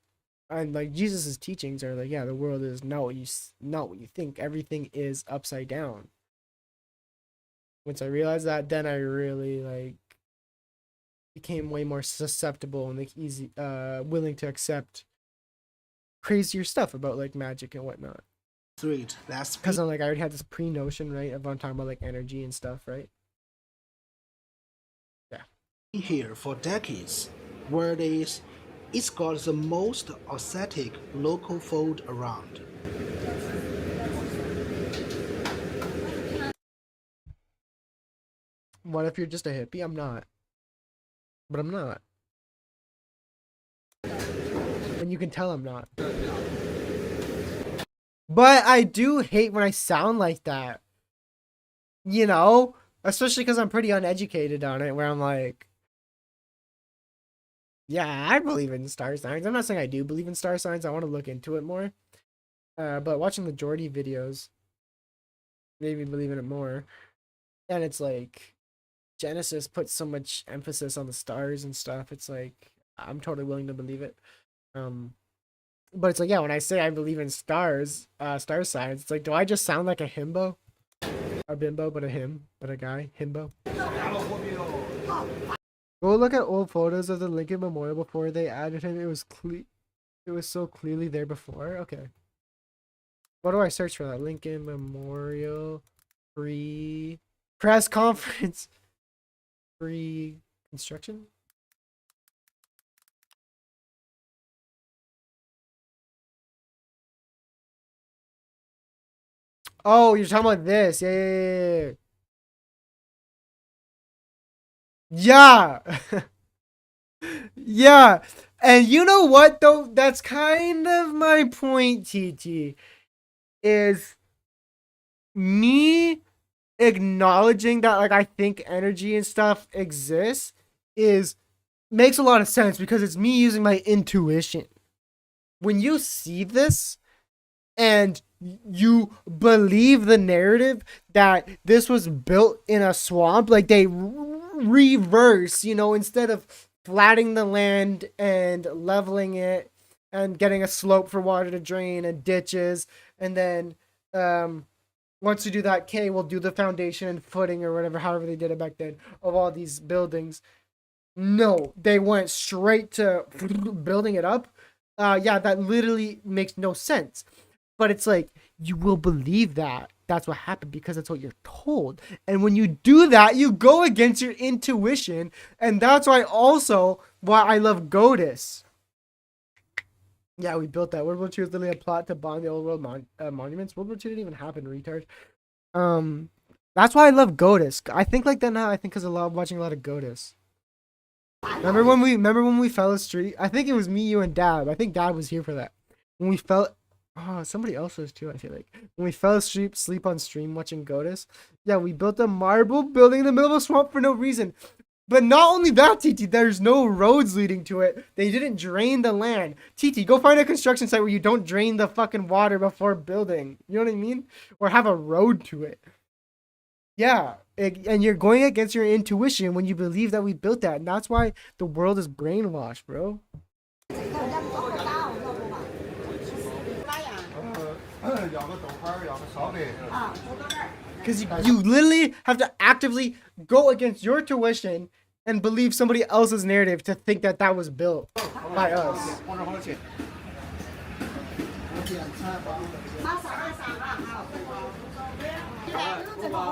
A: and like Jesus's teachings are like, yeah, the world is not what you think. Everything is upside down. Once I realized that, then I really like became way more susceptible and like willing to accept crazier stuff about like magic and whatnot.
C: Street. That's
A: because I'm like I already had this pre-notion, right, of I'm talking about like energy and stuff, right? Yeah.
C: Here for decades. Word is, it's got the most aesthetic local food around.
A: What if you're just a hippie? I'm not. But I'm not. And you can tell I'm not. But I do hate when I sound like that. You know? Especially because I'm pretty uneducated on it, where I'm like, yeah, I believe in star signs. I'm not saying I do believe in star signs. I want to look into it more. But watching the Jordy videos made me believe in it more. And it's like, Genesis puts so much emphasis on the stars and stuff. It's like, I'm totally willing to believe it. But it's like, yeah, when I say I believe in stars, star signs, it's like, do I just sound like a himbo? A bimbo, but a him, but a guy, himbo. Go look at old photos of the Lincoln Memorial before they added him. It was so clearly there before. Okay. What do I search for that? Lincoln Memorial free press conference. Free construction? Oh, you're talking about this. Yeah. Yeah. Yeah. And you know what though? That's kind of my point, TT. Is me acknowledging that like I think energy and stuff exists is makes a lot of sense because it's me using my intuition. When you see this and you believe the narrative that this was built in a swamp, like they reverse, you know, instead of flattening the land and leveling it and getting a slope for water to drain and ditches, and then once you do that, K will do the foundation and footing or whatever, however they did it back then, of all these buildings. No, they went straight to building it up. Yeah, that literally makes no sense. But it's like you will believe that that's what happened because that's what you're told. And when you do that, you go against your intuition, and that's why I love Godus. Yeah, we built that. World War II was literally a plot to bomb the old world monuments. World War II didn't even happen, retard. That's why I love Godus. I think like that now. I think because I love watching a lot of Godus. Remember when we fell asleep? I think it was me, you, and Dab. I think Dab was here for that. When we fell, oh, somebody else was too. I feel like when we fell asleep, sleep on stream watching Godus. Yeah, we built a marble building in the middle of a swamp for no reason. But not only that, TT, there's no roads leading to it. They didn't drain the land. TT, go find a construction site where you don't drain the fucking water before building. You know what I mean? Or have a road to it. Yeah, and you're going against your intuition when you believe that we built that. And that's why the world is brainwashed, bro. Because you literally have to actively go against your tuition and believe somebody else's narrative to think that that was built by us.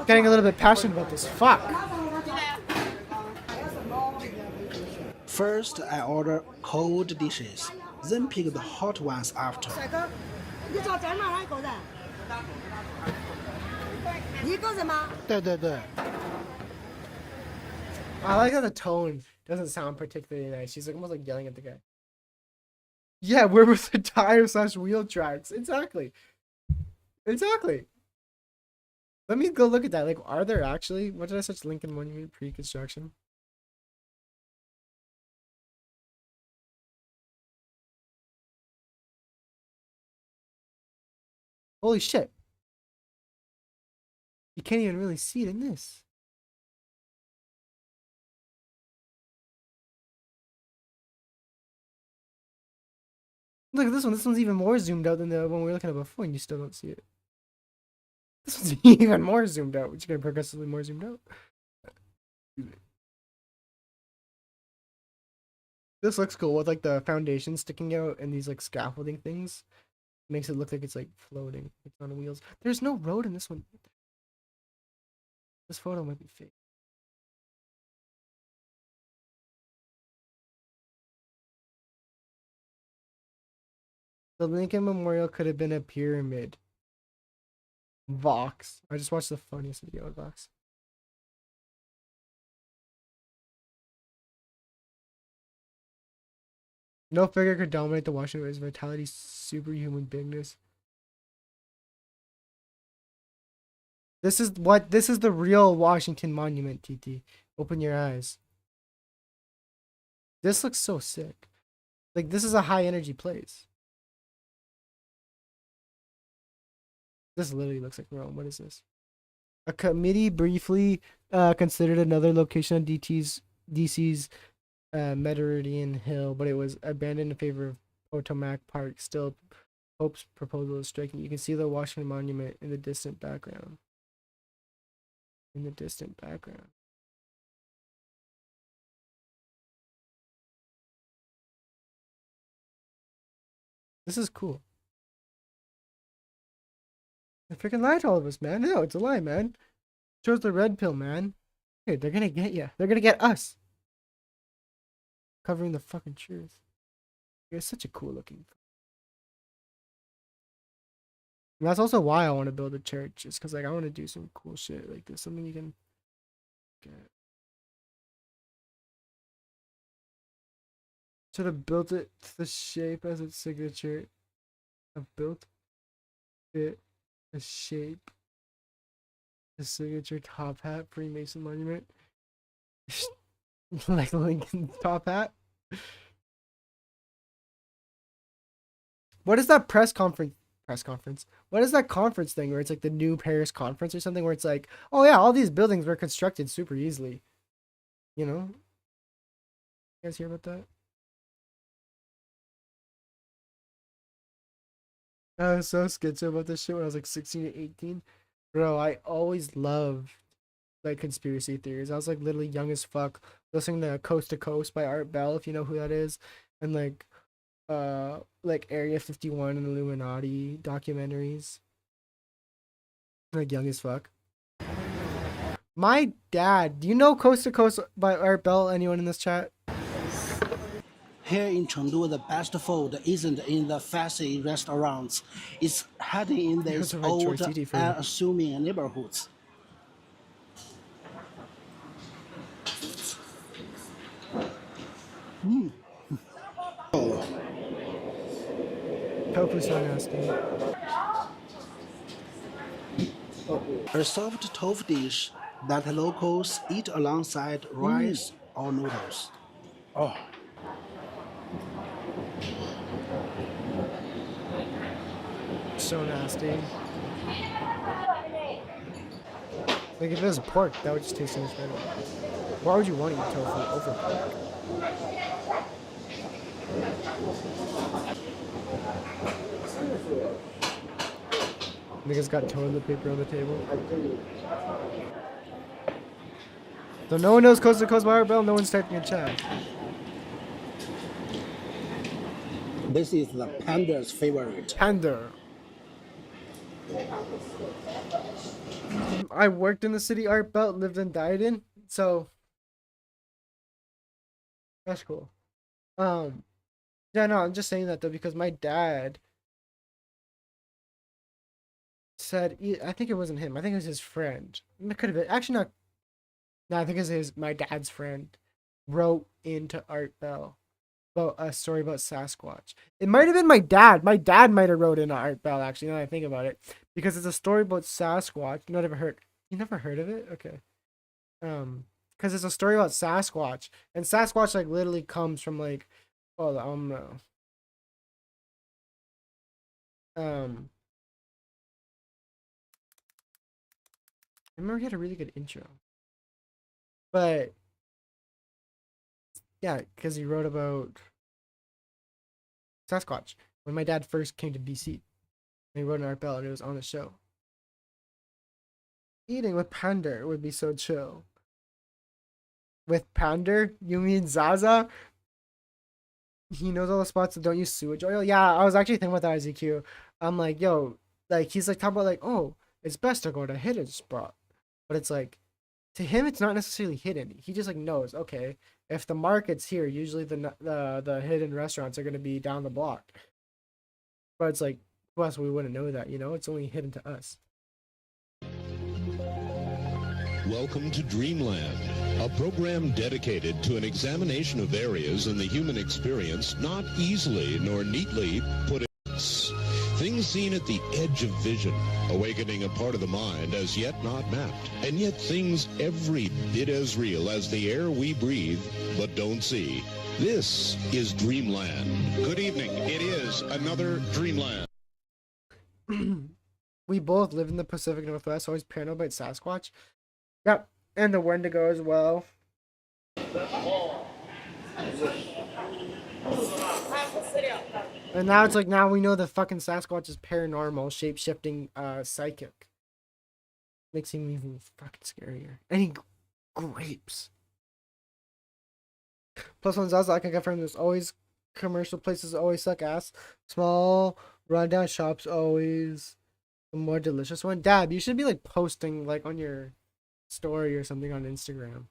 A: Getting a little bit passionate about this. Fuck.
C: First, I order cold dishes, then pick the hot ones after.
A: I like how the tone doesn't sound particularly nice. She's like almost like yelling at the guy. Yeah, where was the tire / wheel tracks? Exactly. Exactly. Let me go look at that. Like, are there actually? What did I search? Lincoln Monument pre-construction. Holy shit. You can't even really see it in this. Look at this one. This one's even more zoomed out than the one we were looking at before, and you still don't see it. This one's even more zoomed out, which is getting progressively more zoomed out. This looks cool with like the foundation sticking out and these like scaffolding things. Makes it look like it's like floating. It's on wheels. There's no road in this one. This photo might be fake. The Lincoln Memorial could have been a pyramid. Vox. I just watched the funniest video of Vox. No figure could dominate the Washington with his vitality, superhuman bigness. This is the real Washington Monument, TT. Open your eyes. This looks so sick. Like, this is a high energy place. This literally looks like Rome. What is this? A committee briefly considered another location on DC's Meridian Hill, but it was abandoned in favor of Potomac Park. Still, Pope's proposal is striking. You can see the Washington Monument in the distant background. In the distant background. This is cool. They freaking lied to all of us, man. No, it's a lie, man. Chose the red pill, man. Hey, they're gonna get you. They're gonna get us. Covering the fucking truth. It's such a cool looking. And that's also why I want to build a church. It's because like I want to do some cool shit like this. Something you can get. Should have built it to the shape as its signature. I've built it a shape. The signature top hat, Freemason monument. Like Lincoln's top hat. What is that press conference? What is that conference thing where it's like the new Paris conference or something where it's like, oh yeah, all these buildings were constructed super easily. You know? You guys hear about that? I was so schizo about this shit when I was like 16 to 18. Bro, I always loved like conspiracy theories. I was like literally young as fuck, listening to Coast to Coast by Art Bell, if you know who that is, and like Area 51 and Illuminati documentaries. Like young as fuck. My dad, do you know Coast to Coast by Art Bell? Anyone in this chat?
C: Here in Chengdu, the best food isn't in the fancy restaurants. It's hiding in these old, unassuming neighborhoods.
A: Tofu's so nasty.
C: A soft tofu dish that locals eat alongside rice or noodles. Oh.
A: So nasty. Like if it was pork, that would just taste so much better. Why would you want to eat tofu over pork? Niggas got toilet paper on the table. So no one knows Coast to Coast by Art Bell, no one's typing in chat.
C: This is the panda's favorite.
A: Panda. I worked in the city Art Belt, lived and died in, so that's cool. Yeah, no, I'm just saying that though because my dad said, I think it wasn't him, I think it was his friend. It could have been, actually not. No, I think it was my dad's friend wrote into Art Bell about a story about Sasquatch. It might have been my dad. My dad might have wrote into Art Bell actually. Now that I think about it, because it's a story about Sasquatch. You never heard? You never heard of it? Okay. Because it's a story about Sasquatch, and Sasquatch like literally comes from like, well, I remember he had a really good intro. But yeah, because he wrote about Sasquatch when my dad first came to BC. And he wrote an Art Bell and it was on the show. Eating with Pander would be so chill. With Pander? You mean Zaza? He knows all the spots that don't use sewage oil. Yeah, I was actually thinking about that, IZQ. I'm like, yo, like he's like talking about like, oh, it's best to go to a hidden spot. But it's like, to him, it's not necessarily hidden. He just like knows, okay, if the market's here, usually the hidden restaurants are gonna be down the block. But it's like, to us, we wouldn't know that, you know? It's only hidden to us.
S: Welcome to Dreamland, a program dedicated to an examination of areas in the human experience not easily nor neatly put in words. Things seen at the edge of vision, awakening a part of the mind as yet not mapped, and yet things every bit as real as the air we breathe but don't see. This is Dreamland. Good evening. It is another Dreamland.
A: We both live in the Pacific Northwest, always paranoid about Sasquatch. Yep, and the Wendigo as well. And now it's like, now we know the fucking Sasquatch is paranormal, shape-shifting, psychic. Makes him even fucking scarier. And he grapes. Plus one Zaza, I can confirm there's always commercial places always suck ass. Small rundown shops always the more delicious one. Dad, you should be like posting like on your story or something on Instagram.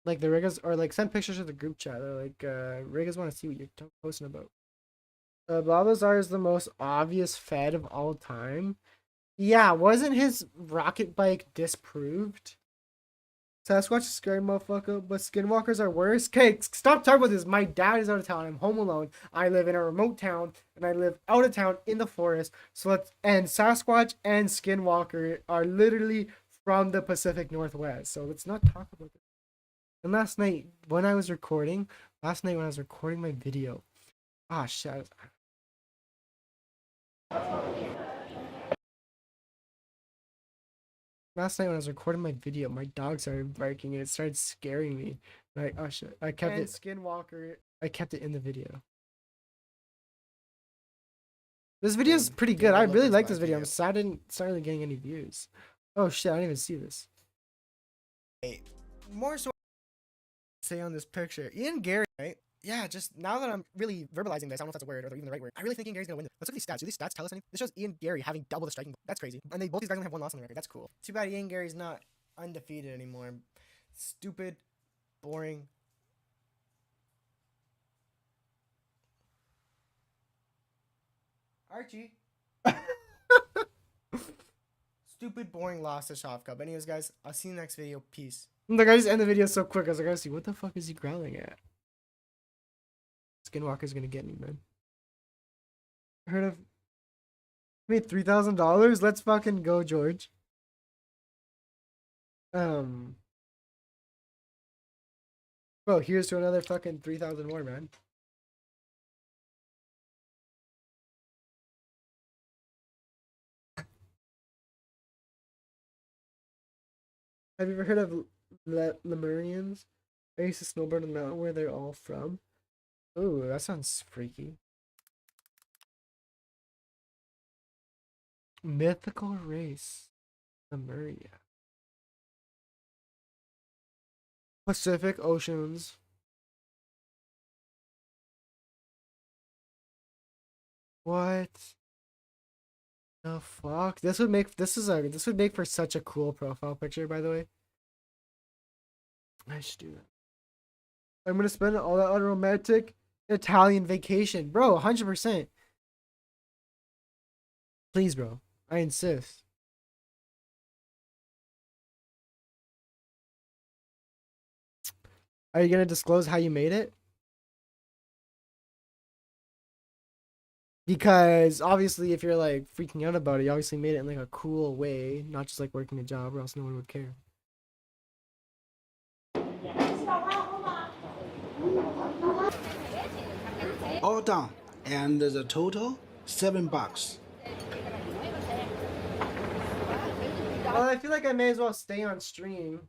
A: Like the Rigas, or like send pictures to the group chat. Or like Rigas want to see what you're posting about. Blabazar is the most obvious Fed of all time. Yeah, wasn't his rocket bike disproved? Sasquatch is a scary motherfucker, but skinwalkers are worse. Okay, stop talking about this. My dad is out of town. I'm home alone. I live in a remote town, and I live out of town in the forest. And Sasquatch and skinwalker are literally from the Pacific Northwest. So let's not talk about this. And last night when I was recording my video, shit. Last night when I was recording my video, my dog started barking and it started scaring me. Like, oh shit. I kept it Skinwalker. I kept it in the video. This video is pretty good. I really like this video. I'm sad I didn't start really getting any views. Oh shit, I didn't even see this. More so say on this picture. Ian Gary, right? Yeah, just now that I'm really verbalizing this, I don't know if that's a word or even the right word. I really think Ian Gary's gonna win this. Let's look at these stats. Do these stats tell us anything? This shows Ian Gary having double the striking. That's crazy. And both these guys only have 1 loss on the record. That's cool. Too bad Ian Gary's not undefeated anymore. Stupid, boring. Archie. Stupid, boring loss to Shop Cup. Anyways, guys, I'll see you in the next video. Peace. The guys end the video so quick. I was like, I see what the fuck is he growling at? Skinwalker's gonna get me, man. Heard of made $3,000? Let's fucking go, George. Bro, here's to another fucking 3,000 more, man. Have you ever heard of Lemurians? I used to snowboard on the mountain where they're all from. Ooh, that sounds freaky. Mythical race. Lemuria. Pacific Oceans. What the fuck? This would make for such a cool profile picture, by the way. I should do that. I'm gonna spend all that on a romantic Italian vacation. Bro, 100%. Please, bro. I insist. Are you gonna disclose how you made it? Because obviously if you're like freaking out about it, you obviously made it in like a cool way, not just like working a job, or else no one would care.
C: All done, and the total $7.
A: Well, I feel like I may as well stay on stream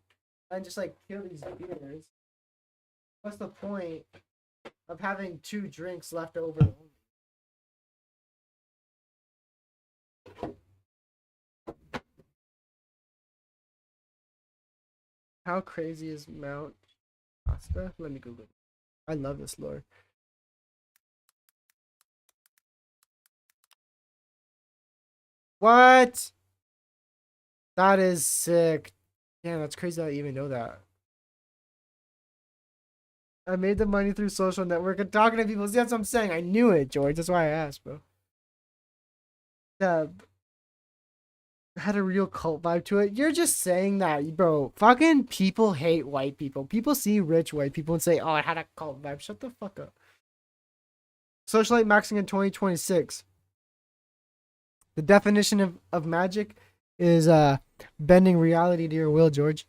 A: and just like kill these beers. What's the point of having 2 drinks left over? How crazy is Mount Shasta? Let me Google it. I love this lore. What? That is sick. Damn, that's crazy that I even know that. I made the money through social network and talking to people. See, that's what I'm saying. I knew it, George. That's why I asked, bro. Deb. Had a real cult vibe to it. You're just saying that, bro. Fucking people hate white people. People see rich white people and say, oh, it had a cult vibe. Shut the fuck up. Socialite maxing in 2026. The definition of magic is bending reality to your will, George.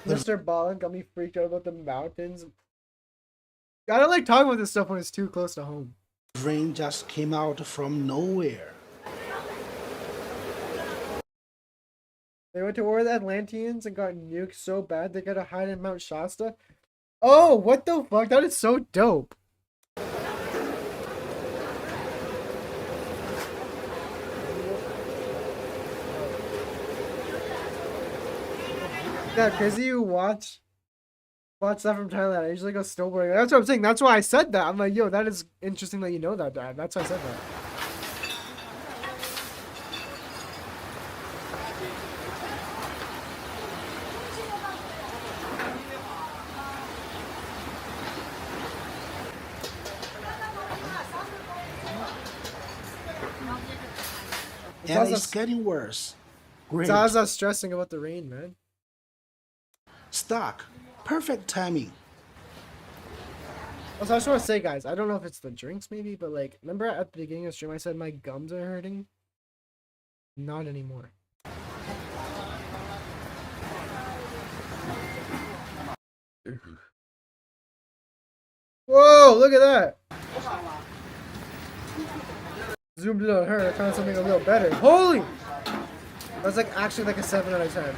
A: Mr. Ballin got me freaked out about the mountains. I don't like talking about this stuff when it's too close to home.
C: Rain just came out from nowhere.
A: They went to war with the Atlanteans and got nuked so bad they gotta hide in Mount Shasta. Oh, what the fuck? That is so dope. Yeah, crazy you watch Watch that from Thailand. I usually go snowboarding. That's what I'm saying. That's why I said that. I'm like, yo, that is interesting that you know that, Dad. That's why I said that.
C: And it's getting worse. Great.
A: Zaza's stressing about the rain, man.
C: Stuck. Perfect timing.
A: Also, I just want to say, guys, I don't know if it's the drinks, maybe, but like, remember at the beginning of the stream, I said my gums are hurting? Not anymore. Whoa, look at that! Zoomed in on her, I found something a little better. Holy! That's like actually like a 7 out of 10.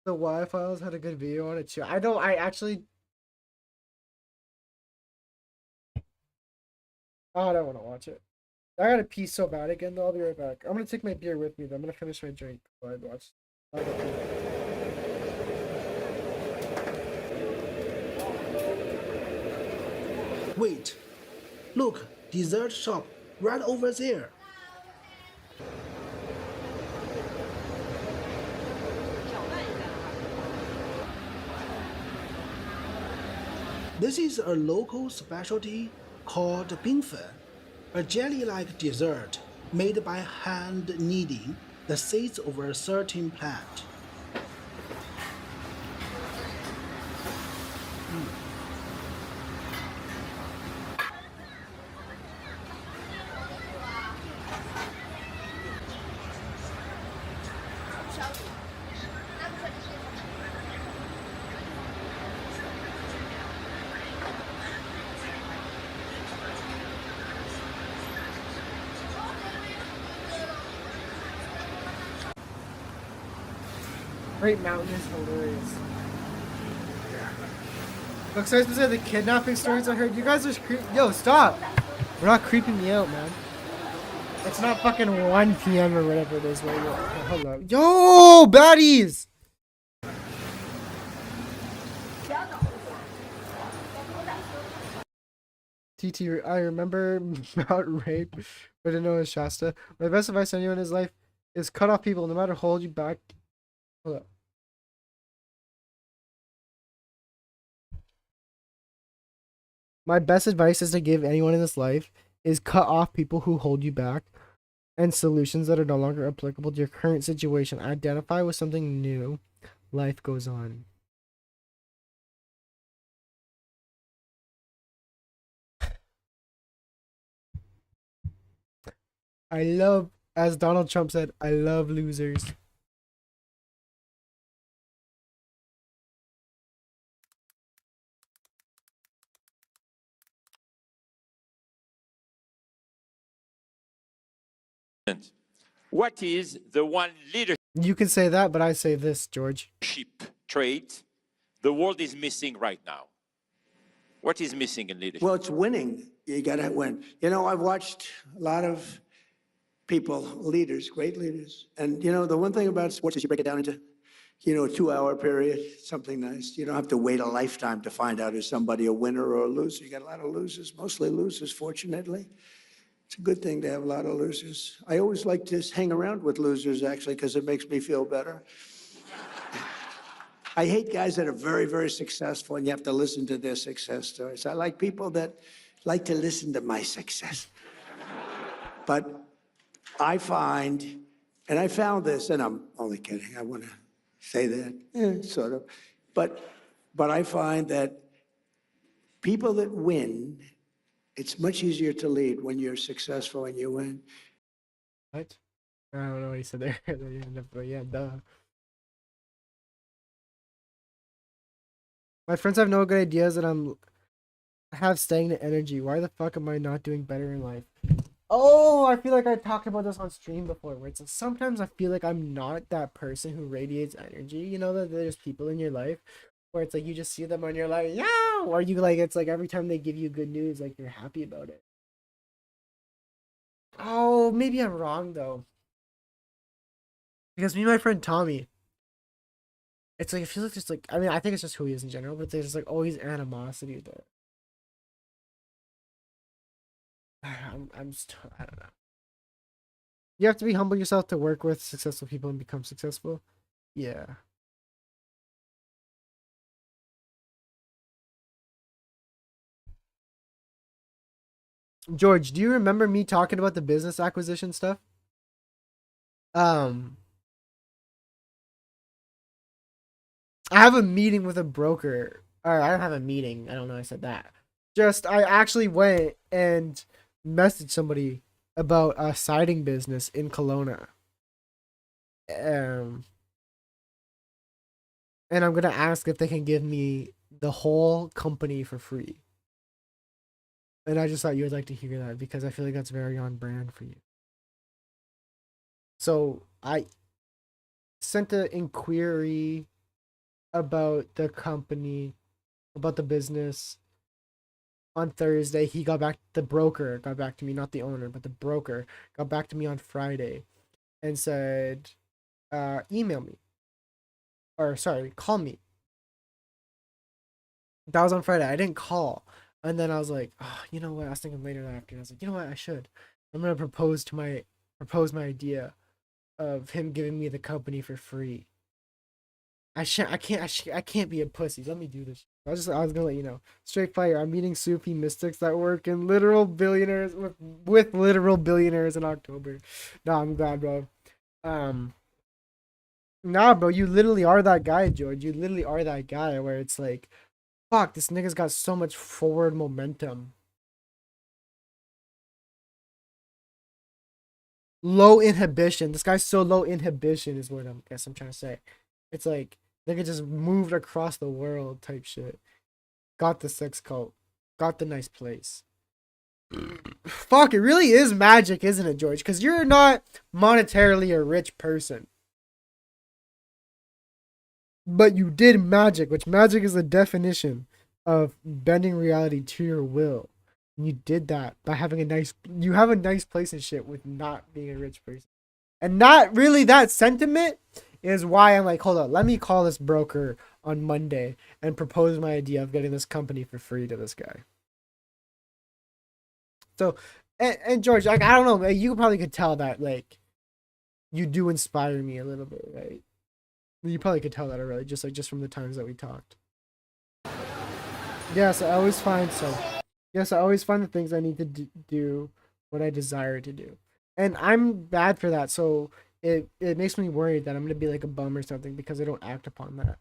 A: The Y-Files had a good video on it too. I actually... Oh, I don't want to watch it. I gotta pee so bad again though, I'll be right back. I'm gonna take my beer with me though. I'm gonna finish my drink while I watch.
C: Wait. Look, dessert shop right over there. This is a local specialty called bingfen, a jelly-like dessert made by hand kneading the seeds of a certain plant.
A: Great Mountain is hilarious. Look, so I was supposed to say the kidnapping stories I heard. You guys are yo, stop! We're not creeping me out, man. It's not fucking 1 p.m. or whatever it is where you're. Oh, hold up. Yo, baddies! TT, I remember about rape, but I didn't know it was Shasta. My best advice to anyone in his life is cut off people, no matter how hold you back. Hold up. My best advice is to give anyone in this life is cut off people who hold you back and solutions that are no longer applicable to your current situation. Identify with something new. Life goes on. I love, as Donald Trump said, I love losers.
T: What is the one leadership
A: You can say that, but I say this, George.
T: trait the world is missing right now? What is missing in leadership?
U: Well, it's winning. You got to win. You know, I've watched a lot of people, leaders, great leaders. And, you know, the one thing about sports is you break it down into, you know, a 2-hour period, something nice. You don't have to wait a lifetime to find out is somebody a winner or a loser. You got a lot of losers, mostly losers, fortunately. It's a good thing to have a lot of losers. I always like to hang around with losers, actually, because it makes me feel better. I hate guys that are very, very successful and you have to listen to their success stories. I like people that like to listen to my success. But I find, and I found this, and I'm only kidding, I want to say that, sort of. But I find that people that win, it's much easier to lead when you're successful and you win.
A: What? I don't know what he said there. But yeah, duh. My friends have no good ideas that I have stagnant energy. Why the fuck am I not doing better in life? Oh, I feel like I talked about this on stream before, where it's like, sometimes I feel like I'm not that person who radiates energy. You know that there's people in your life where it's like you just see them and you're like, yeah, or you like it's like every time they give you good news, like you're happy about it. Oh, maybe I'm wrong though. Because me and my friend Tommy, it's like, I feel like there's like, I mean, I think it's just who he is in general, but there's like always animosity there. I'm just, I don't know. You have to be humble yourself to work with successful people and become successful. Yeah. George, do you remember me talking about the business acquisition stuff? I have a meeting with a broker. Or I don't have a meeting. I don't know. I said that. Just I actually went and messaged somebody about a siding business in Kelowna. Um, and I'm gonna ask if they can give me the whole company for free. And I just thought you would like to hear that because I feel like that's very on brand for you. So I sent an inquiry about the company, about the business on Thursday. He got back, the broker got back to me, not the owner, but the broker got back to me on Friday and said, email me. Or sorry, call me. That was on Friday. I didn't call. And then I was like, oh, you know what? I was thinking later that afternoon. I was like, you know what? I should. I'm gonna propose my idea of him giving me the company for free. I can't be a pussy. Let me do this. I was gonna let you know. Straight fire. I'm meeting Sufi mystics that work in literal billionaires with literal billionaires in October. Nah, I'm glad, bro. Um, nah, bro. You literally are that guy, George. You literally are that guy where it's like, fuck, this nigga's got so much forward momentum. Low inhibition. This guy's so low inhibition is what I'm trying to say. It's like nigga just moved across the world type shit. Got the sex cult. Got the nice place. Fuck, it really is magic, isn't it, George? Because you're not monetarily a rich person. But you did magic, which magic is the definition of bending reality to your will. And you did that by having you have a nice place and shit with not being a rich person. And not really that sentiment is why I'm like, hold on, let me call this broker on Monday and propose my idea of getting this company for free to this guy. So, and George, like, I don't know, you probably could tell that, like, you do inspire me a little bit, right? You probably could tell that already, just from the times that we talked. Yes, I always find the things I need to do what I desire to do. And I'm bad for that, so it makes me worried that I'm gonna be like a bum or something because I don't act upon that.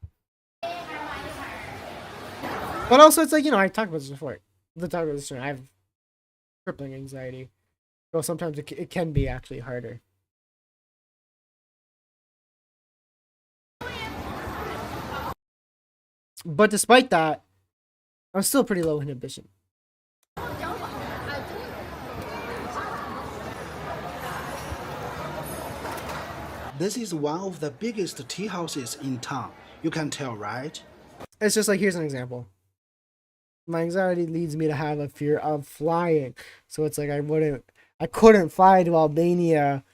A: But also, it's like, I talked about this before. I have crippling anxiety. So sometimes it can be actually harder. But despite that, I'm still pretty low inhibition.
C: This is one of the biggest tea houses in town. You can tell, right?
A: It's just like, here's an example. My anxiety leads me to have a fear of flying. So it's like I couldn't fly to Albania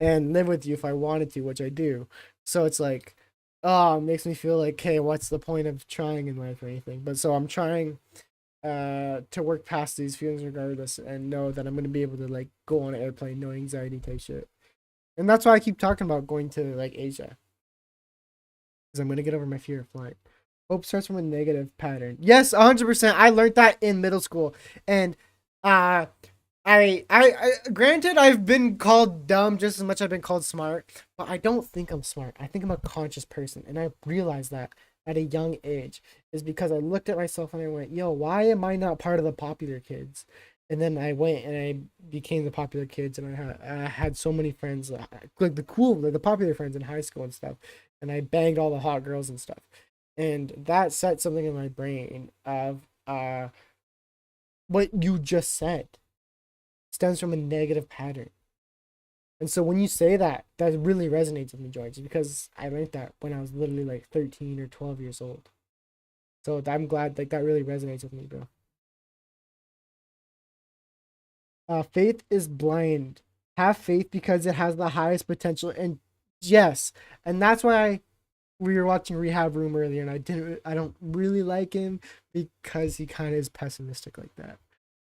A: and live with you if I wanted to, which I do. So it's like, oh, it makes me feel like, hey, what's the point of trying in life or anything? But so I'm trying to work past these feelings regardless and know that I'm gonna be able to like go on an airplane, no anxiety type shit. And that's why I keep talking about going to like Asia. Because I'm gonna get over my fear of flying. Hope starts from a negative pattern. Yes, 100%. I learned that in middle school. And I granted, I've been called dumb just as much as I've been called smart, but I don't think I'm smart. I think I'm a conscious person, and I realized that at a young age is because I looked at myself and I went, yo, why am I not part of the popular kids? And then I went and I became the popular kids, and I had so many friends, like the popular friends in high school and stuff, and I banged all the hot girls and stuff, and that set something in my brain of what you just said stems from a negative pattern. And so when you say that, that really resonates with me, George, because I learned that when I was literally like 13 or 12 years old. So I'm glad, like, that really resonates with me, bro. Faith is blind. Have faith because it has the highest potential and Yes, and that's why we were watching Rehab Room earlier, and I don't really like him because he kind of is pessimistic like that.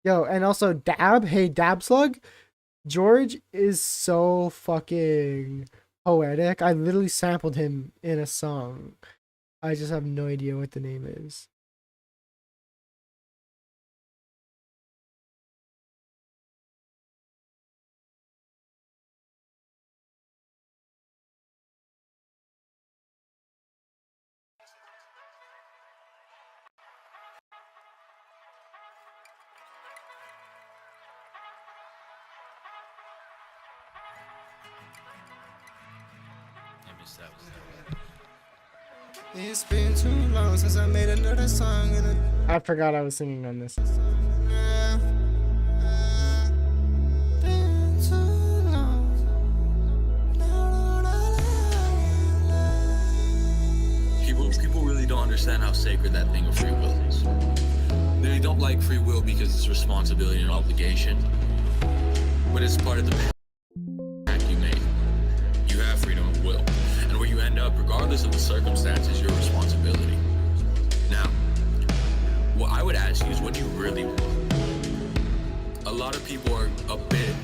A: Yo, and also Dab, hey Dab Slug, George is so fucking poetic. I literally sampled him in a song. I just have no idea what the name is.
B: It's been too long since I made another song
A: I forgot I was singing on this.
V: People really don't understand how sacred that thing of free will is. They don't like free will because it's responsibility and obligation, but it's part of the pact you made. You have freedom of will, and where you end up, regardless of the circumstances, your responsibility. Now, what I would ask you is, what do you really want? A lot of people are a bit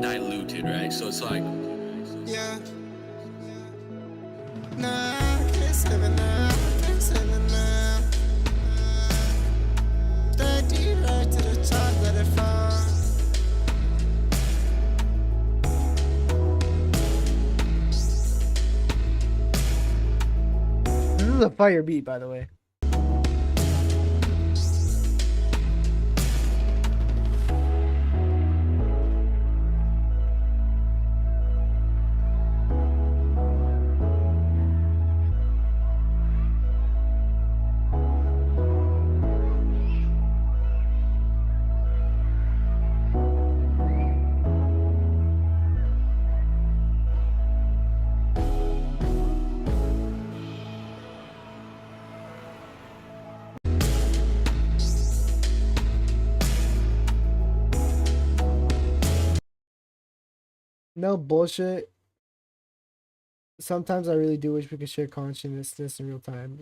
V: diluted, right? So it's like,
B: yeah. Nah, I can't save it now. I can't save it now. That deep right to the top, let it fall.
A: This is a fire beat, by the way. No bullshit. Sometimes I really do wish we could share consciousness in real time,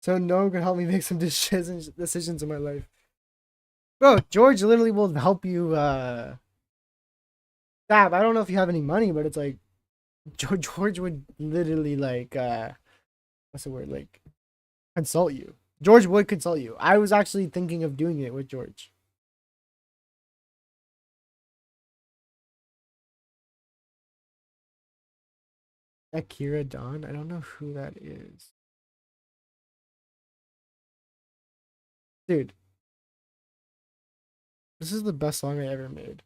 A: so no one can help me make some decisions in my life. Bro, George literally will help you. Dab, I don't know if you have any money, but it's like George would literally like what's the word, like consult you. George would consult you. I was actually thinking of doing it with George. Akira Dawn? I don't know who that is. Dude. This is the best song I ever made.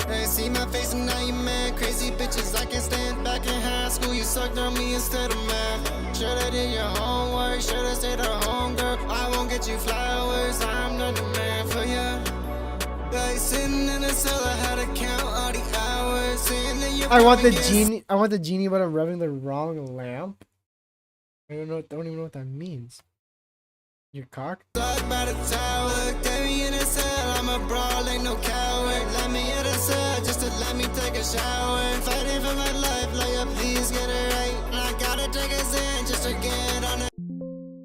B: They see my face and now you mad. Crazy bitches, I can't stand. Back in high school, you sucked on me instead of math. Should've did your homework, should've stayed at home, girl. I won't get you flowers, I'm not the man for ya. Like sitting in a cell, I had to count all the hours.
A: I want the genie, but I'm rubbing the wrong lamp. I don't even know what that means. Your cock?
B: Locked by the tower, get me in a cell. I'm a brawl, ain't no coward. Let me in a cell just to let me take a shower. Fighting for my life, like please get it right. And I gotta take a zen just to get on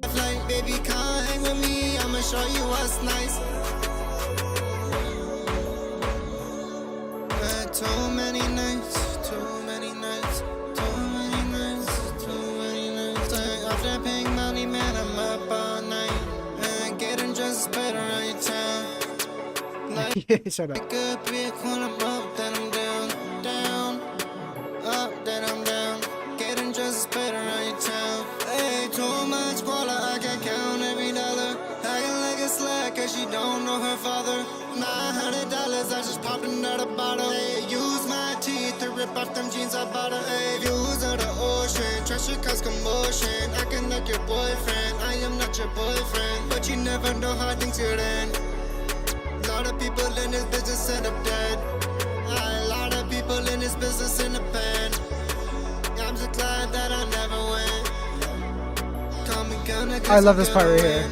B: a flight. Baby, come hang with me, I'ma show you what's nice. Too many nights, too many nights, too many nights, too many nights. Off that pink money, man, I'm up all night. Getting dressed better around your town. Like,
A: shut up.
B: Good bitch, when I'm up, then I'm down, down. Up, then I'm down. Getting dressed better around your town. Hey, too much guala, I can count every dollar. Acting like a slack, cause she don't know her father. $900, I just popped another bottle. Hey, use my teeth to rip off them jeans I bought her. Hey, views of the ocean, treasure cause commotion. Acting like your boyfriend, I am not your boyfriend. But you never know how things could end. A lot of people in this business end up dead. A lot of people in this business in the pen. I'm just glad that I never went. Come
A: I love this part right here.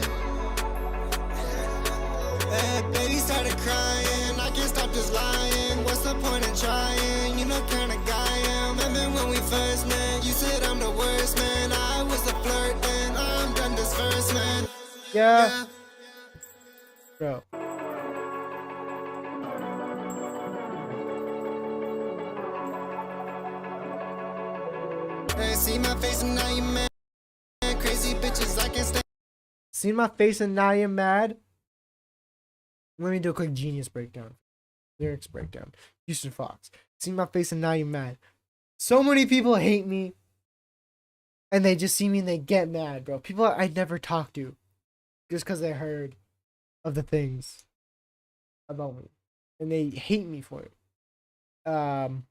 B: Baby started crying, I can't stop this lying. What's the point in trying? You know kind of guy I am. Remember when we first met? You said I'm the worst man. I was a flirt then. I'm done this first man.
A: Yeah. Bro.
B: Hey, see my face and now you mad. Crazy bitches I can't stand.
A: See my face and now you're mad? Let me do a quick genius breakdown. Lyrics breakdown. Houston Fox. See my face and now you're mad. So many people hate me. And they just see me and they get mad, bro. People I never talk to. Just because they heard of the things about me. And they hate me for it. And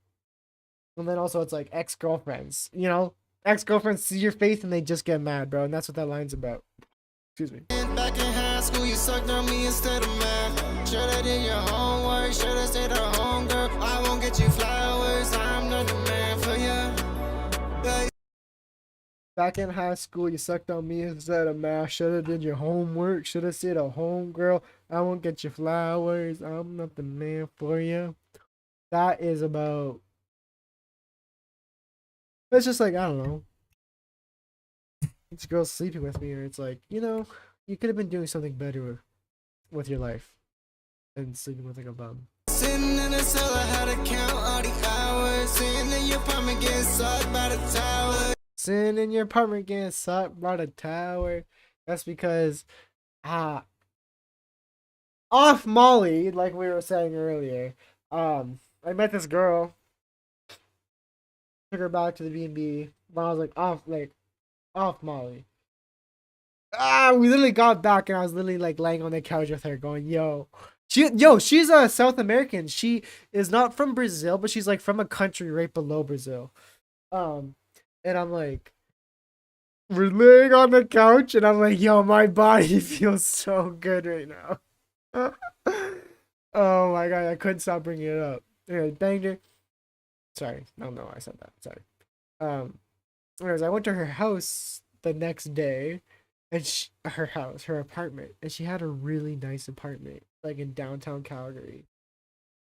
A: then also it's like ex-girlfriends. You know? Ex-girlfriends see your face and they just get mad, bro. And that's what that line's about. Excuse me.
B: Back in high school, you sucked on me instead of math. Should've did your homework, should've stayed at home, girl. I won't get you flowers, I'm not the man for you.
A: Back in high school, you sucked on me instead of math. Shoulda did your homework. Shoulda stayed at home, girl. I won't get you flowers. I'm not the man for you. That is about. It's just like, I don't know. This girl's sleeping with me, or it's like, you know, you could have been doing something better with your life than sleeping with like a bum.
B: Sitting in a cell, I had to count all the hours. Sitting in your apartment getting sucked by the tower.
A: Sitting in your apartment getting sucked by the tower. That's because, off Molly, like we were saying earlier, I met this girl. Took her back to the B&B when I was off Molly. We literally got back and I was literally like laying on the couch with her going, she's a South American. She is not from Brazil, but she's like from a country right below Brazil. And I'm like, we're laying on the couch and I'm like, yo, my body feels so good right now. Oh my god, I couldn't stop bringing it up. Anyway, banged her. Sorry, no, I said that. Sorry. Anyways, I went to her house the next day, and her apartment, and she had a really nice apartment, like in downtown Calgary.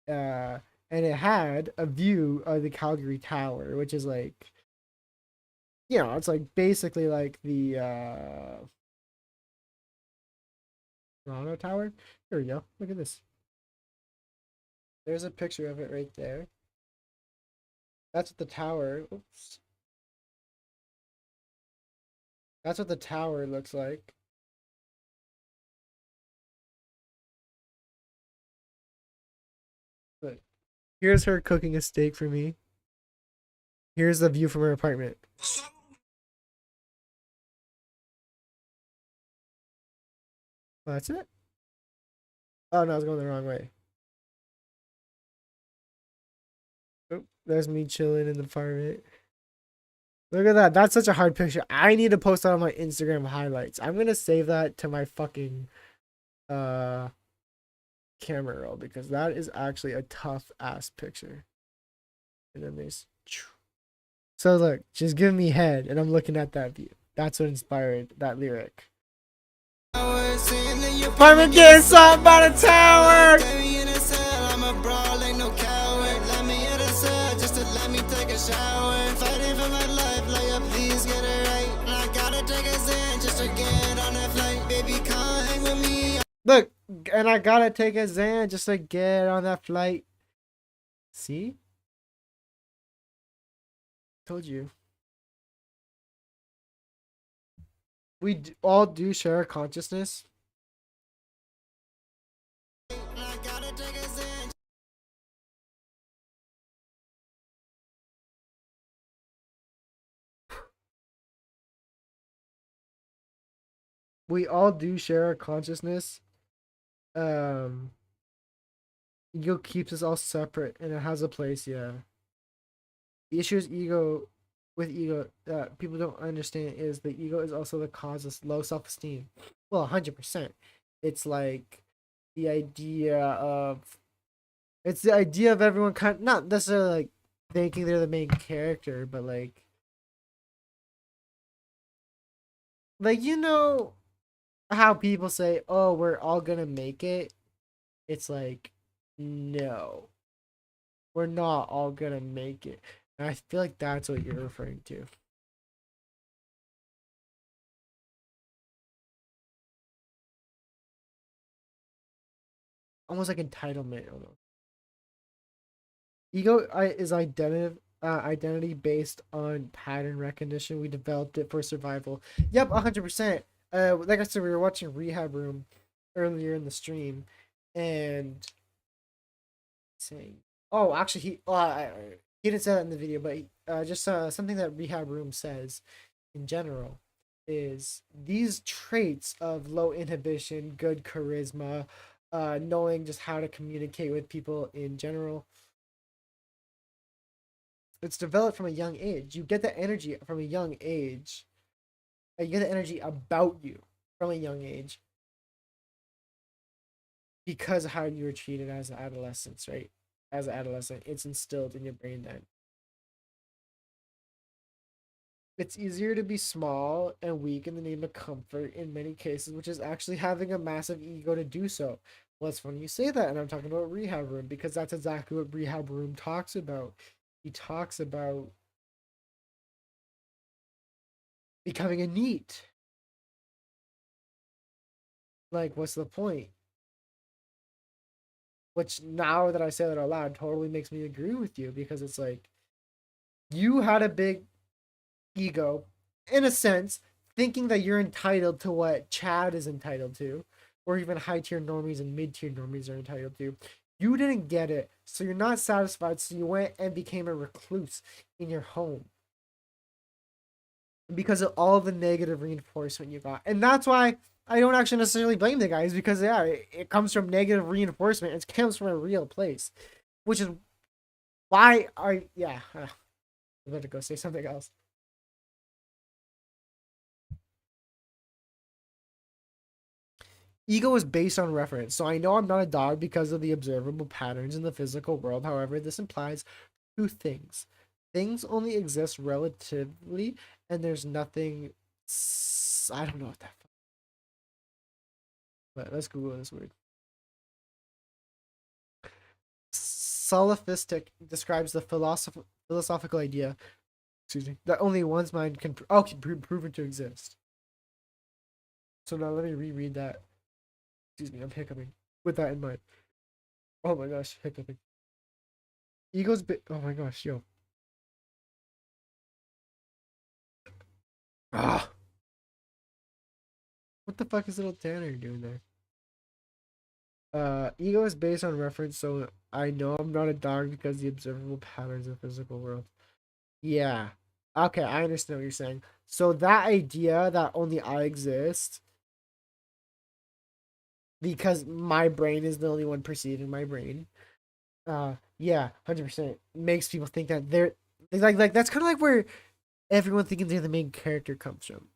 A: And it had a view of the Calgary Tower, which is like, you know, it's like basically like the Toronto Tower. Here we go. Look at this. There's a picture of it right there. That's what the tower. Oops. That's what the tower looks like. But here's her cooking a steak for me. Here's the view from her apartment. Oh, that's it? Oh no, I was going the wrong way. Oh, there's me chilling in the apartment. Look at that. That's such a hard picture. I need to post that on my Instagram highlights. I'm gonna save that to my fucking camera roll because that is actually a tough ass picture. And then there's so look, she's giving me head and I'm looking at that view. That's what inspired that lyric. Apartment getting sucked by the tower.
B: Fighting for my life, like please get it right. I gotta take a stand just to get on that flight. Baby, come hang with me.
A: Look, and I gotta take a Xan just to get on that flight. See? Told you. We all do share a consciousness.
B: I gotta take a Xan.
A: We all do share a consciousness. Ego keeps us all separate and it has a place, yeah. The issue is ego that people don't understand is the ego is also the cause of low self-esteem. Well, 100%. It's like the idea of everyone kind of, not necessarily like thinking they're the main character, but like like, you know how people say, "Oh, we're all gonna make it." It's like, no, we're not all gonna make it. And I feel like that's what you're referring to. Almost like entitlement. Almost. Ego is identity based on pattern recognition. We developed it for survival. Yep, 100%. Like I said, we were watching Rehab Room earlier in the stream, and saying, "Oh, actually, he didn't say that in the video, but just something that Rehab Room says in general is these traits of low inhibition, good charisma, knowing just how to communicate with people in general. It's developed from a young age. You get the energy from a young age. You get the energy about you from a young age because of how you were treated as an adolescent, right? As an adolescent, it's instilled in your brain then. It's easier to be small and weak in the name of comfort in many cases, which is actually having a massive ego to do so. Well, it's funny you say that, and I'm talking about Rehab Room because that's exactly what Rehab Room talks about. He talks about becoming a NEET. Like, what's the point? Which, now that I say that out loud, totally makes me agree with you because it's like you had a big ego, in a sense, thinking that you're entitled to what Chad is entitled to, or even high tier normies and mid tier normies are entitled to. You didn't get it, so you're not satisfied, so you went and became a recluse in your home because of all the negative reinforcement you got. And that's why I don't actually necessarily blame the guys because, yeah, it comes from negative reinforcement. It comes from a real place, which is why I'm about to go say something else. Ego is based on reference, so I know I'm not a dog because of the observable patterns in the physical world. However, this implies two things. Things only exist relatively, and there's nothing. I don't know what that. But let's Google this word. Soliphistic describes the philosophical idea, excuse me, that only one's mind can be proven to exist. So now let me reread that. Excuse me, I'm hiccuping. With that in mind. Oh my gosh, hiccuping. Oh my gosh, yo. Ah. What the fuck is little Tanner doing there? Ego is based on reference, so I know I'm not a dog because the observable patterns of the physical world. Yeah. Okay, I understand what you're saying. So that idea that only I exist because my brain is the only one perceiving my brain. Yeah, 100% makes people think that they're like that's kind of like where everyone thinking they're the main character comes from.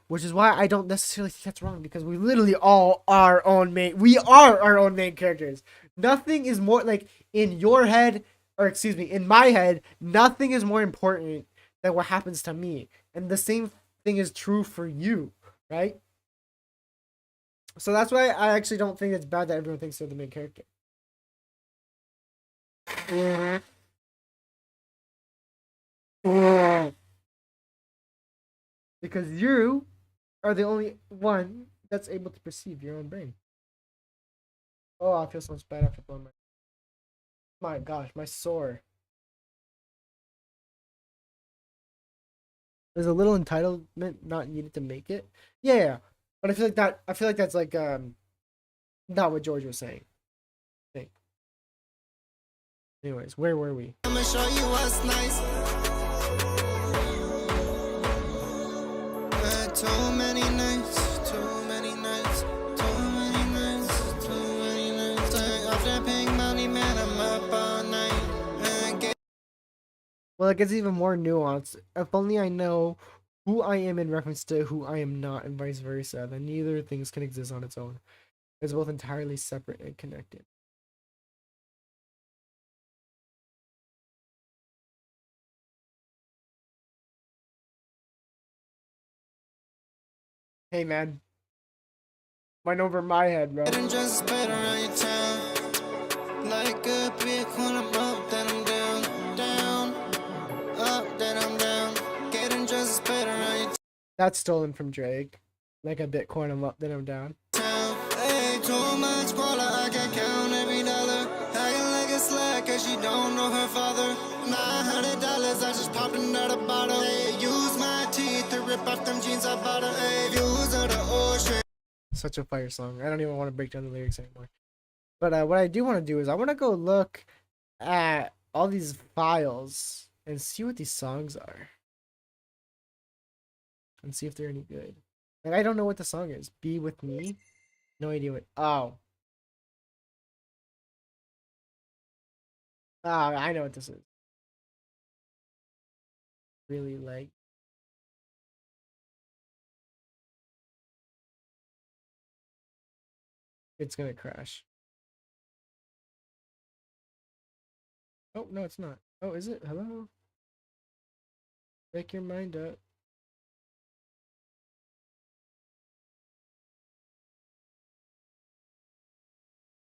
A: Which is why I don't necessarily think that's wrong because we literally all are own main. We are our own main characters. Nothing is more like in your head, or excuse me, in my head. Nothing is more important than what happens to me, and the same thing is true for you, right? So that's why I actually don't think it's bad that everyone thinks they're the main character. Because you are the only one that's able to perceive your own brain. Oh, I feel so much bad after blowing my gosh, my sore. There's a little entitlement not needed to make it. Yeah, but I feel like that. I feel like that's like not what George was saying. I think. Anyways, where were we?
B: I'ma show you what's nice. Too many nights, too many nights, too many nights, too many nights. Off that pink money, man, I'm up all night.
A: Well, it gets even more nuanced. If only I know who I am in reference to who I am not, and vice versa, then neither things can exist on its own. It's both entirely separate and connected. Hey man, went over my head, bro.
B: Getting just better around your town. Like a big when I'm up, then I'm down, down, up, then I'm down. Getting just better around your
A: That's stolen from Drake. Like a Bitcoin, I'm up, then I'm down.
B: town. Hey, too much squalor, I can count every dollar. Acting like a slack, cause she don't know her father. $900, I just popped another bottle. Hey, use my teeth to rip off them jeans I bought her. Hey, views of the ocean.
A: Such a fire song. I don't even want to break down the lyrics anymore. But what I do want to do is I want to go look at all these files and see what these songs are. And see if they're any good. Like, I don't know what the song is. Be With Me? No idea what. Oh. Ah, I know what this is. Really like. It's gonna crash. Oh, no, it's not. Oh, is it? Hello? Make your mind up.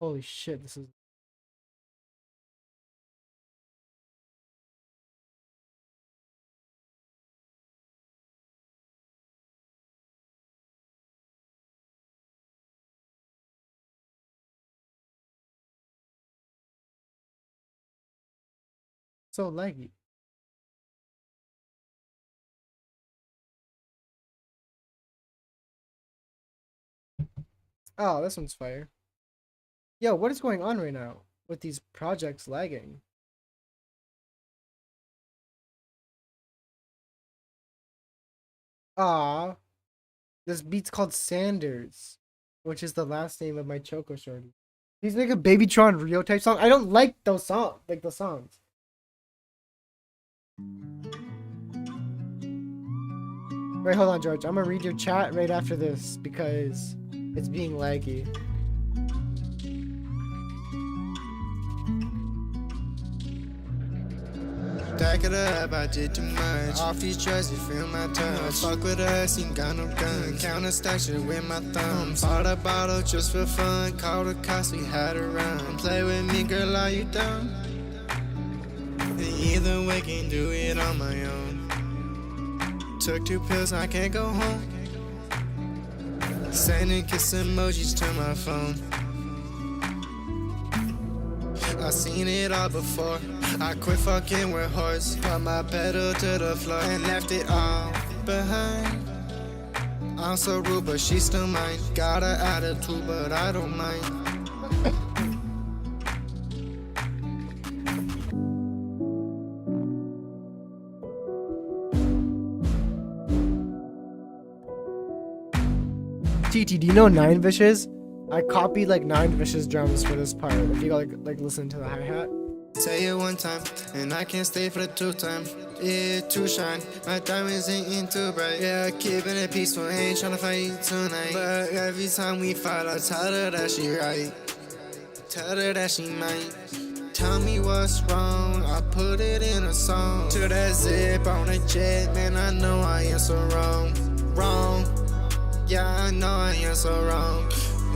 A: Holy shit, this is. So laggy. Oh, this one's fire. Yo, what is going on right now with these projects lagging? Ah, this beat's called Sanders, which is the last name of my Choco Shorty. He's like a Babytron Rio type song. I don't like those songs, like the songs. Wait, hold on, George. I'm gonna read your chat right after this because it's being laggy.
B: Back it up, I did too much. Off these drugs, you feel my touch. Fuck with us, ain't got no gun. Counter stack shit with my thumbs. Bought a bottle just for fun. Called the cops, we had to run. Play with me, girl, are you dumb? Either way, can do it on my own. Took 2 pills, I can't go home. Sending kiss emojis to my phone. I seen it all before. I quit fucking with horse. Put my pedal to the floor and left it all behind. I'm so rude, but she's still mine. Got an attitude, but I don't mind.
A: TT, do you know Nine Vicious? I copied like Nine Vicious drums for this part. If you like listen to the hi-hat.
B: Say it one time, and I can't stay for the 2 time. Yeah, too shine. My diamonds ain't too bright. Yeah, keeping it peaceful, ain't tryna fight tonight. But every time we fight, I tell her that she right. Tell her that she might. Tell me what's wrong, I put it in a song. To that zip on a jet, man, I know I am so wrong. Wrong. Yeah, I know I am so wrong.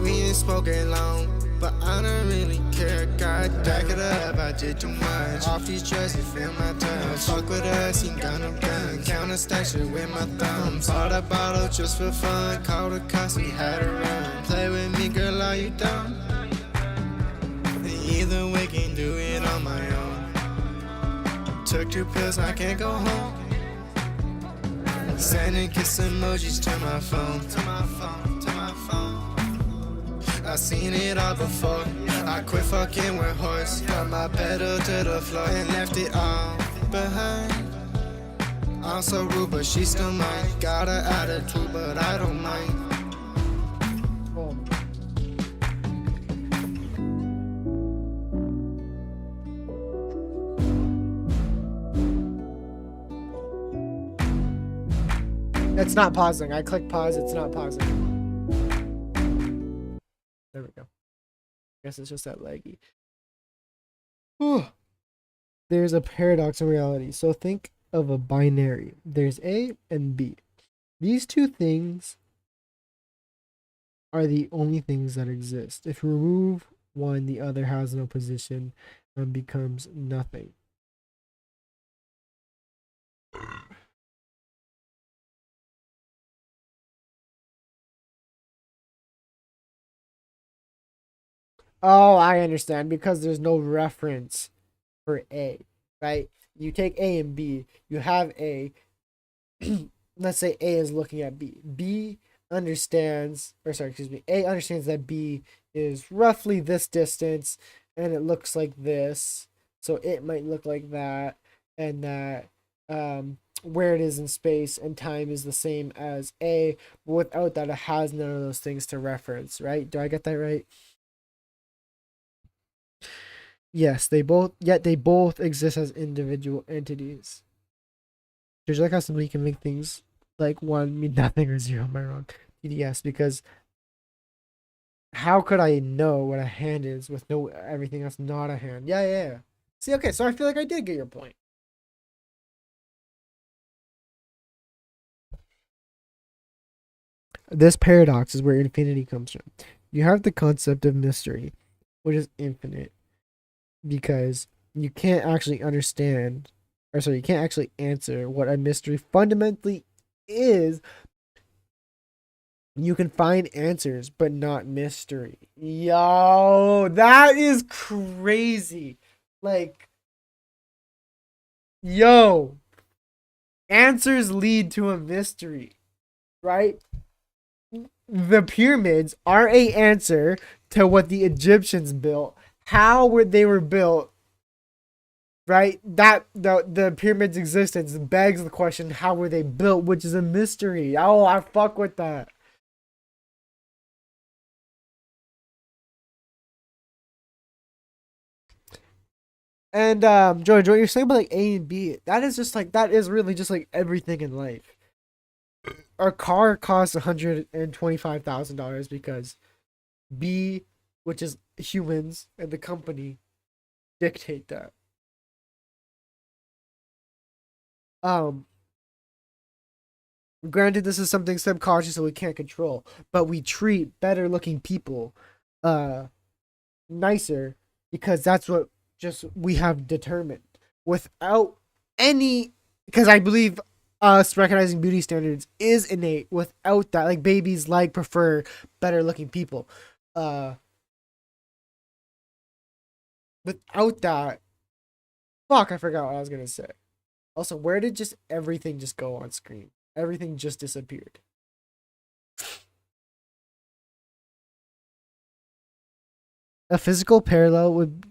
B: We ain't spoken long, but I don't really care. God, back it up, I did too much. Off these drugs, you feel my touch. Fuck with us, ain't got no gun. Counter stack shit with my thumbs. Bought a bottle just for fun. Called the cops, we had to run. Play with me, girl, are you dumb? Either way, can do it on my own. Took 2 pills, I can't go home. Sending kiss emojis to my phone. To my phone, to my phone. I seen it all before. I quit fucking with horse. Put my pedal to the floor and left it all behind. I'm so rude, but she's still mine. Got an attitude, but I don't mind.
A: It's not pausing. I click pause, it's not pausing. There we go. Guess it's just that laggy. Whew. There's a paradox in reality. So think of a binary. There's A and B. These 2 things are the only things that exist. If you remove one, the other has no position and becomes nothing. Oh, I understand, because there's no reference for A, right? You take A and B, you have A. Let's say A is looking at B. B understands, or sorry, excuse me, A understands that B is roughly this distance and it looks like this. So it might look like that, and that where it is in space and time is the same as A, but without that, it has none of those things to reference, right? Do I get that right? Yes, yet they both exist as individual entities. There's like how somebody can make things like one mean nothing or zero. Am I wrong? Yes, because how could I know what a hand is with no everything that's not a hand? Yeah, yeah, yeah. See, okay, so I feel like I did get your point. This paradox is where infinity comes from. You have the concept of mystery, which is infinite, because you can't actually understand, or sorry, you can't actually answer what a mystery fundamentally is. You can find answers, but not mystery. Yo, that is crazy. Like, yo, answers lead to a mystery, right? The pyramids are a answer to what the Egyptians built, how they were built, right? That the pyramids' existence begs the question, how were they built, which is a mystery. Oh, I fuck with that. And George, what you're saying about like A and B, that is just like, that is really just like everything in life. Our car costs $125,000 because B, which is humans and the company, dictate that. Um, Granted, this is something subconscious that we can't control, but we treat better looking people nicer because that's what just we have determined without any, because I believe us recognizing beauty standards is innate. Without that, like, babies like prefer better looking people. Without that, fuck, I forgot what I was gonna say. Also, where did just everything just go on screen? Everything just disappeared. A physical parallel would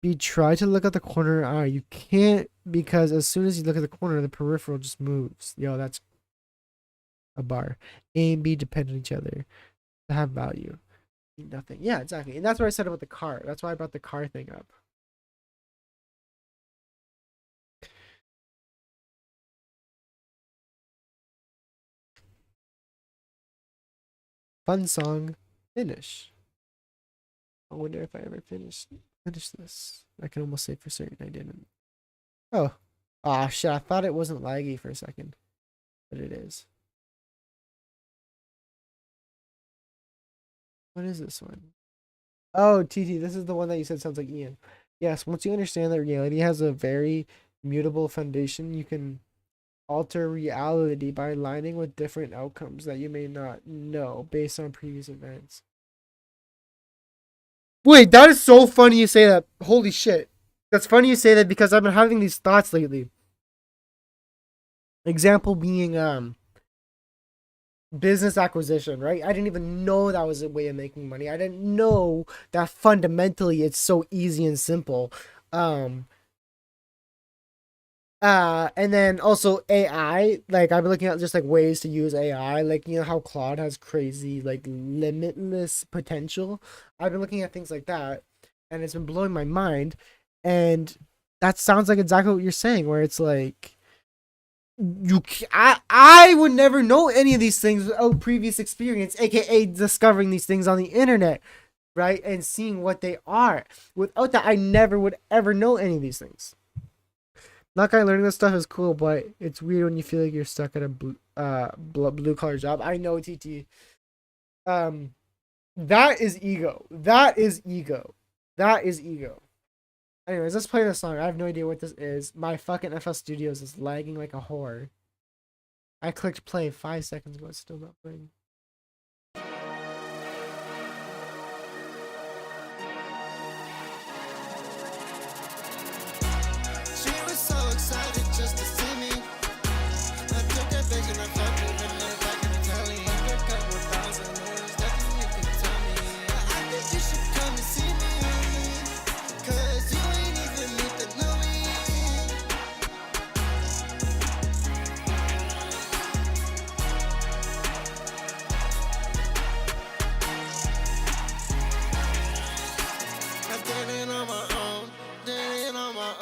A: be try to look at the corner eye. You can't, because as soon as you look at the corner, the peripheral just moves. Yo, that's a bar. A and B depend on each other to have value. Nothing. Yeah, exactly. And that's what I said about the car. That's why I brought the car thing up. Fun song. Finish. I wonder if I ever finish this. I can almost say for certain I didn't. Oh. Ah, shit. I thought it wasn't laggy for a second. But it is. What is this one? Oh, TT, this is the one that you said sounds like Ian. Yes, once you understand that reality has a very mutable foundation, you can alter reality by aligning with different outcomes that you may not know based on previous events. Wait, that is so funny you say that. Holy shit. That's funny you say that because I've been having these thoughts lately. Example being business acquisition, right? I didn't even know that was a way of making money. I didn't know that fundamentally it's so easy and simple. And then also AI, like I've been looking at just like ways to use AI, like, you know how Claude has crazy like limitless potential. I've been looking at things like that, and it's been blowing my mind. And that sounds like exactly what you're saying, where it's like I would never know any of these things without previous experience, aka discovering these things on the internet, right? And seeing what they are. Without that, I never would ever know any of these things. Not gonna learning this stuff is cool, but it's weird when you feel like you're stuck at a blue collar job. I know, TT. That is ego. That is ego. That is ego. Anyways, let's play this song. I have no idea what this is. My fucking FL Studios is lagging like a whore. I clicked play 5 seconds ago. It's still not playing.
B: She was so excited just to see me. I took her vision, I felt it in the back of the telly. After a couple thousand, there's nothing you can tell me. I think you should come and see me. Cause you ain't even meet the know me. I did it on my own, did it on my own.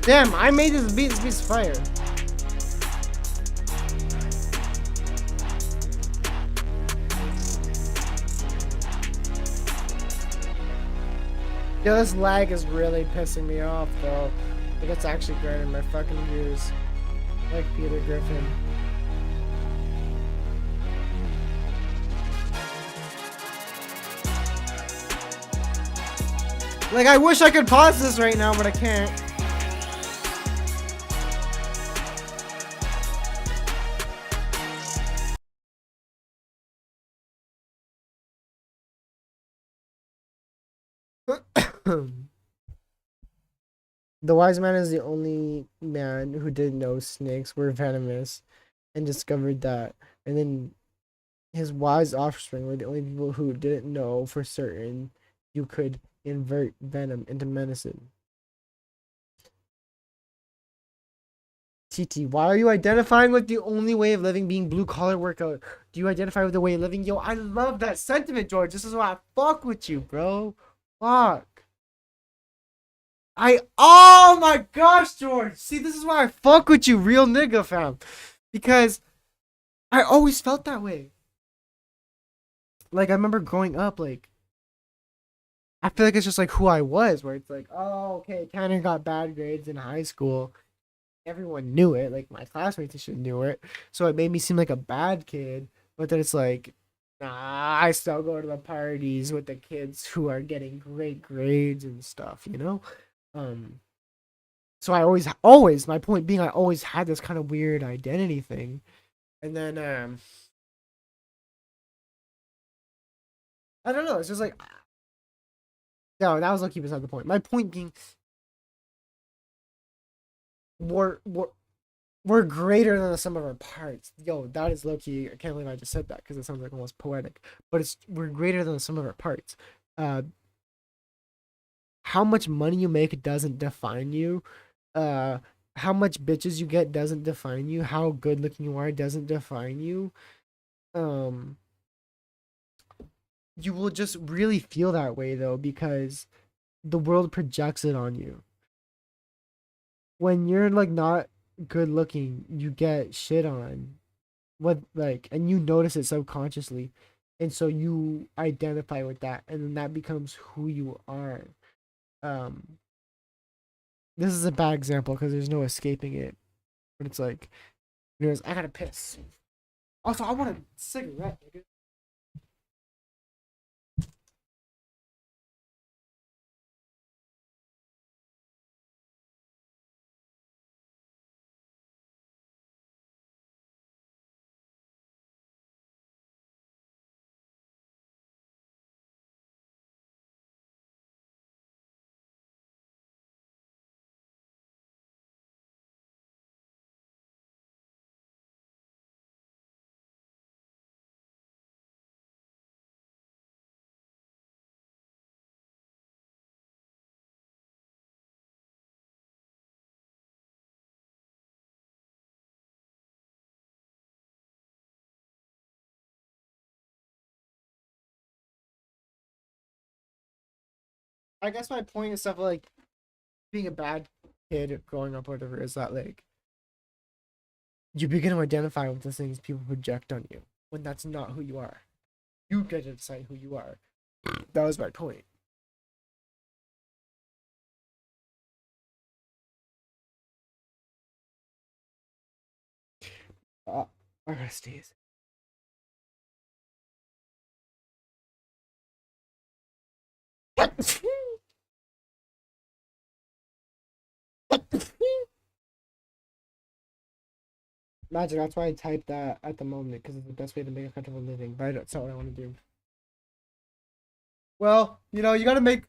A: Damn, I made this beat. This beat's fire. Yo, this lag is really pissing me off, though. Like, it's actually grinding my fucking gears. Like Peter Griffin. Like, I wish I could pause this right now, but I can't. The wise man is the only man who didn't know snakes were venomous and discovered that. And then his wise offspring were the only people who didn't know for certain you could invert venom into medicine. TT, why are you identifying with the only way of living being blue collar workout? Do you identify with the way of living? Yo, I love that sentiment, George. This is why I fuck with you, bro. Fuck. Oh my gosh, George. See, this is why I fuck with you, real nigga, fam. Because I always felt that way. Like, I remember growing up, like, I feel like it's just like who I was, where it's like, oh, okay, Tanner got bad grades in high school. Everyone knew it, like my classmates should knew it. So it made me seem like a bad kid. But then it's like, nah, I still go to the parties with the kids who are getting great grades and stuff, you know? So I always, my point being, I always had this kind of weird identity thing. And then, I don't know, it's just like, no, that was low-key beside the point. My point being, we're greater than the sum of our parts. Yo, that is low-key, I can't believe I just said that, because it sounds like almost poetic. But we're greater than the sum of our parts. How much money you make doesn't define you. How much bitches you get doesn't define you. How good looking you are doesn't define you. You will just really feel that way though, because the world projects it on you. When you're like not good looking, you get shit on. And you notice it subconsciously. And so you identify with that, and then that becomes who you are. This is a bad example because there's no escaping it. But it's like, I gotta piss. Also, I want a cigarette, nigga. I guess my point is stuff like being a bad kid growing up or whatever is that like you begin to identify with the things people project on you when that's not who you are. You get to decide who you are. That was my point. I gotta sneeze. Imagine that's why I typed that at the moment because it's the best way to make a comfortable living. But that's not what I want to do. Well, you know, you gotta make.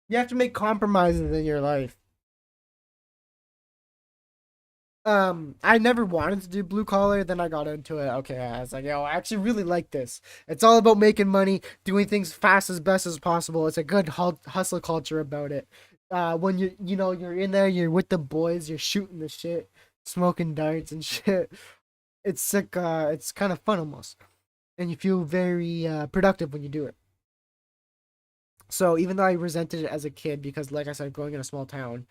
A: You have to make compromises in your life. I never wanted to do blue collar, then I got into it. Okay, I was like, yo, I actually really like this. It's all about making money, doing things fast as best as possible. It's a good hustle culture about it. When you're in there, you're with the boys, you're shooting the shit, smoking darts and shit. It's sick. It's kind of fun almost, and you feel very productive when you do it. So even though I resented it as a kid because, like I said, growing in a small town,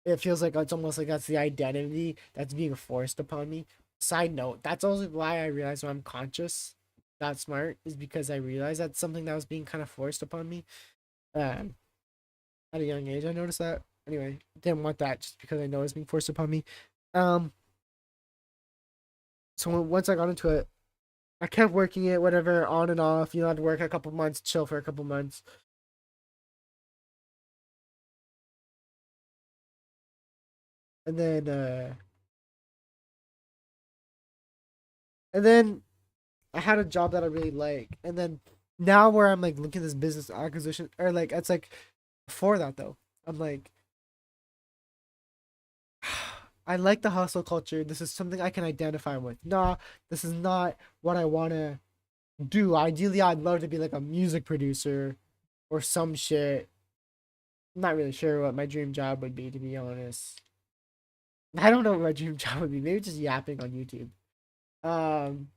A: it feels like it's almost like that's the identity that's being forced upon me. Side note, that's also why I realized when I'm conscious, not smart, is because I realized that's something that was being kind of forced upon me. Um, at a young age, I noticed that. Anyway, didn't want that just because I know it's being forced upon me. Um, so once I got into it, I kept working it, whatever, on and off. You know, I'd work a couple months, chill for a couple months. And then and then I had a job that I really like. And then now where I'm like looking at this business acquisition or like it's like before that though, I'm like I like the hustle culture. This is something I can identify with. Nah, this is not what I wanna do. Ideally I'd love to be like a music producer or some shit. I'm not really sure what my dream job would be, to be honest. I don't know what my dream job would be. Maybe just yapping on YouTube. Um,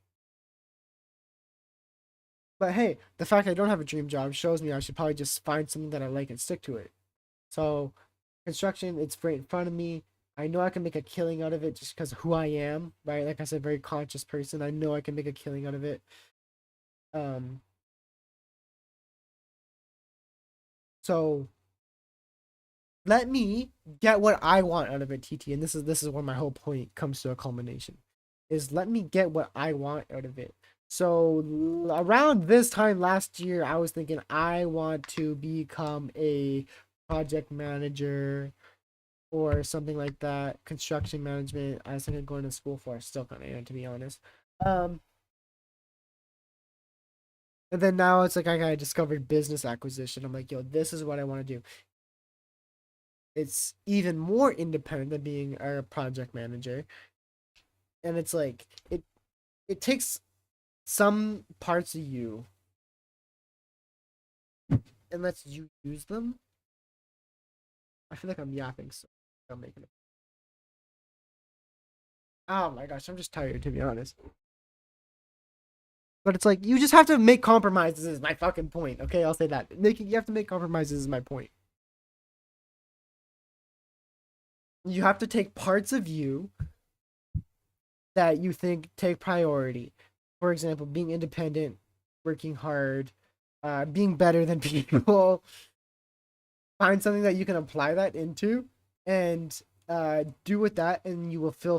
A: but hey, the fact I don't have a dream job shows me I should probably just find something that I like and stick to it. So, construction, it's right in front of me. I know I can make a killing out of it just because of who I am, right? Like I said, very conscious person. I know I can make a killing out of it. Um, so let me get what I want out of it, TT. And this is where my whole point comes to a culmination. Is let me get what I want out of it. So around this time last year, I was thinking I want to become a project manager or something like that. Construction management. I was thinking of going to school for. I still kind of am, to be honest. Um, and then now it's like I discovered business acquisition. I'm like, yo, this is what I want to do. It's even more independent than being a project manager, and it's like it takes some parts of you and lets you use them. I feel like I'm yapping, so I'm making it. Oh my gosh, I'm just tired, to be honest. But it's like you just have to make compromises. Is my fucking point. Okay, I'll say that. You have to make compromises. Is my point. You have to take parts of you that you think take priority. For example, being independent, working hard, being better than people. Find something that you can apply that into, and do with that, and you will feel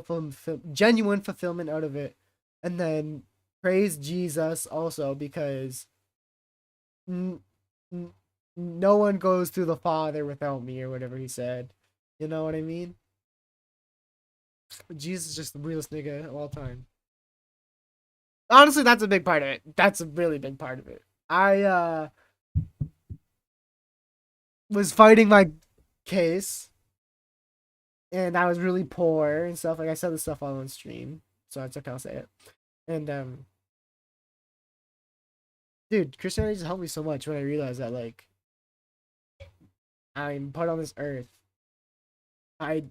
A: genuine fulfillment out of it. And then praise Jesus also because n- n- no one goes to the Father without me, or whatever he said. You know what I mean? Jesus is just the realest nigga of all time. Honestly, that's a big part of it. That's a really big part of it. I was fighting my case and I was really poor and stuff. Like I said this stuff all on stream, so it's okay. I'll say it. And dude, Christianity just helped me so much when I realized that like I'm put on this earth by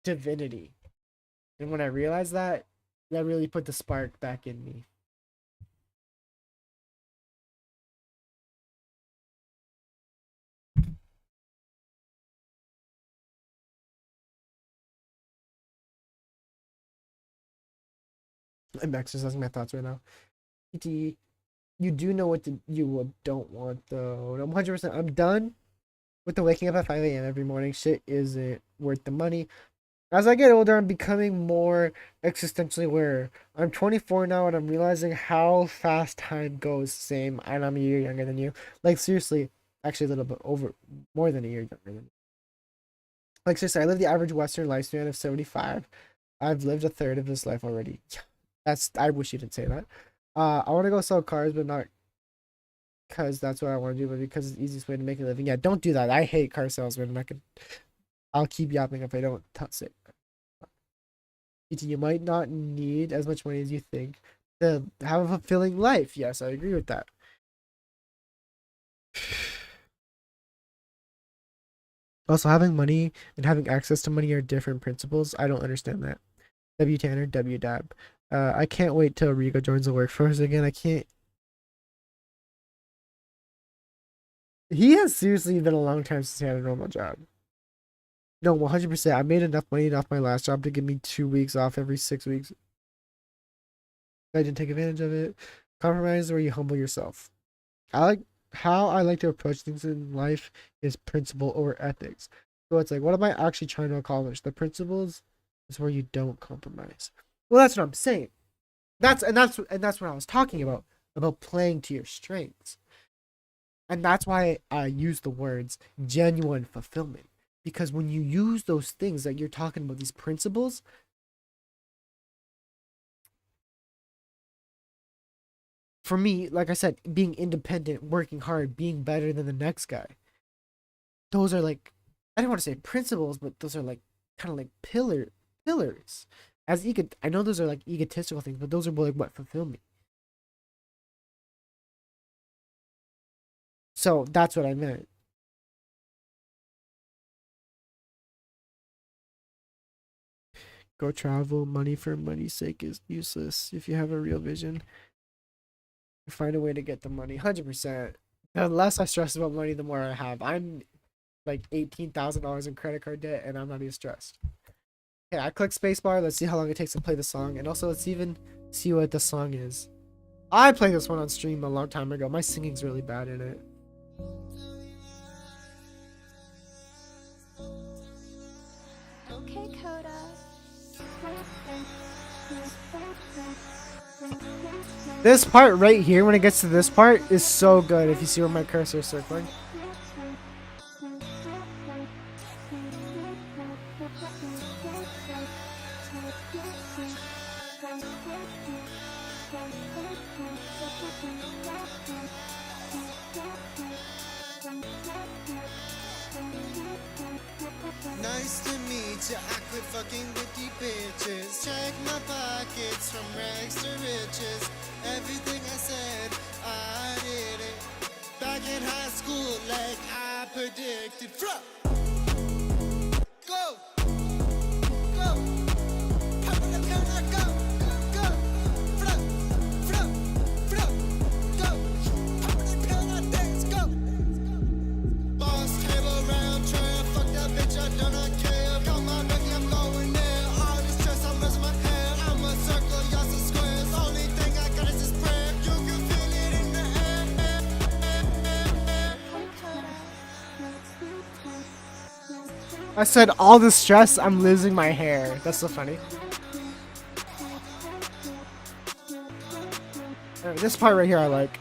A: divinity, and when I realized that, that really put the spark back in me. I'm exercising my thoughts right now. PT, you do know what you don't want though. I'm 100%. I'm done with the waking up at 5 a.m. every morning. Shit isn't worth the money. As I get older, I'm becoming more existentially aware. I'm 24 now, and I'm realizing how fast time goes. Same, and I'm a year younger than you. Like seriously, actually a little bit over, more than a year younger than you. Like seriously, I live the average Western lifespan of 75. I've lived a third of this life already. That's. I wish you didn't say that. I want to go sell cars, but not because that's what I want to do, but because it's the easiest way to make a living. Yeah, don't do that. I hate car salesmen, and I'll keep yapping if I don't say it. You might not need as much money as you think to have a fulfilling life. Yes, I agree with that. Also, having money and having access to money are different principles. I don't understand that. W Tanner, W Dab. I can't wait till Rigo joins the workforce again. I can't. He has seriously been a long time since he had a normal job. No, 100%. I made enough money off my last job to give me 2 weeks off every 6 weeks. I didn't take advantage of it. Compromise is where you humble yourself. I like to approach things in life is principle over ethics. So it's like, what am I actually trying to accomplish? The principles is where you don't compromise. Well, that's what I'm saying. That's what I was talking about playing to your strengths. And that's why I use the words genuine fulfillment. Because when you use those things that you're talking about, these principles, for me, like I said, being independent, working hard, being better than the next guy, those are like, I don't want to say principles, but those are like kind of like pillars. I know those are like egotistical things, but those are like what fulfill me. So that's what I meant. Go travel. Money for money's sake is useless if you have a real vision. Find a way to get the money. 100%. The less I stress about money, the more I have. I'm like $18,000 in credit card debt, and I'm not even stressed. Okay, I click spacebar. Let's see how long it takes to play the song, and also let's even see what the song is. I played this one on stream a long time ago. My singing's really bad in it.
F: Okay, Coda.
A: This part right here, when it gets to this part, is so good if you see where my cursor is circling.
B: Nice to meet you. I quit fucking with you bitches. Check my pockets from rags to riches. Everything I said, I did it. Back in high school, like I predicted. Go! Go! Pop in the corner, go! Go! Flow! Flow! Flow! Go! Pop in the corner, dance, go! Boss table round, trying to fuck that bitch, I do not care. Got my Becky, I'm going there. All this stress, I'm losing my hair. I'm a circle, y'all some squares. Only thing I got is this prayer. You can feel it in the air.
A: I said all the stress, I'm losing my hair. That's so funny. This part right here I like.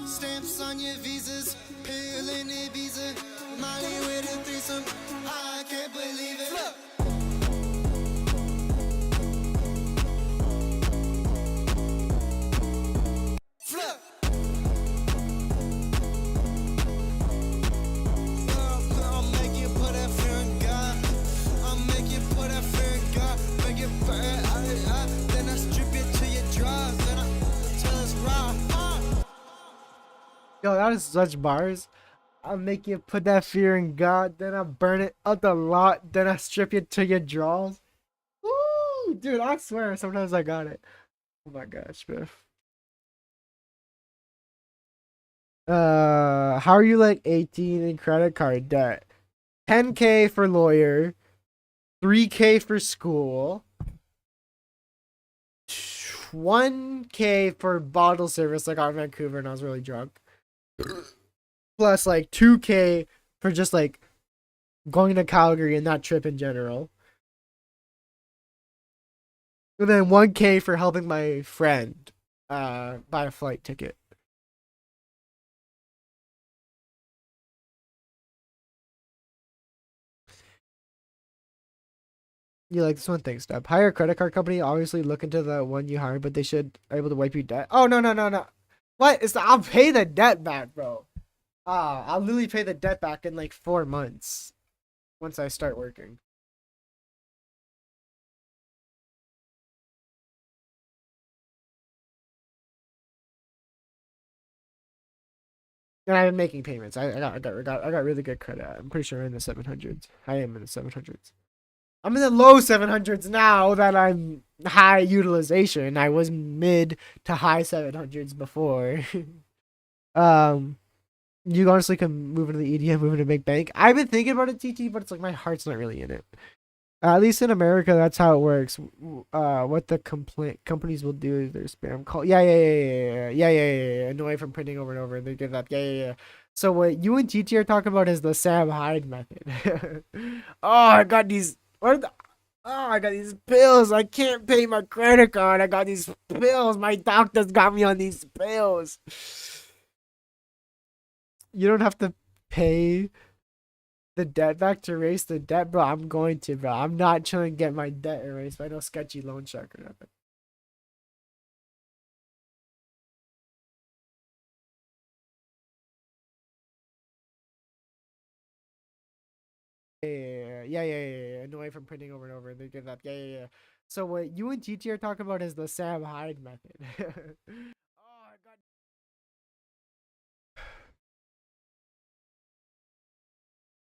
B: Stamps on your visas, pill in Ibiza, Molly with a threesome. I can't believe it. Look. Flip. I'll make you put that fear in God. I'll make you put that fear in God. Make it burn, then I strip it to your drawers, then I till it's raw.
A: Yo, that is such bars. I'll make you put that fear in God, then I'll burn it out the lot, then I'll strip you to your drawers. Woo! Dude, I swear, sometimes I got it. Oh my gosh, man. How are you like 18 in credit card debt? 10K for lawyer, 3K for school, 1K for bottle service like out in Vancouver and I was really drunk. Plus like 2K for just like going to Calgary and that trip in general. And then 1K for helping my friend buy a flight ticket. You like this one? Thanks, Step. Hire a credit card company. Obviously, look into the one you hired, but they should be able to wipe your debt. Oh no, no, no, no! What? I'll pay the debt back, bro. I'll literally pay the debt back in like 4 months once I start working. And I've been making payments. I got really good credit. I'm pretty sure I'm in the 700s. I am in the 700s. I'm in the low 700s now that I'm high utilization. I was mid to high 700s before. You honestly can move into the EDM, move into big bank. I've been thinking about it, TT, but it's like my heart's not really in it. At least in America, that's how it works. What the companies will do is their spam call. Yeah. Annoy from printing over and over, and they give that. Yeah. So what you and TT are talking about is the Sam Hyde method. Oh, I got these. What are the? Oh, I got these pills. I can't pay my credit card. I got these pills. My doctor's got me on these pills. You don't have to pay the debt back to erase the debt, bro. I'm going to, bro. I'm not trying to get my debt erased by no sketchy loan shark or nothing. Yeah. Annoy from printing over and over, and they give that. Yeah. So what you and TT are talking about is the Sam Hyde method. Oh, I got.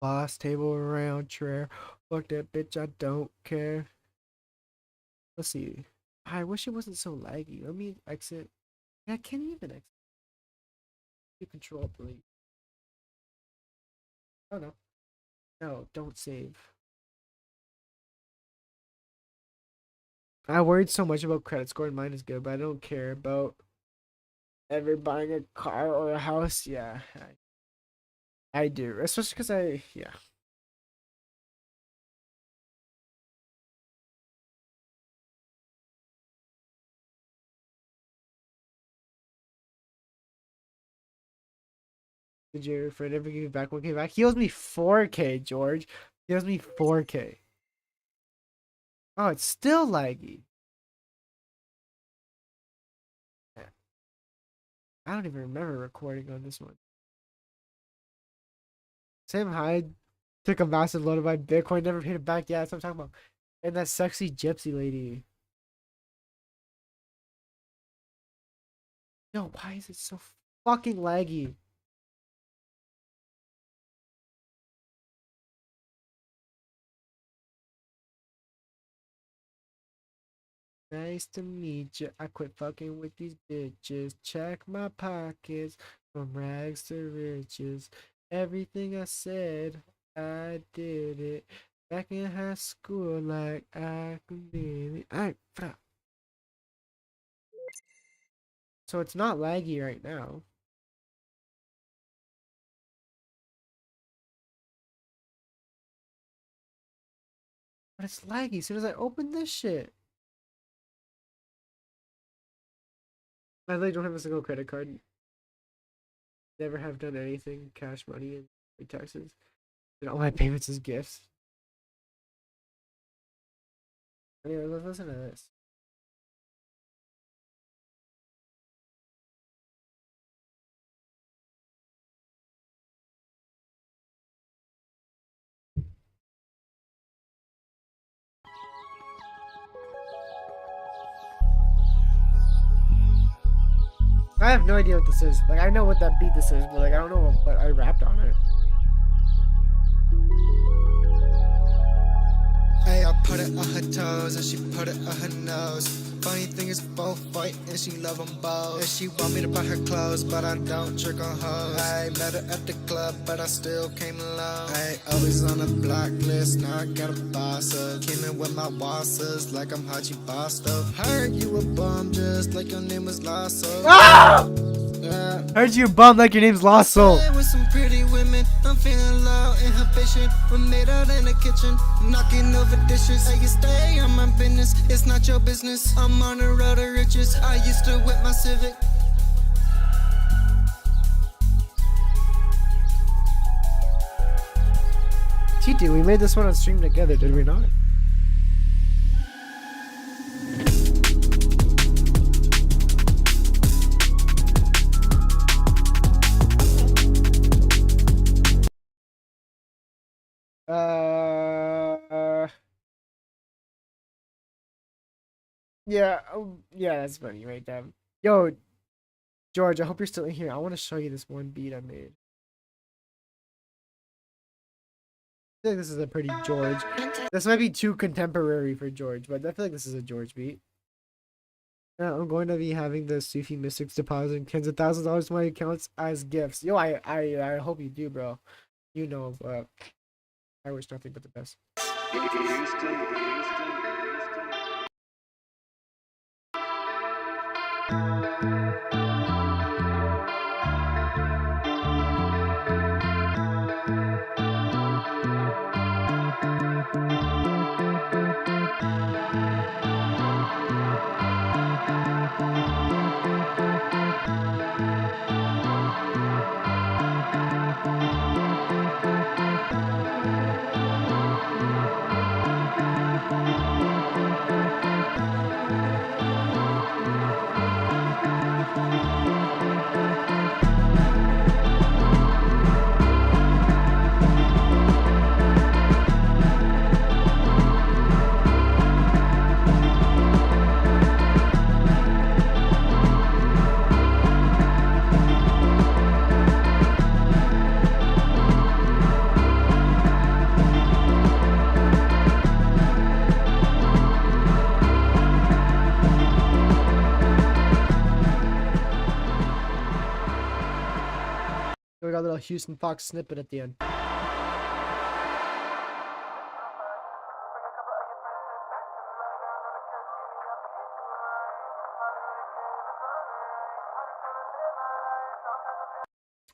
A: Boss table around chair. Fuck that bitch. I don't care. Let's see. I wish it wasn't so laggy. Let me exit. I can't even exit. You control delete. Oh no. No, don't save. I worried so much about credit score and mine is good, but I don't care about ever buying a car or a house. Yeah, I do. Especially because yeah. Did your friend ever give you back 1K back? He owes me 4K, George. He owes me 4K. Oh, it's still laggy. I don't even remember recording on this one. Sam Hyde took a massive load of my Bitcoin, never paid it back. Yeah, that's what I'm talking about. And that sexy gypsy lady. Yo, why is it so fucking laggy? Nice to meet you. I quit fucking with these bitches. Check my pockets from rags to riches. Everything I said, I did it. Back in high school, like I did it. Alright, so it's not laggy right now. But it's laggy as soon as I open this shit. I really don't have a single credit card. Never have done anything, cash money and taxes. And all my payments is gifts. Anyway, let's listen to this. I have no idea what this is. Like, I know what that beat this is, but like, I don't know what I rapped on it.
B: put it on her toes and she put it on her nose. Funny thing is both fight and she love them both. And she want me to buy her clothes, but I don't trick on hoes. I met her at the club, but I still came alone. I always on a blacklist, now I got a boss up. Came in with my bosses like I'm Haji Basto. Heard you a bum just like your name was Lasso.
A: Ah! Heard you bum like your name's Lost Soul.
B: With some pretty women, I'm feeling low inhibition. We're made out in the kitchen, knocking over dishes. Hey, you stay on my business, it's not your business. I'm on the road to riches. I used to whip my Civic.
A: TT, we made this one on stream together, did we not? Yeah, yeah, that's funny right there. Yo, George, I hope you're still in here. I want to show you this one beat I made. I feel like this is a pretty George. This might be too contemporary for George, but I feel like this is a George beat. Yeah, I'm going to be having the Sufi Mystics depositing tens of thousands of dollars to my accounts as gifts. Yo, I hope you do, bro. You know, I wish nothing but the best. We got a little Houston Fox snippet at the end.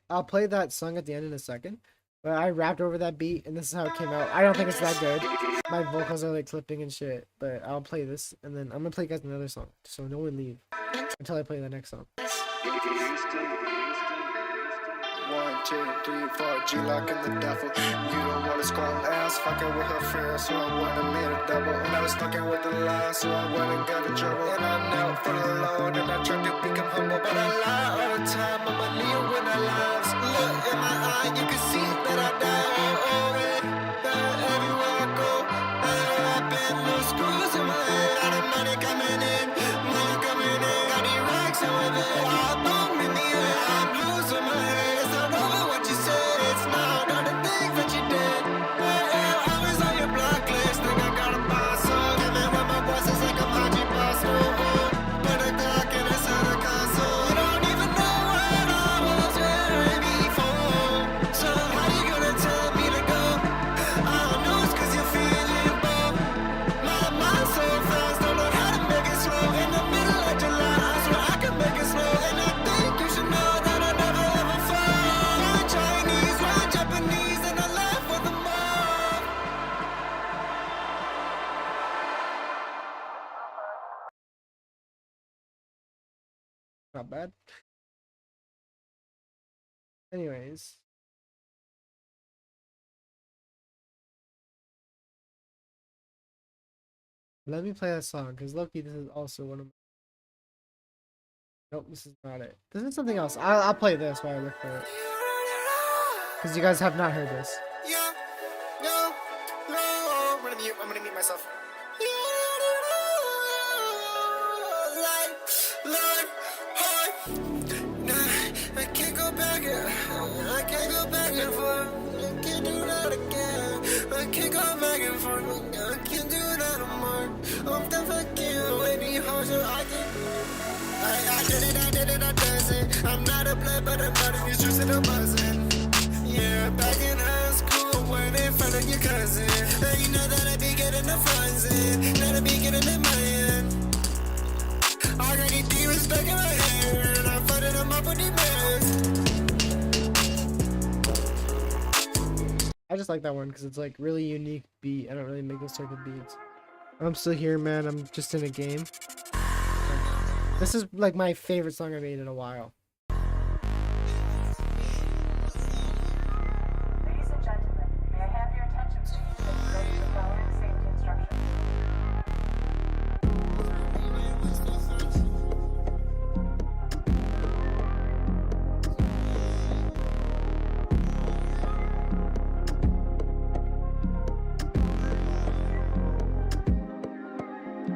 A: I'll play that song at the end in a second, but I rapped over that beat and this is how it came out. I don't think it's that good. My vocals are like clipping and shit, but I'll play this and then I'm gonna play you guys another song, so no one leave until I play the next song.
B: 1, 2, 3, 4, G-Lock in the duffel. You don't wanna score ass, fucking with her friends, so I went and made a double. And I was fucking with the lie, so I went and got in trouble. And I knelt for the Lord, and I tried to become humble, but I lie all the time. I'm a Leo when I lies. Look in my eye, you can see that I die. Everywhere I go, I've been no screws in my head. Got the money coming in, money coming in. Got these racks in my bed, all bone in the air. I'm losing my head.
A: Not bad. Anyways. Let me play that song, because Loki, this is also one of my... Nope, this is not it. This is something else. I'll play this while I look for it. Because you guys have not heard this.
B: Yeah, no, I'm gonna mute myself. I can't go back and forth. I can't do that again. I can't go back and forth. I can't do that. my dozen. I'm not a blood, but I'm not in these streets and I'm buzzing. Yeah, back in high school, when in front of your cousin. And you know that I be getting the funds in, that I be getting the money in. I got these demons stuck in my head, and I'm fighting them up with these meds.
A: I just like that one because it's like really unique beat. I don't really make those type of beats. I'm still here, man. I'm just in a game. This is like my favorite song I made in a while.
E: Ladies and gentlemen, may I have your attention please as you ready to follow the safety instructions?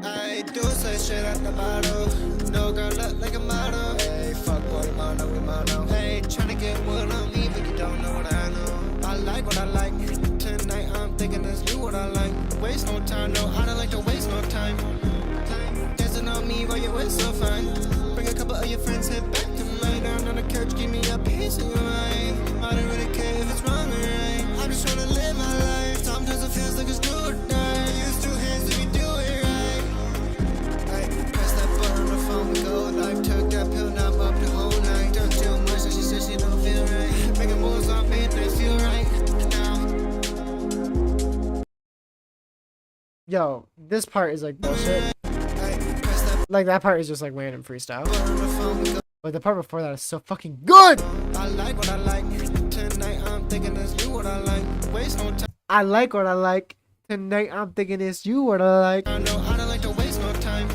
B: I do say shit at the bottom. No girl look like a model. Hey, fuck boy, mono, we mono. Hey, tryna get wood on me, but you don't know what I know. I like what I like. Tonight I'm thinking it's you what I like. Waste no time, no, I don't like to waste no time. Dancing on me while you waist so fine. Bring a couple of your friends, head back to mine. Down on the couch, give me a piece of your mind. I don't really care if it's wrong or right. I'm just trying to live my life. Sometimes it feels like it's do or die. Use two hands if you do it right. Like, press that button on the phone, we go live. Took that pill, now I'm up the whole night. Talk too much, and she said she don't feel right. Making moves on me, they feel right now.
A: Yo, this part is like bullshit. Like that part is just like random freestyle. But the part before that is so fucking good.
B: I like what I like. Tonight I'm thinking it's you what I like. Waste no time.
A: I like what I like. Tonight I'm thinking it's you what I like.
B: I know I don't like to waste no time.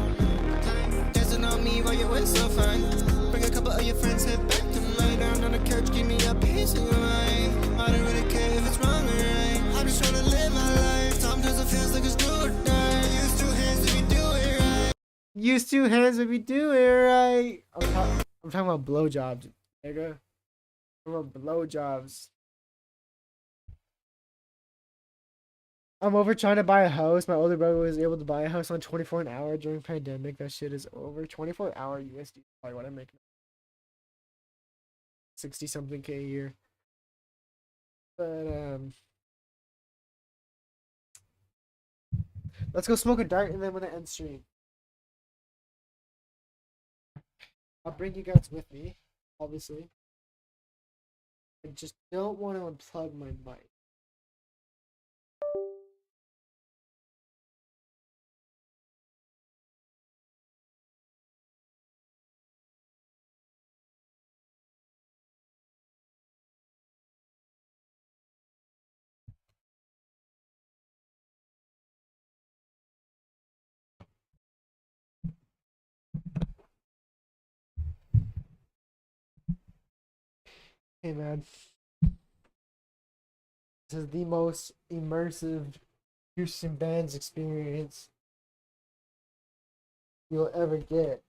B: Dancing on me while you waist so fine. Bring a couple of your friends, head back to mine. Down on the couch, give me a piece of your mind. I don't really care if it's wrong or right. I'm just trying to live my life. Sometimes it feels like it's do or die. Use two hands if you do it right.
A: Use two hands if you do it right. I'm talking about blowjobs, nigga. I'm talking about blowjobs. I'm over trying to buy a house. My older brother was able to buy a house on 24 an hour during pandemic. That shit is over. 24-hour USD. Probably what I make. 60 something K a year. But let's go smoke a dart and then when I end stream, I'll bring you guys with me, obviously. I just don't want to unplug my mic. Hey man, this is the most immersive Houston Bands experience you'll ever get.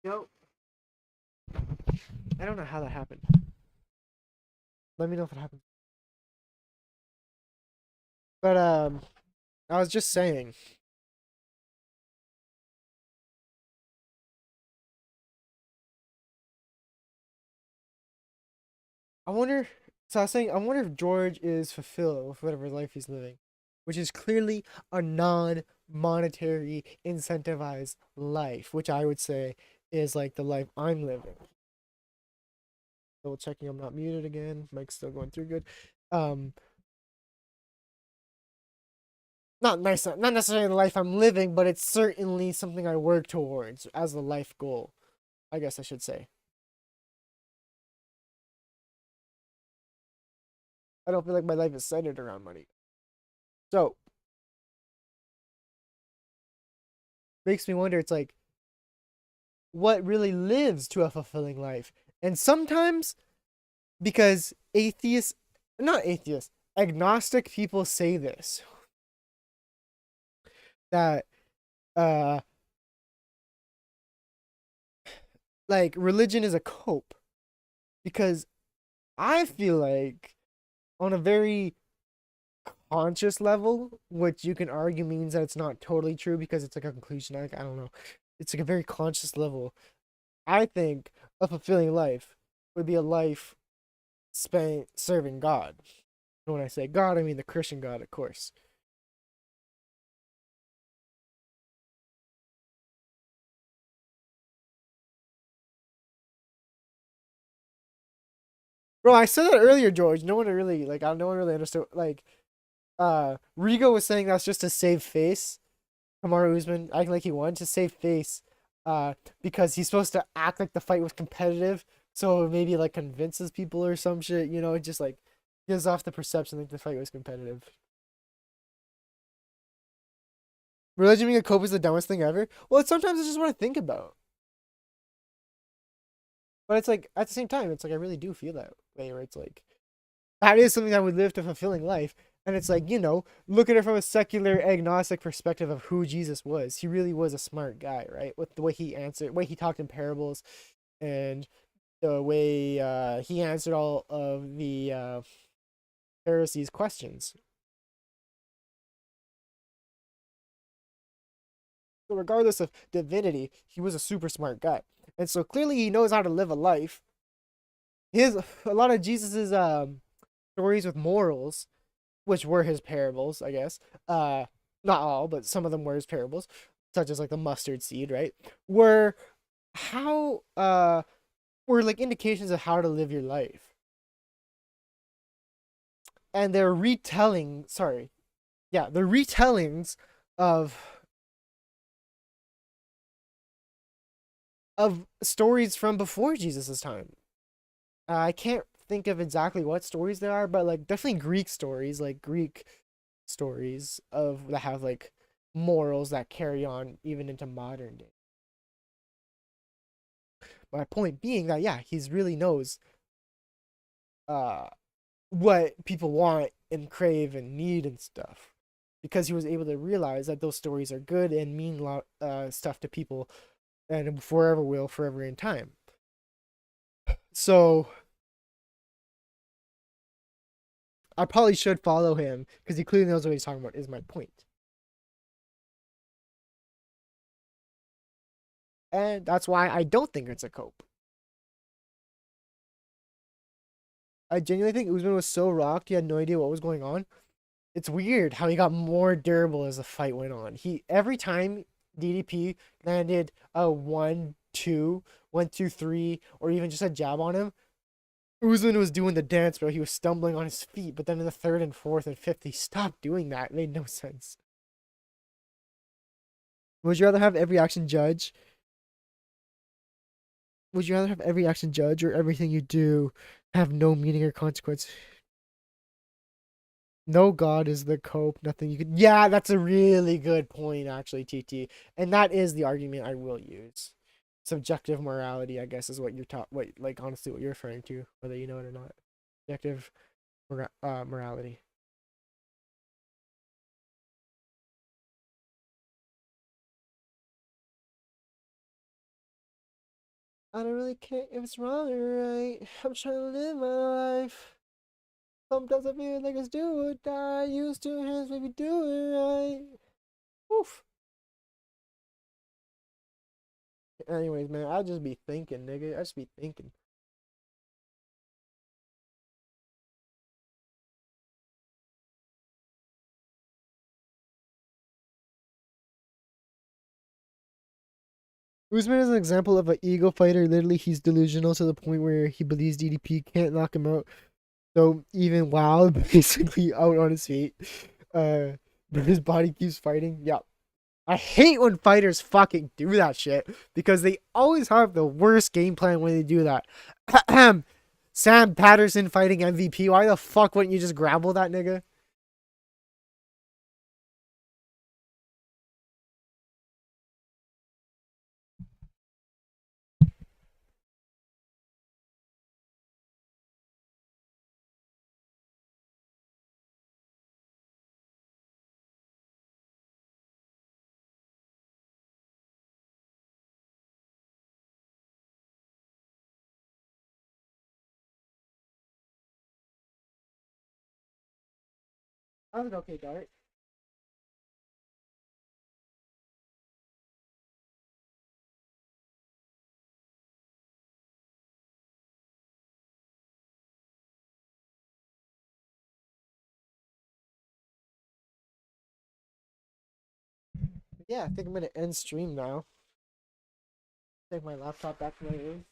A: Yo, I don't know how that happened. Let me know if it happens. But I was just saying. I wonder. So I was saying, I wonder if George is fulfilled with whatever life he's living, which is clearly a non-monetary incentivized life, which I would say is like the life I'm living. Double checking I'm not muted again. Mic's still going through good. Not nice, not necessarily the life I'm living, but it's certainly something I work towards as a life goal, I guess I should say. I don't feel like my life is centered around money. So, makes me wonder, it's like, what really lives to a fulfilling life? And sometimes, because agnostic people say this, that, like, religion is a cope. Because I feel like, on a very conscious level, which you can argue means that it's not totally true because it's like a conclusion. I don't know. It's like a very conscious level. I think a fulfilling life would be a life spent serving God. And when I say God, I mean the Christian God, of course. Bro, I said that earlier, George. No one really no one really understood. Like, Rigo was saying that's just to save face. Kamaru Usman acting like he won to save face, because he's supposed to act like the fight was competitive, so maybe like convinces people or some shit. You know, it just like gives off the perception that the fight was competitive. Religion being a cope is the dumbest thing ever. Well, sometimes it's just what I think about. But it's like at the same time, it's like I really do feel that way, where it's like that is something that would live to fulfilling life. And it's like, look at it from a secular agnostic perspective of who Jesus was. He really was a smart guy, right? With the way he answered, the way he talked in parables, and the way he answered all of the Pharisees' questions. So regardless of divinity, he was a super smart guy. And so clearly he knows how to live a life. A lot of Jesus's stories with morals, which were his parables, I guess. Not all, but some of them were his parables, such as like the mustard seed, right? Were how were like indications of how to live your life. And they're they're retellings of stories from before Jesus' time. I can't think of exactly what stories they are, but like definitely Greek stories, like Greek stories of that have like morals that carry on even into modern day. My point being that he's really knows uh what people want and crave and need and stuff, because he was able to realize that those stories are good and mean stuff to people, and forever will, forever in time. So I probably should follow him because he clearly knows what he's talking about, is my point. And that's why I don't think it's a cope. I genuinely think Usman was so rocked, he had no idea what was going on. It's weird how he got more durable as the fight went on. Every time DDP landed a 1-2, 1-2-3, or even just a jab on him, Usman was doing the dance, bro. He was stumbling on his feet, but then in the third and fourth and fifth, he stopped doing that. It made no sense. Would you rather have every action judge? Would you rather have every action judge, or everything you do have no meaning or consequence? No God is the cope. Nothing you could. Yeah, that's a really good point, actually, TT. And that is the argument I will use. Subjective morality, I guess, is what you're like, honestly, what you're referring to, whether you know it or not. Subjective morality. I don't really care if it's wrong or right. I'm trying to live my life. Sometimes I feel like it's do or die. Use two hands, maybe do it right. Oof. Anyways, man, I just be thinking, nigga. I just be thinking. Usman is an example of an ego fighter. Literally, he's delusional to the point where he believes DDP can't knock him out. So even while basically out on his feet, but his body keeps fighting. Yeah, I hate when fighters fucking do that shit because they always have the worst game plan when they do that. Sam Patterson fighting MVP. Why the fuck wouldn't you just grapple that nigga? I was okay, Dart. Yeah, I think I'm gonna end stream now. Take my laptop back to my room.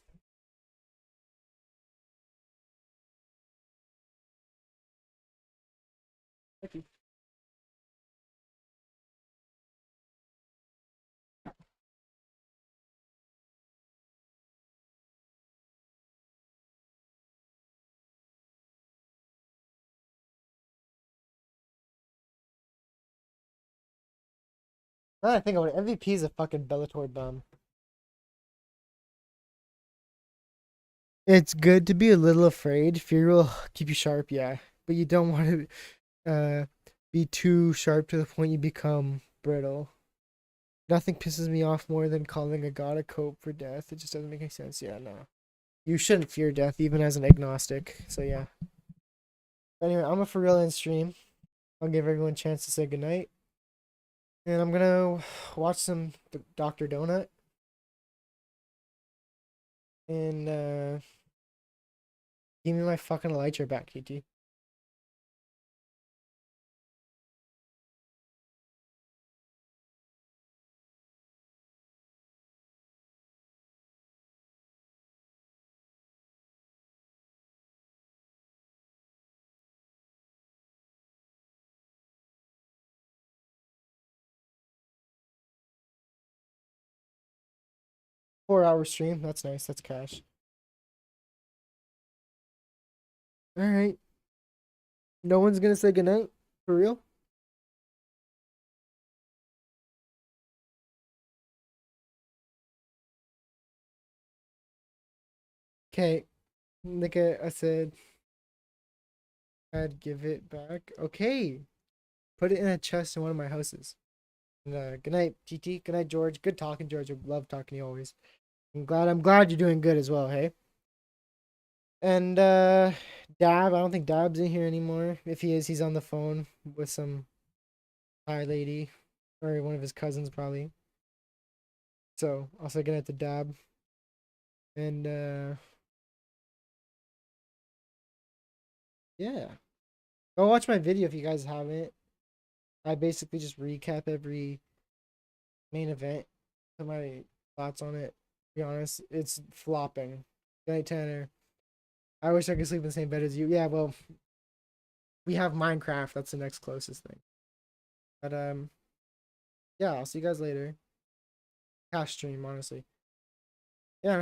A: Thank you. Now that I think about it, MVP is a fucking Bellator bum. It's good to be a little afraid. Fear will keep you sharp, yeah. But you don't want to be too sharp to the point you become brittle. Nothing pisses me off more than calling a god a cope for death. It just doesn't make any sense. Yeah, no. You shouldn't fear death, even as an agnostic. So, yeah. Anyway, I'm a for real end stream. I'll give everyone a chance to say goodnight. And I'm gonna watch some Dr. Donut. And, give me my fucking elytra back, TT. Four-hour stream. That's nice. That's cash. All right. No one's gonna say goodnight? For real? Okay. Nigga, I said I'd give it back. Okay. Put it in a chest in one of my houses. And, good night, GT. Good night, George. Good talking, George. I love talking to you always. I'm glad you're doing good as well, hey? And Dab, I don't think Dab's in here anymore. If he is, he's on the phone with some Thai lady. Or one of his cousins probably. So I'll say goodnight to Dab. And yeah. Go watch my video if you guys haven't. I basically just recap every main event. Put my thoughts on it. To be honest, it's flopping. Good night, Tanner. I wish I could sleep in the same bed as you. Yeah, well, we have Minecraft. That's the next closest thing. But yeah, I'll see you guys later. Cash stream, honestly. Yeah,